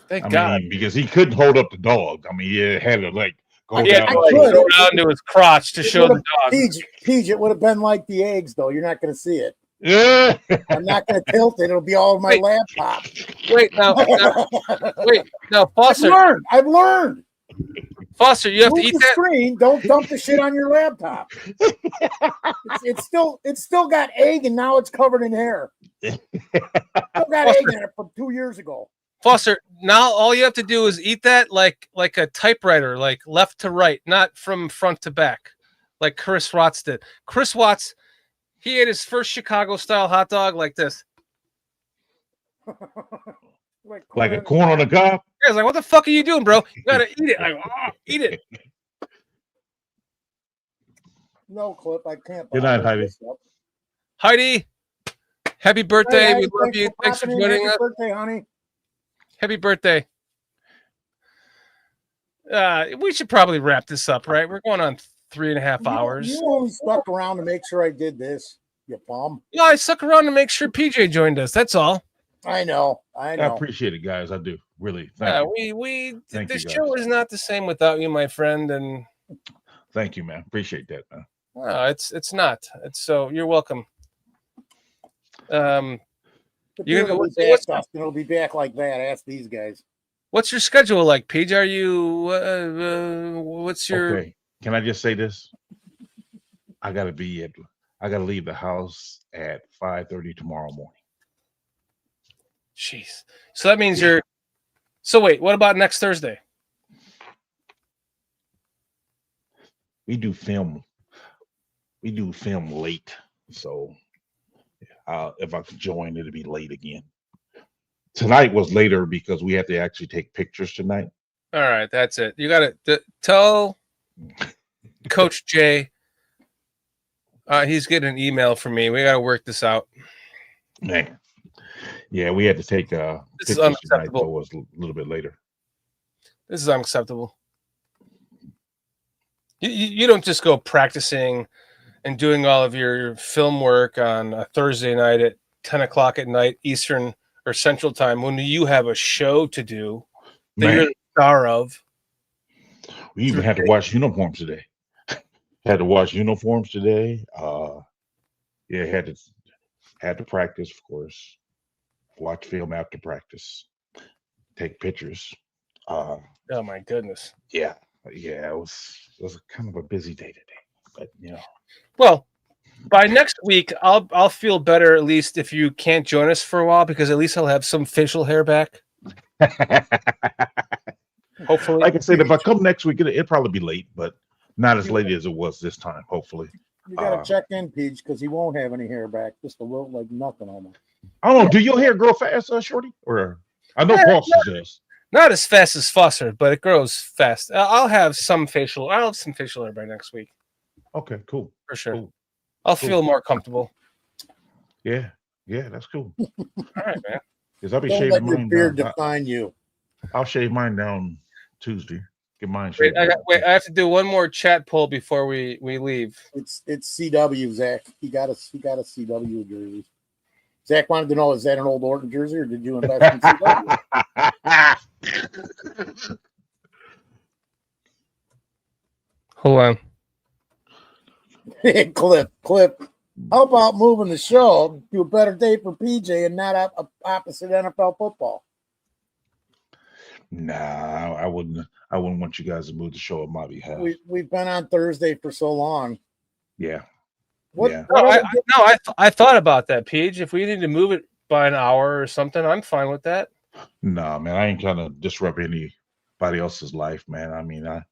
Thank God. Because he couldn't hold up the dog. I mean, he had to go down to his crotch to show the dog. Peach, it would have been like the eggs, though. You're not going to see it. Yeah. I'm not going to tilt it. It'll be all on my Wait. laptop. Wait, now, Foster, I've learned. Foster, you have to Move eat the that. screen. Don't dump the shit on your laptop. It's still got egg, and now it's covered in hair. Still got egg in it from 2 years ago. Foster, now all you have to do is eat that like a typewriter, like left to right, not from front to back, like Chris Watts did. Chris Watts, he ate his first Chicago-style hot dog like this. Like a corn on the cob. I was like, "What the fuck are you doing, bro? You gotta eat it. Eat it." No, Clip, I can't. Good night, Heidi. Heidi, happy birthday. Hey, We Heidi, love you. Thanks for popping in. joining us. Happy birthday, honey. Happy birthday. We should probably wrap this up, right? We're going on 3.5 hours. You only stuck around to make sure I did this, you bum. Yeah, I stuck around to make sure PJ joined us. That's all. I know. I appreciate it, guys. I do. Really. Yeah, Thank this you, guys. show is not the same without you, my friend. And Thank you, man. Appreciate that, man. it's not. It's so you're welcome. You're gonna go. It'll be back like that. Ask these guys. What's your schedule like, PJ? Are you? What's your? Okay. Can I just say this? I gotta leave the house at 5:30 tomorrow morning. Jeez. So that means you're. So wait, what about next Thursday? We do film late, so if I could join, it'll be late again. Tonight was later because we had to actually take pictures tonight. All right, that's it. You got to tell Coach Jay. He's getting an email from me. We got to work this out. Man, yeah, we had to take This is pictures tonight, unacceptable. so it was a little bit later. This is unacceptable. You don't just go practicing and doing all of your film work on a Thursday night at 10 o'clock at night, Eastern or Central Time, when you have a show to do that you're the star of. We even had to wash uniforms today. Had to wash uniforms today. Yeah, had to practice, of course. Watch film after practice. Take pictures. Oh my goodness. Yeah, it was kind of a busy day today, but Well, by next week, I'll feel better at least if you can't join us for a while, because at least I'll have some facial hair back. Hopefully, like I said, if I come next week, it'll probably be late, but not as late as it was this time. Hopefully, you gotta check in, Peach, because he won't have any hair back. Just a little, like nothing almost. I don't know. Do your hair grow fast, Shorty? Or I know Foster does. Not as fast as Foster, but it grows fast. I'll have some facial hair by next week. Okay, cool. For sure. Cool. I'll feel more comfortable. Yeah, that's cool. All right, man. Because I'll be Don't shaving let your mine beard down. define you. I'll shave mine down Tuesday. Get mine Wait, shaved. I have to do one more chat poll before we leave. It's CW, Zach. He got a CW jersey. Zach wanted to know, is that an old Orton jersey, or did you invest in CW? Hold on. Clip. How about moving the show to a better day for PJ and not opposite NFL football? Nah, I wouldn't want you guys to move the show on my behalf. We've been on Thursday for so long. Yeah. I thought about that, Paige. If we need to move it by an hour or something, I'm fine with that. Nah, man, I ain't trying to disrupt anybody else's life, man. I mean, I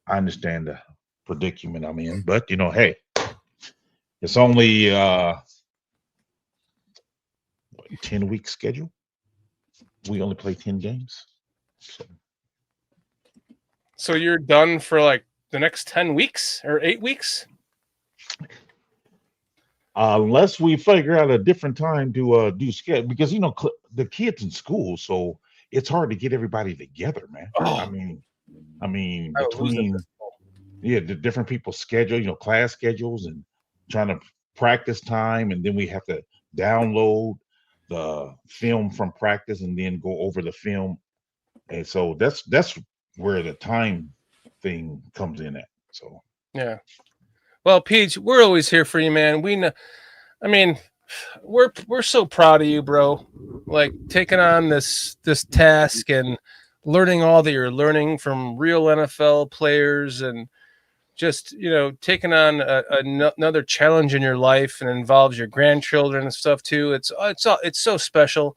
understand the predicament I'm in, but hey, it's only 10-week schedule. We only play 10 games. So you're done for like the next 10 weeks or 8 weeks? Unless we figure out a different time to do schedule, because the kids in school, so it's hard to get everybody together, man. Oh. I mean between the different people's schedule, class schedules, and trying to practice time, and then we have to download the film from practice and then go over the film, and so that's where the time thing comes in at. So yeah. Well, Paige, we're always here for you, man. We know. I mean, we're so proud of you, bro. Like taking on this task and learning all that you're learning from real NFL players, and just taking on another challenge in your life, and involves your grandchildren and stuff too. It's so special.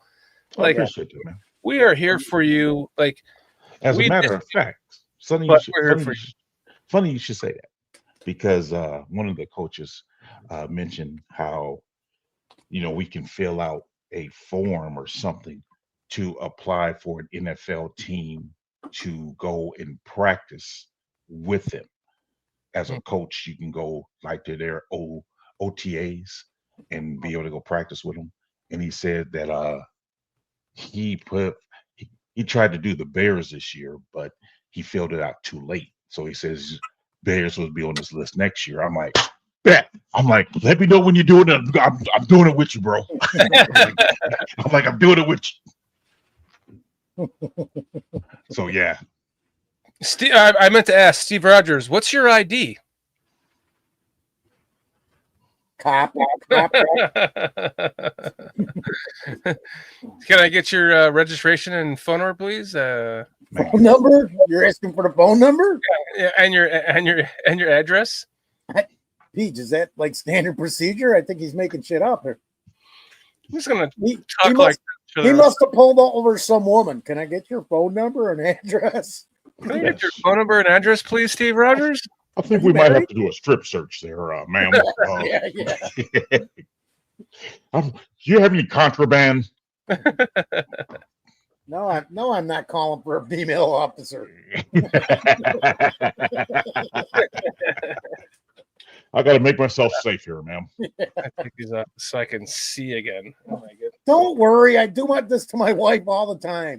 I Like, appreciate that, man. we are here for you. Like, As a we matter of fact, but we're here for funny you should say that, because one of the coaches mentioned how we can fill out a form or something to apply for an NFL team to go and practice with them. As a coach, you can go like to their OTAs and be able to go practice with them. And he said that he tried to do the Bears this year, but he filled it out too late. So he says Bears will be on this list next year. I'm like, bet. I'm like, let me know when you're doing it. I'm doing it with you, bro. I'm doing it with you. So yeah. Steve, I meant to ask Steve Rogers, what's your ID? Cop. Can I get your registration and phone number, please? Phone number? You're asking for the phone number? Yeah, and your address. Pete, is that like standard procedure? I think he's making shit up here. I'm just gonna talk like he must have pulled over some woman. Can I get your phone number and address? Can I get your phone number and address, please, Steve Rogers? I think we might have to do a strip search there, ma'am. Yeah. Do you have any contraband? No, I'm not calling for a female officer. I got to make myself safe here, ma'am. I think he's up so I can see again. Oh my goodness. Don't worry, I do this to my wife all the time.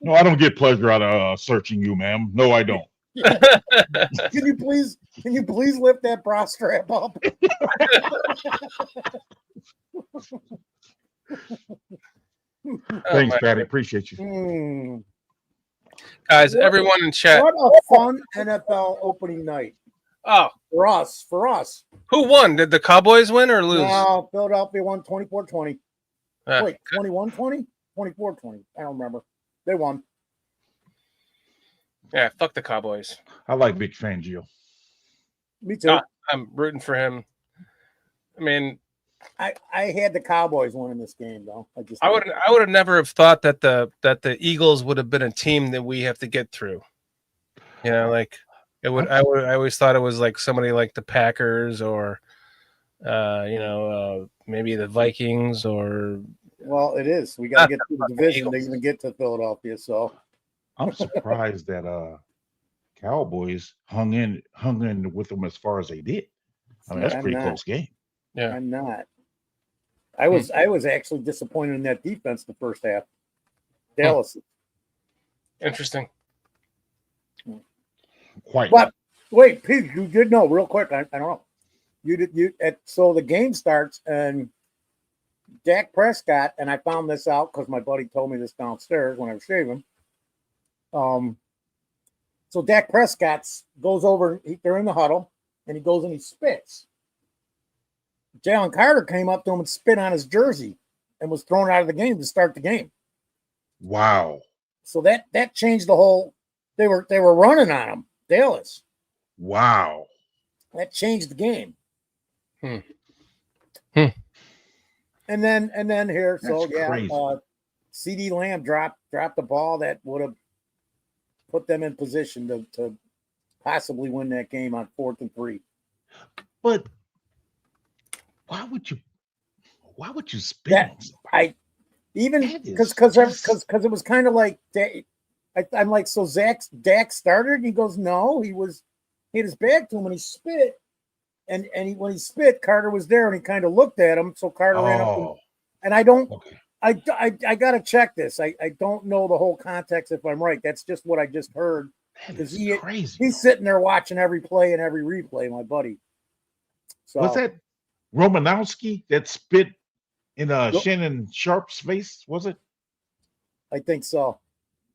No, I don't get pleasure out of searching you, ma'am. No, I don't. Can you please lift that bra strap up? Thanks, Patty. Appreciate you. Guys, everyone in chat. What a fun NFL opening night. Oh. For us. Who won? Did the Cowboys win or lose? No, Philadelphia won 24-20. Wait, good. 21-20? 24-20. I don't remember. They won. Yeah, fuck the Cowboys. I like Vic Fangio. Me too. I'm rooting for him. I mean, I had the Cowboys winning this game though. I would have never have thought that the Eagles would have been a team that we have to get through. Like it would. I always thought it was like somebody like the Packers or, maybe the Vikings or. Well, it is. We got to get to the division to even get to Philadelphia. So I'm surprised that Cowboys hung in with them as far as they did. I mean, that's a pretty close game. Yeah, I'm not. I was actually disappointed in that defense the first half. Dallas. Interesting. Quite. But wait, Pete, you did know real quick. I don't know. So the game starts and Dak Prescott, and I found this out because my buddy told me this downstairs when I was shaving. So Dak Prescott goes over, they're in the huddle, and he goes and he spits. Jalen Carter came up to him and spit on his jersey and was thrown out of the game to start the game. Wow. So that changed the whole. They were running on him, Dallas. Wow. That changed the game. And then here, so yeah, CD Lamb dropped the ball that would have put them in position to possibly win that game on 4th and 3. But why would you spit? Because it was kind of like I'm like, so Dak started. He goes, no, he had his back to him and he spit. And when he spit, Carter was there and he kind of looked at him. So Carter ran up and I don't. Okay. I got to check this. I don't know the whole context if I'm right. That's just what I just heard. Because he's sitting there watching every play and every replay, my buddy. So was that Romanowski that spit in Shannon Sharp's face? Was it? I think so.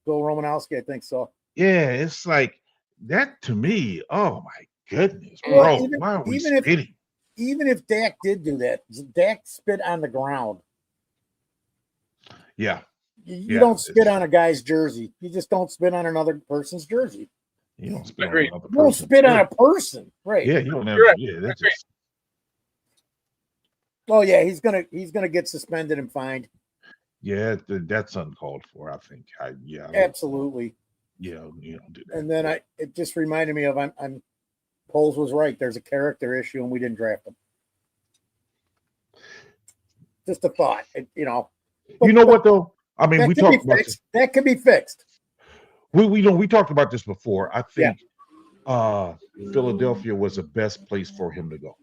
Bill Romanowski, I think so. Yeah, it's like that to me, oh my goodness, Well, bro, why are we even if- spitting? Even if Dak did do that, Dak spit on the ground. Yeah, You don't spit on a guy's jersey. You just don't spit on another person's jersey. you don't spit Agreed. on another You don't person. spit on a person, right? Yeah, you don't have. You're right. Yeah, that's Agreed. just. Oh yeah, he's gonna get suspended and fined. Yeah, that's uncalled for. I think. Absolutely. Yeah, you don't do that. And then it just reminded me of I'm Poles was right. There's a character issue, and we didn't draft him. Just a thought, you know. You know what though? I mean, we talked about this. That can be fixed. We talked about this before. I think Philadelphia was the best place for him to go.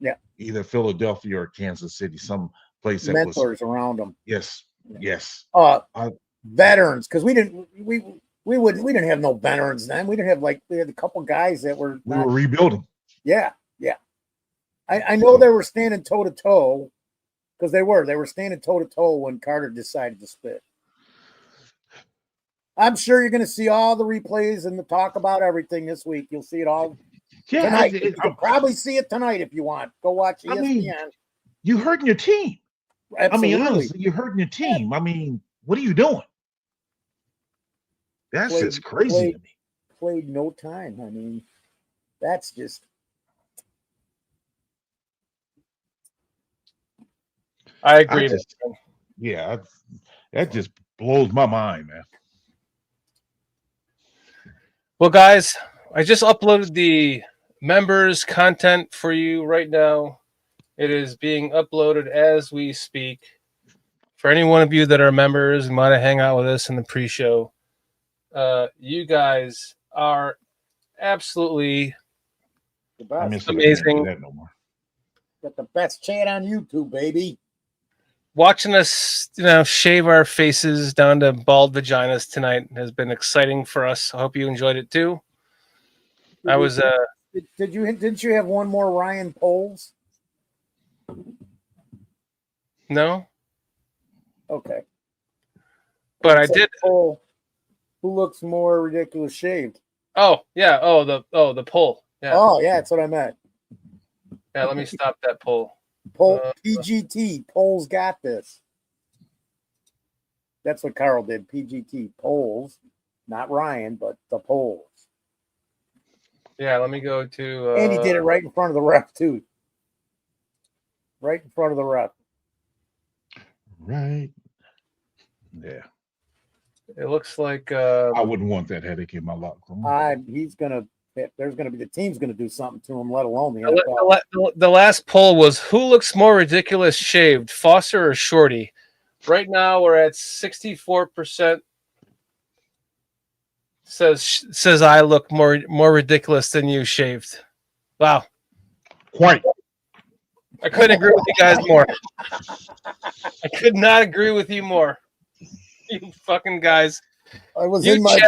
Yeah. Either Philadelphia or Kansas City, some place that Mentors around him. Yes. Veterans, because we didn't have no veterans then. We had a couple guys that were we were rebuilding. Yeah. I know they were standing toe to toe because they were standing toe to toe when Carter decided to spit. I'm sure you're going to see all the replays and the talk about everything this week. You'll see it all tonight. You can probably see it tonight if you want. Go watch ESPN. I mean, you hurting your team. Absolutely. I mean, honestly, you're hurting your team. I mean, what are you doing? That's just crazy to me. Played no time. I mean, that's just. I agree. That just blows my mind, man. Well, guys, I just uploaded the members content for you right now. It is being uploaded as we speak. For any one of you that are members and want to hang out with us in the pre-show, you guys are absolutely amazing. Got the best chat on YouTube, baby. Watching us, shave our faces down to bald vaginas tonight has been exciting for us. I hope you enjoyed it too. Didn't you have one more Ryan Poles? No. Okay. But I did. Who looks more ridiculous shaved? Oh yeah. The poll. Yeah. Oh yeah, that's what I meant. Yeah. Let me stop that poll. PGT. Poles got this. That's what Carl did. PGT. Poles, not Ryan, but the Poles. Yeah. Let me go to. And he did it right in front of the ref too. Right in front of the ref. Right. Yeah. It looks like I wouldn't want that headache in my life. The team's gonna do something to him, let alone the NFL. The last poll was who looks more ridiculous shaved, Foster or Shorty? Right now we're at 64%. Says I look more ridiculous than you shaved. Wow. Quite. I couldn't agree with you guys more. I could not agree with you more. You fucking guys. I was in my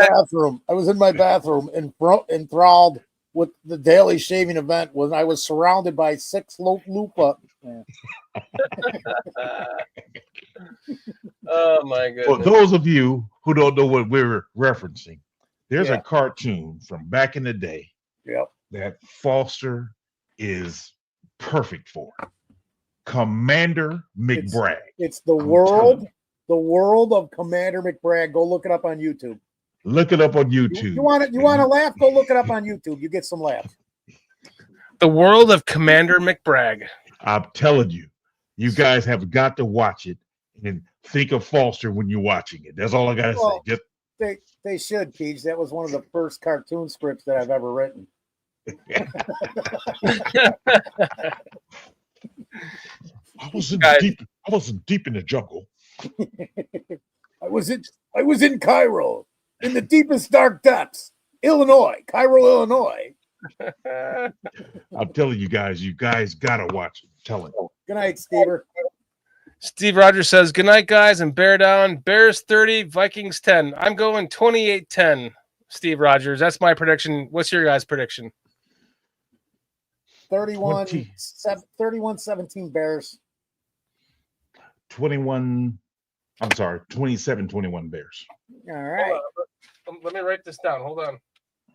bathroom enthralled with the daily shaving event when I was surrounded by 6 loofah. Yeah. Oh my goodness. For those of you who don't know what we're referencing, there's a cartoon from back in the day that Foster is perfect for. Commander McBragg. It's the world of Commander McBragg. Go look it up on YouTube. Look it up on YouTube. You want to laugh? Go look it up on YouTube. You get some laughs. The world of Commander McBragg. I'm telling you, you guys have got to watch it and think of Foster when you're watching it. That's all I gotta say. Just they should, Peach. That was one of the first cartoon scripts that I've ever written. I wasn't deep in the jungle. I was in Cairo, in the deepest dark depths, Cairo, Illinois. I'm telling you guys gotta watch it. I'm telling you. Good night, Steve. Steve Rogers says, good night, guys, and bear down. Bears 30, Vikings 10. I'm going 28-10, Steve Rogers. That's my prediction. What's your guys' prediction? 31-17 Bears. 27-21 Bears. All right. Let me write this down. Hold on.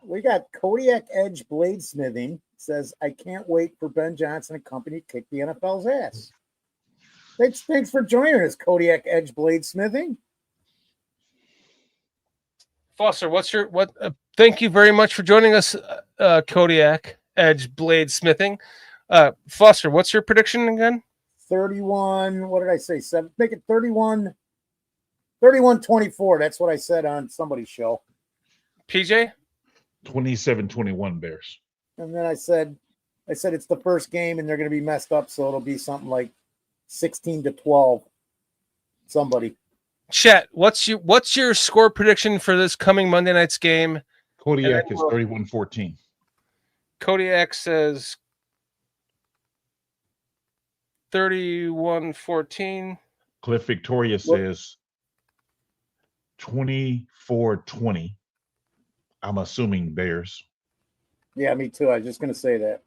We got Kodiak Edge Bladesmithing says, I can't wait for Ben Johnson and company to kick the NFL's ass. Thanks for joining us, Kodiak Edge Bladesmithing. Foster, thank you very much for joining us, Kodiak Edge Bladesmithing. Foster, what's your prediction again? 31, what did I say? Make it 31-24. That's what I said on somebody's show. PJ? 27-21 Bears. And then I said it's the first game and they're going to be messed up, so it'll be something like 16-12. Somebody. Chet, what's your score prediction for this coming Monday night's game? Kodiak is 31-14. Kodiak says 31-14. Cliff Victoria says 24-20. I'm assuming Bears. Yeah, me too. I was just going to say that.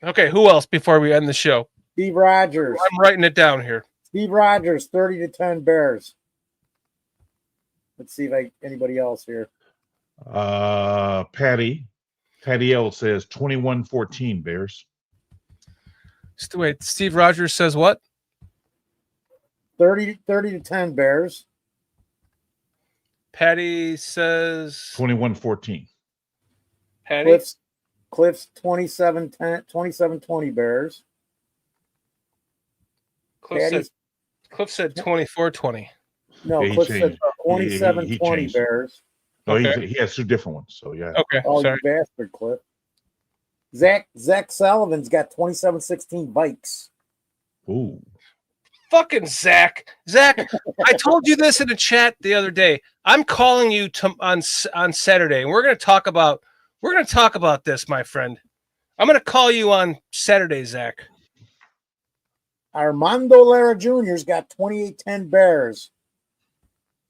Okay, who else before we end the show? Steve Rogers. I'm writing it down here. Steve Rogers, 30-10 Bears. Let's see if anybody else here. Patty L says 21-14 Bears. Wait, Steve Rogers says what? 30-10 Bears. Patty says 21-14. Patty? Cliff's 27-20 Bears. Cliff said 24-20. No, Yeah, Cliff said 27-20 Bears. No, Okay. he has two different ones. So yeah. Okay, Oh, sorry. you bastard, Cliff. Zach Sullivan's got 27-16 Vikes. Ooh. Fucking Zach. Zach, I told you this in the chat the other day. I'm calling you on Saturday, and we're going to talk about this, my friend. I'm going to call you on Saturday, Zach. Armando Lara Jr.'s got 28-10 Bears.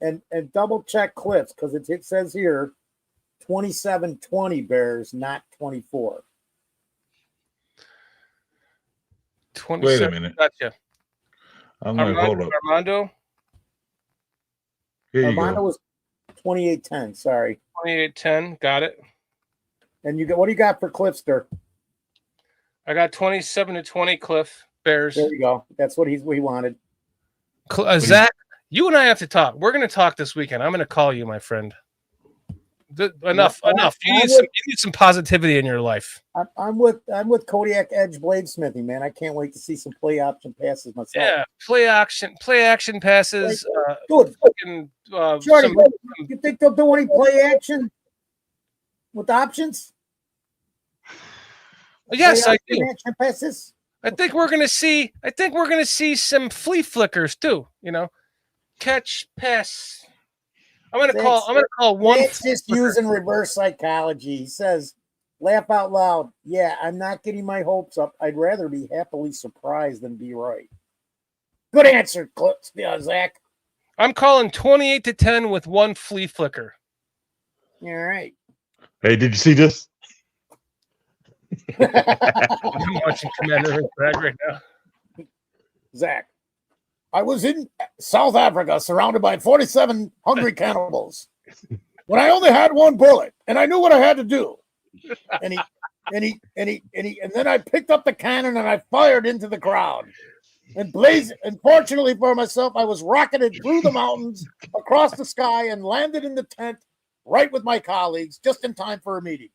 And double check Cliff's because it says here 27-20 Bears, not 24. 27. Wait a minute. Gotcha. I'm going to hold up. Armando? Here you Armando go. was 28-10. Sorry. 28-10. Got it. And what do you got for Cliffster? I got 27-20 Cliff Bears. There you go. That's what he wanted. Zach, you and I have to talk. We're going to talk this weekend. I'm going to call you, my friend. Enough. You need some positivity in your life. I'm with Kodiak Edge Bladesmithing, man. I can't wait to see some play option passes myself. Yeah, play action passes. Good. Shorty, some- you think they'll do any play action with options? Yes, Play I do. action passes. I think we're gonna see some flea flickers too. You know, catch, pass. I'm gonna call one. It's just using reverse psychology. He says, "Laugh out loud." Yeah, I'm not getting my hopes up. I'd rather be happily surprised than be right. Good answer, Zach. I'm calling 28-10 with one flea flicker. All right. Hey, did you see this? I'm watching Commander Bragg right now. Zach, I was in South Africa surrounded by 47 hungry cannibals when I only had one bullet and I knew what I had to do. And then I picked up the cannon and I fired into the crowd. And fortunately for myself, I was rocketed through the mountains, across the sky, and landed in the tent right with my colleagues just in time for a meeting.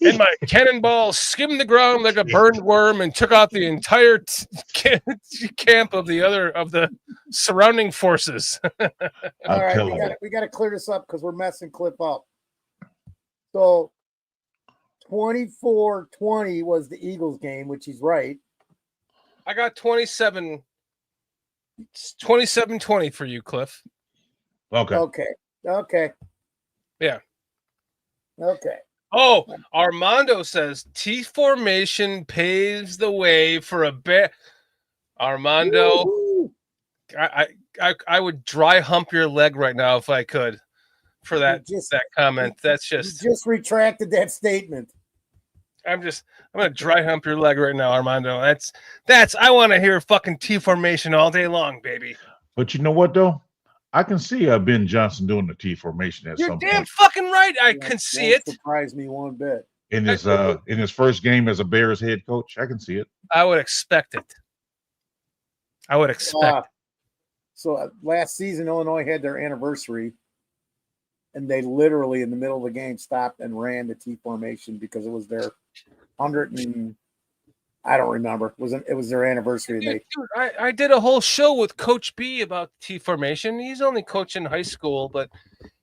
And my cannonball skimmed the ground like a burned worm and took out the entire camp of the surrounding forces. All right, we got to clear this up because we're messing Cliff up. So 24-20 was the Eagles game, which he's right. I got 27-20 for you, Cliff. Okay. Yeah. Okay. Oh, Armando says T formation paves the way for a bear. Armando, I would dry hump your leg right now if I could for that comment. That's just you just retracted that statement. I'm gonna dry hump your leg right now, Armando. I want to hear fucking T formation all day long, baby. But you know what though? I can see Ben Johnson doing the T formation at You're some damn point fucking right. I can see it. Surprise me one bit. in his first game as a Bears head coach. I can see it. I would expect it. I would expect. So last season, Illinois had their anniversary, and they literally in the middle of the game stopped and ran the T formation because it was their 100 and I don't remember. It was their anniversary? And Dude, I did a whole show with Coach B about T formation. He's only coaching high school, but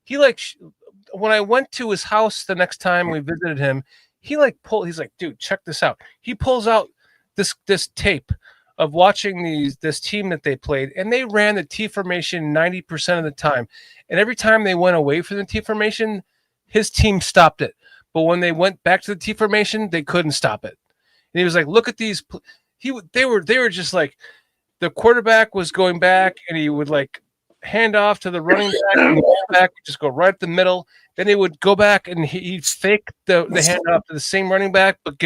he when I went to his house the next time we visited him, he's like, dude, check this out. He pulls out this tape of watching this team that they played, and they ran the T formation 90% of the time. And every time they went away from the T formation, his team stopped it. But when they went back to the T formation, they couldn't stop it. And he was like, look at these. They were just like, the quarterback was going back, and he would like hand off to the running back, and the back would just go right at the middle. Then he would go back and he'd fake the handoff to the same running back, but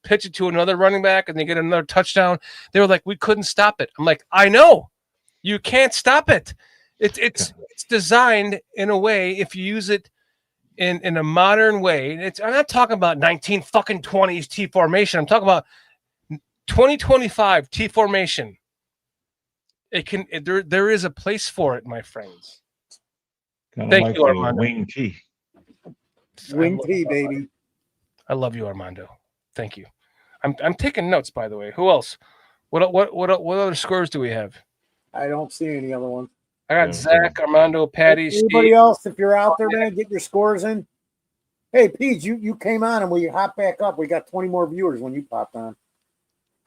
pitch it to another running back, and they get another touchdown. They were like, we couldn't stop it. I'm like, I know, you can't stop it. It's designed in a way, if you use it in a modern way. I'm not talking about 1920s T formation. I'm talking about 2025 T formation. There is a place for it, my friends. Thank you, Armando. Wing T. Wing T, baby. I love you, Armando. Thank you. I'm taking notes, by the way. Who else? What other scores do we have? I don't see any other ones. I got Zach, Armando, Patty, Anybody Steve. else? If you're out there, man, get your scores in. Hey, Pete, you came on and we hop back up. We got 20 more viewers when you popped on.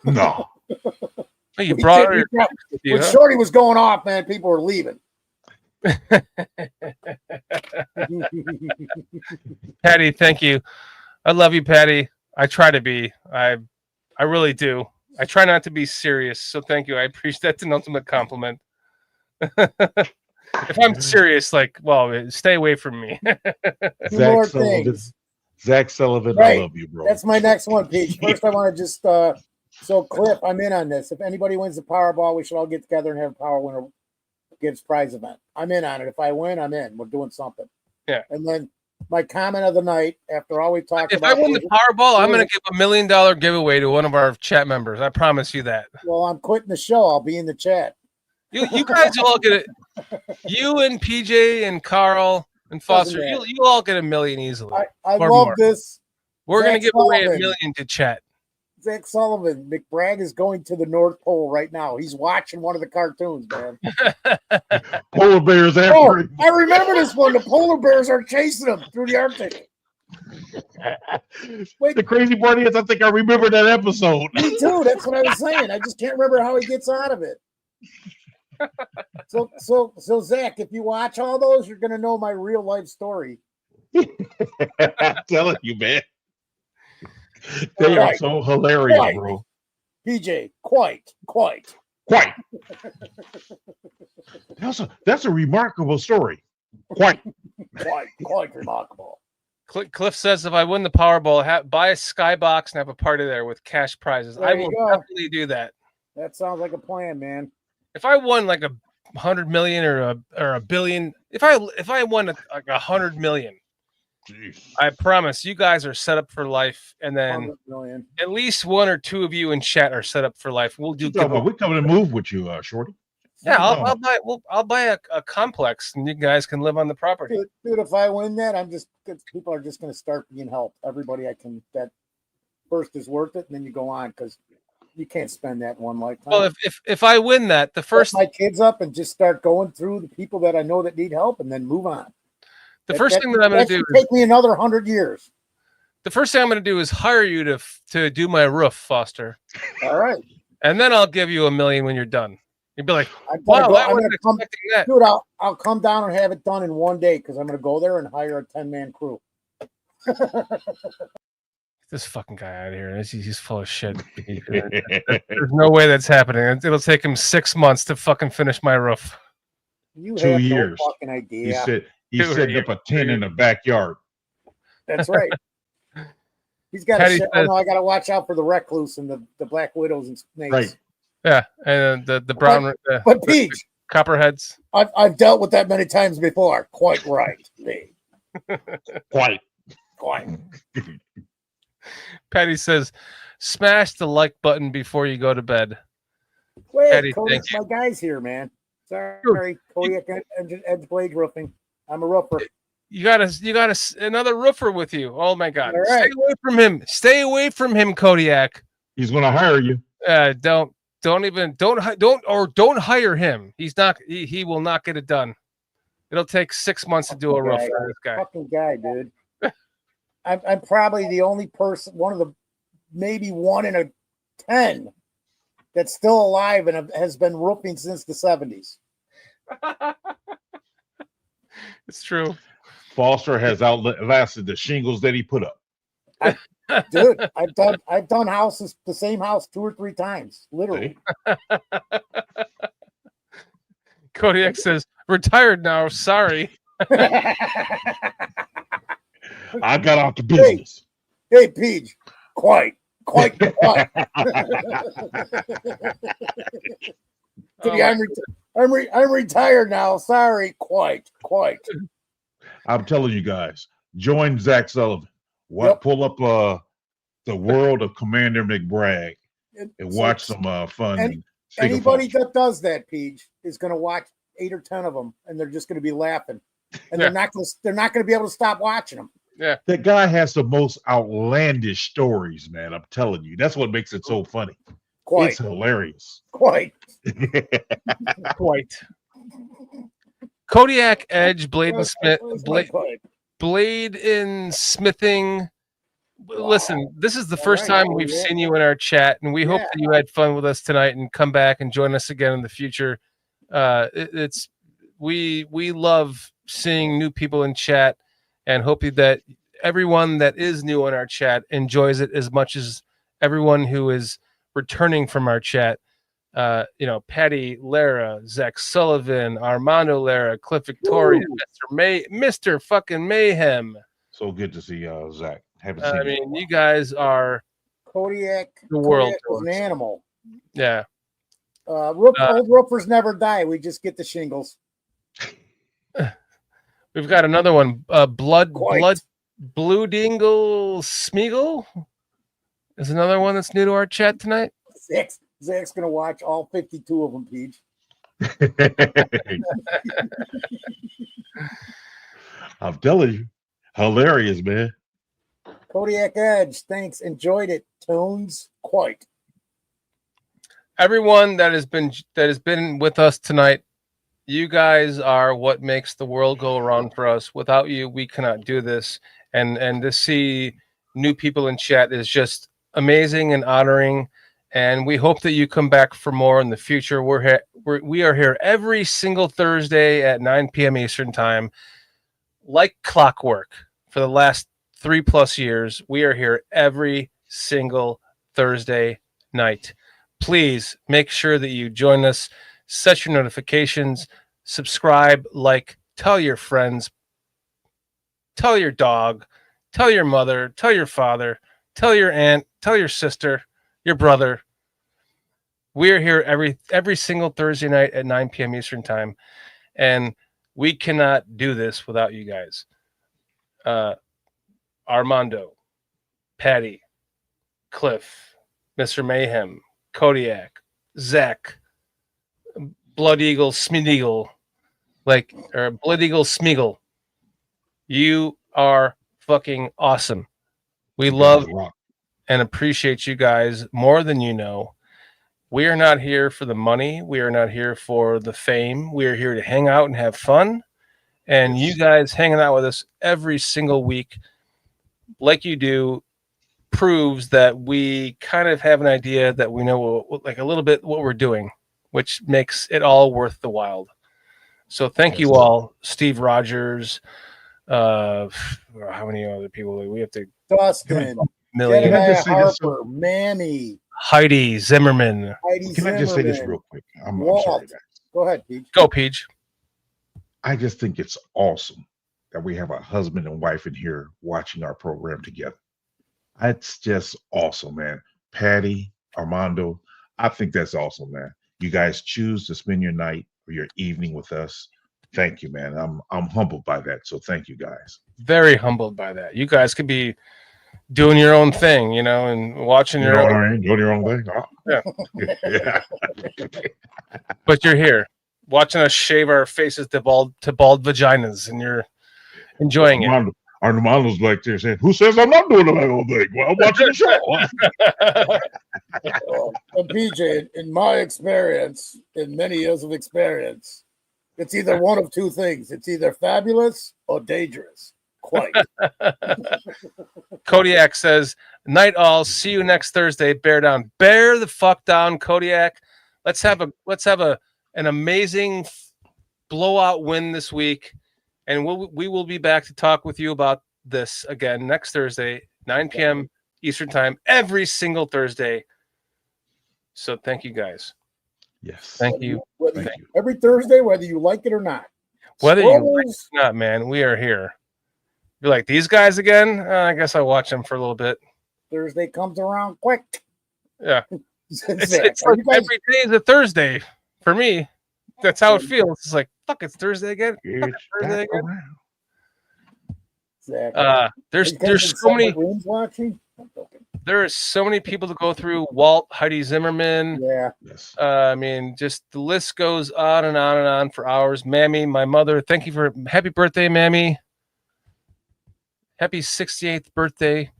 No. Hey, you brought her. When Shorty was going off, man, people were leaving. Patty, thank you. I love you, Patty. I try to be. I really do. I try not to be serious. So thank you. I appreciate that's an ultimate compliment. If I'm serious, stay away from me. Zach Sullivan, right. I love you, bro. That's my next one, Pete. First, I want to just so Cliff, I'm in on this. If anybody wins the Powerball, we should all get together and have a Power Winner Gives prize event. I'm in on it. If I win, I'm in. We're doing something. Yeah. And then my comment of the night, after all we talked about. If I win the Powerball, I'm going to give $1 million giveaway to one of our chat members. I promise you that. Well, I'm quitting the show. I'll be in the chat. You guys all get it. You and PJ and Carl and Foster, you all get $1 million easily. I love this. We're going to give away $1 million to chat. Zach Sullivan, McBragg is going to the North Pole right now. He's watching one of the cartoons, man. Polar bears after him. I remember this one. The polar bears are chasing him through the Arctic. Wait, the crazy part is, I think I remember that episode. Me too. That's what I was saying. I just can't remember how he gets out of it. So Zach, if you watch all those, you're going to know my real life story. I'm telling you, man. They are so hilarious, bro. PJ, quite. That's a remarkable story. Quite remarkable. Cliff says, if I win the Powerball, buy a skybox and have a party there with cash prizes. I will definitely do that. That sounds like a plan, man. If I won like 100 million or a billion, if I won like 100 million. Jeez. I promise you guys are set up for life, and then at least one or two of you in chat are set up for life. We'll do. We're coming to move with you, Shorty. Yeah, I'll buy a complex, and you guys can live on the property. Dude, if I win that, people are just going to start being helped. Everybody that first is worth it, and then you go on because you can't spend that in one lifetime. Well, if I win that, the first my kids up and just start going through the people that I know that need help, and then move on. The first thing that I'm going to do is take me another 100 years. The first thing I'm going to do is hire you to do my roof, Foster. All right. And then I'll give you $1 million when you're done. You'd be like, wow, I wasn't expecting that. Dude, I'll come down and have it done in one day because I'm going to go there and hire a 10-man crew. This fucking guy out of here. He's full of shit. There's no way that's happening. It'll take him 6 months to fucking finish my roof. You 2 have years. No fucking idea. He's setting up a tent in the backyard. That's right. He's got I got to watch out for the recluse and the black widows and snakes. Right. Yeah, and the brown. But Peach, Copperheads. I've dealt with that many times before. Quite right. Me. Quite. Patty says, smash the like button before you go to bed. Wait, Patty, Cody, thank you. my guy's here, man. Sorry, Cody, Edge Blade Roofing. I'm a roofer. You got another roofer with you. Oh my God! All Stay right. away from him. Stay away from him, Kodiak. He's going to hire you. Don't hire him. He's not. He will not get it done. It'll take 6 months to do a roof for this guy. Fucking guy, dude. I'm probably the only person, one of the maybe 1 in a 10 that's still alive and has been roofing since the 70s. It's true. Foster has outlasted the shingles that he put up. Dude, I've done houses, the same house 2 or 3 times, literally. Kodiak says, retired now. Sorry. I got out the business. Hey, Peach, quite. I'm retired now. Sorry, quite. I'm telling you guys, join Zach Sullivan. Pull up the world of Commander McBragg and watch some fun. Anybody that does that, Peach, is going to watch 8 or 10 of them, and they're just going to be laughing, and they're not going to be able to stop watching them. Yeah, that guy has the most outlandish stories, man. I'm telling you, that's what makes it so funny. Quite. It's hilarious. Quite. Kodiak, Edge, Blade and Smith, Blade in Smithing. Listen, this is the first time we've seen you in our chat, and we hope that you had fun with us tonight and come back and join us again in the future. We love seeing new people in chat, and hoping that everyone that is new in our chat enjoys it as much as everyone who is returning from our chat. Patty, Lara, Zach Sullivan, Armando Lara, Cliff Victoria, Mr. fucking Mayhem. So good to see Zach. I mean, you guys are Kodiak. The world was an animal. Yeah. Old roofers never die. We just get the shingles. We've got another one. Blue Dingle Smeagol is another one that's new to our chat tonight. Zach's gonna watch all 52 of them, Peach. I'm telling you, hilarious, man. Kodiak Edge, thanks. Enjoyed it. Tones, quite. Everyone that has been with us tonight, you guys are what makes the world go around for us. Without you, we cannot do this. And to see new people in chat is just amazing and honoring. And we hope that you come back for more in the future. We are here every single Thursday at 9 p.m. Eastern time, like clockwork for the last 3+ years. We are here every single Thursday night. Please make sure that you join us, set your notifications, subscribe, like, tell your friends, tell your dog, tell your mother, tell your father, tell your aunt, tell your sister, your brother. We're here every single Thursday night at 9 p.m. Eastern time, and we cannot do this without you guys. Armando, Patty, Cliff, Mr. Mayhem, Kodiak, Zach, Blood Eagle, Smeagol, or Blood Eagle Smeagol. You are fucking awesome. We love and appreciate you guys more than you know. We are not here for the money. We are not here for the fame. We are here to hang out and have fun. And you guys hanging out with us every single week, like you do, proves that we kind of have an idea that we know like a little bit what we're doing, which makes it all worth the while. So thank you all, Steve Rogers. How many other people do we have to? Dustin, Million. Harper, Mammy, Heidi Zimmerman. Can I just say this real quick? I'm sorry, guys. Go ahead, Peach. Go, Peach. I just think it's awesome that we have a husband and wife in here watching our program together. That's just awesome, man. Patty, Armando, I think that's awesome, man. You guys choose to spend your night your evening with us. Thank you, man. I'm humbled by that. So thank you guys. Very humbled by that. You guys could be doing your own thing, and watching You your know own. what I mean? Doing your own thing. Oh. Yeah. Yeah. But you're here watching us shave our faces to bald vaginas, and you're enjoying it. Armando's like there saying, "Who says I'm not doing my own thing?" Well, I'm watching the show. And PJ, in my experience, in many years of experience, it's either one of two things. It's either fabulous or dangerous. Quite. Kodiak says, "Night all. See you next Thursday. Bear down. Bear the fuck down, Kodiak. Let's have an amazing blowout win this week, and we will be back to talk with you about this again next Thursday, 9 p.m. Eastern time, every single Thursday. So thank you guys. Yes. Thank you. Every Thursday, whether you like it or not. Whether you like it or not, man, we are here. You're like, these guys again? I guess I'll watch them for a little bit. Thursday comes around quick. Yeah. It's like every day is a Thursday for me. That's how it feels. It's like, fuck, it's Thursday again. Fuck, it's Thursday again. Exactly. There's so many rooms watching. there are so many people to go through. Walt, Heidi Zimmerman. Yeah. Yes. I mean, just the list goes on and on and on for hours. Mammy, my mother, thank you for happy birthday, Mammy. Happy 68th birthday.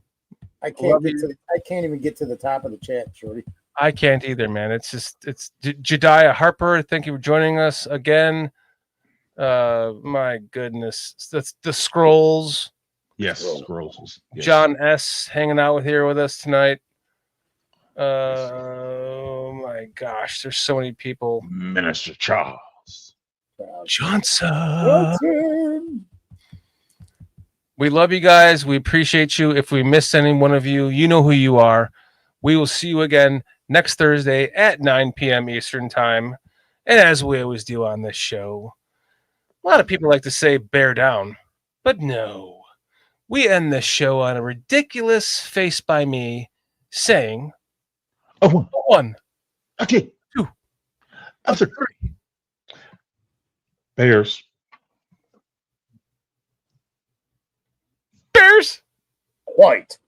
I can't even get to the top of the chat, Shorty. I can't either, man. It's Jediah Harper. Thank you for joining us again. My goodness. That's the Scrolls. Yes, Scrolls. Yes. John S. hanging out here with us tonight. Oh my gosh, there's so many people. Minister Charles Johnson. We love you guys. We appreciate you. If we missed any one of you, you know who you are. We will see you again next Thursday at 9 p.m. Eastern time. And as we always do on this show, a lot of people like to say bear down, but no. We end this show on a ridiculous face by me saying, one. Okay. 2. That's a 3. Bears. White.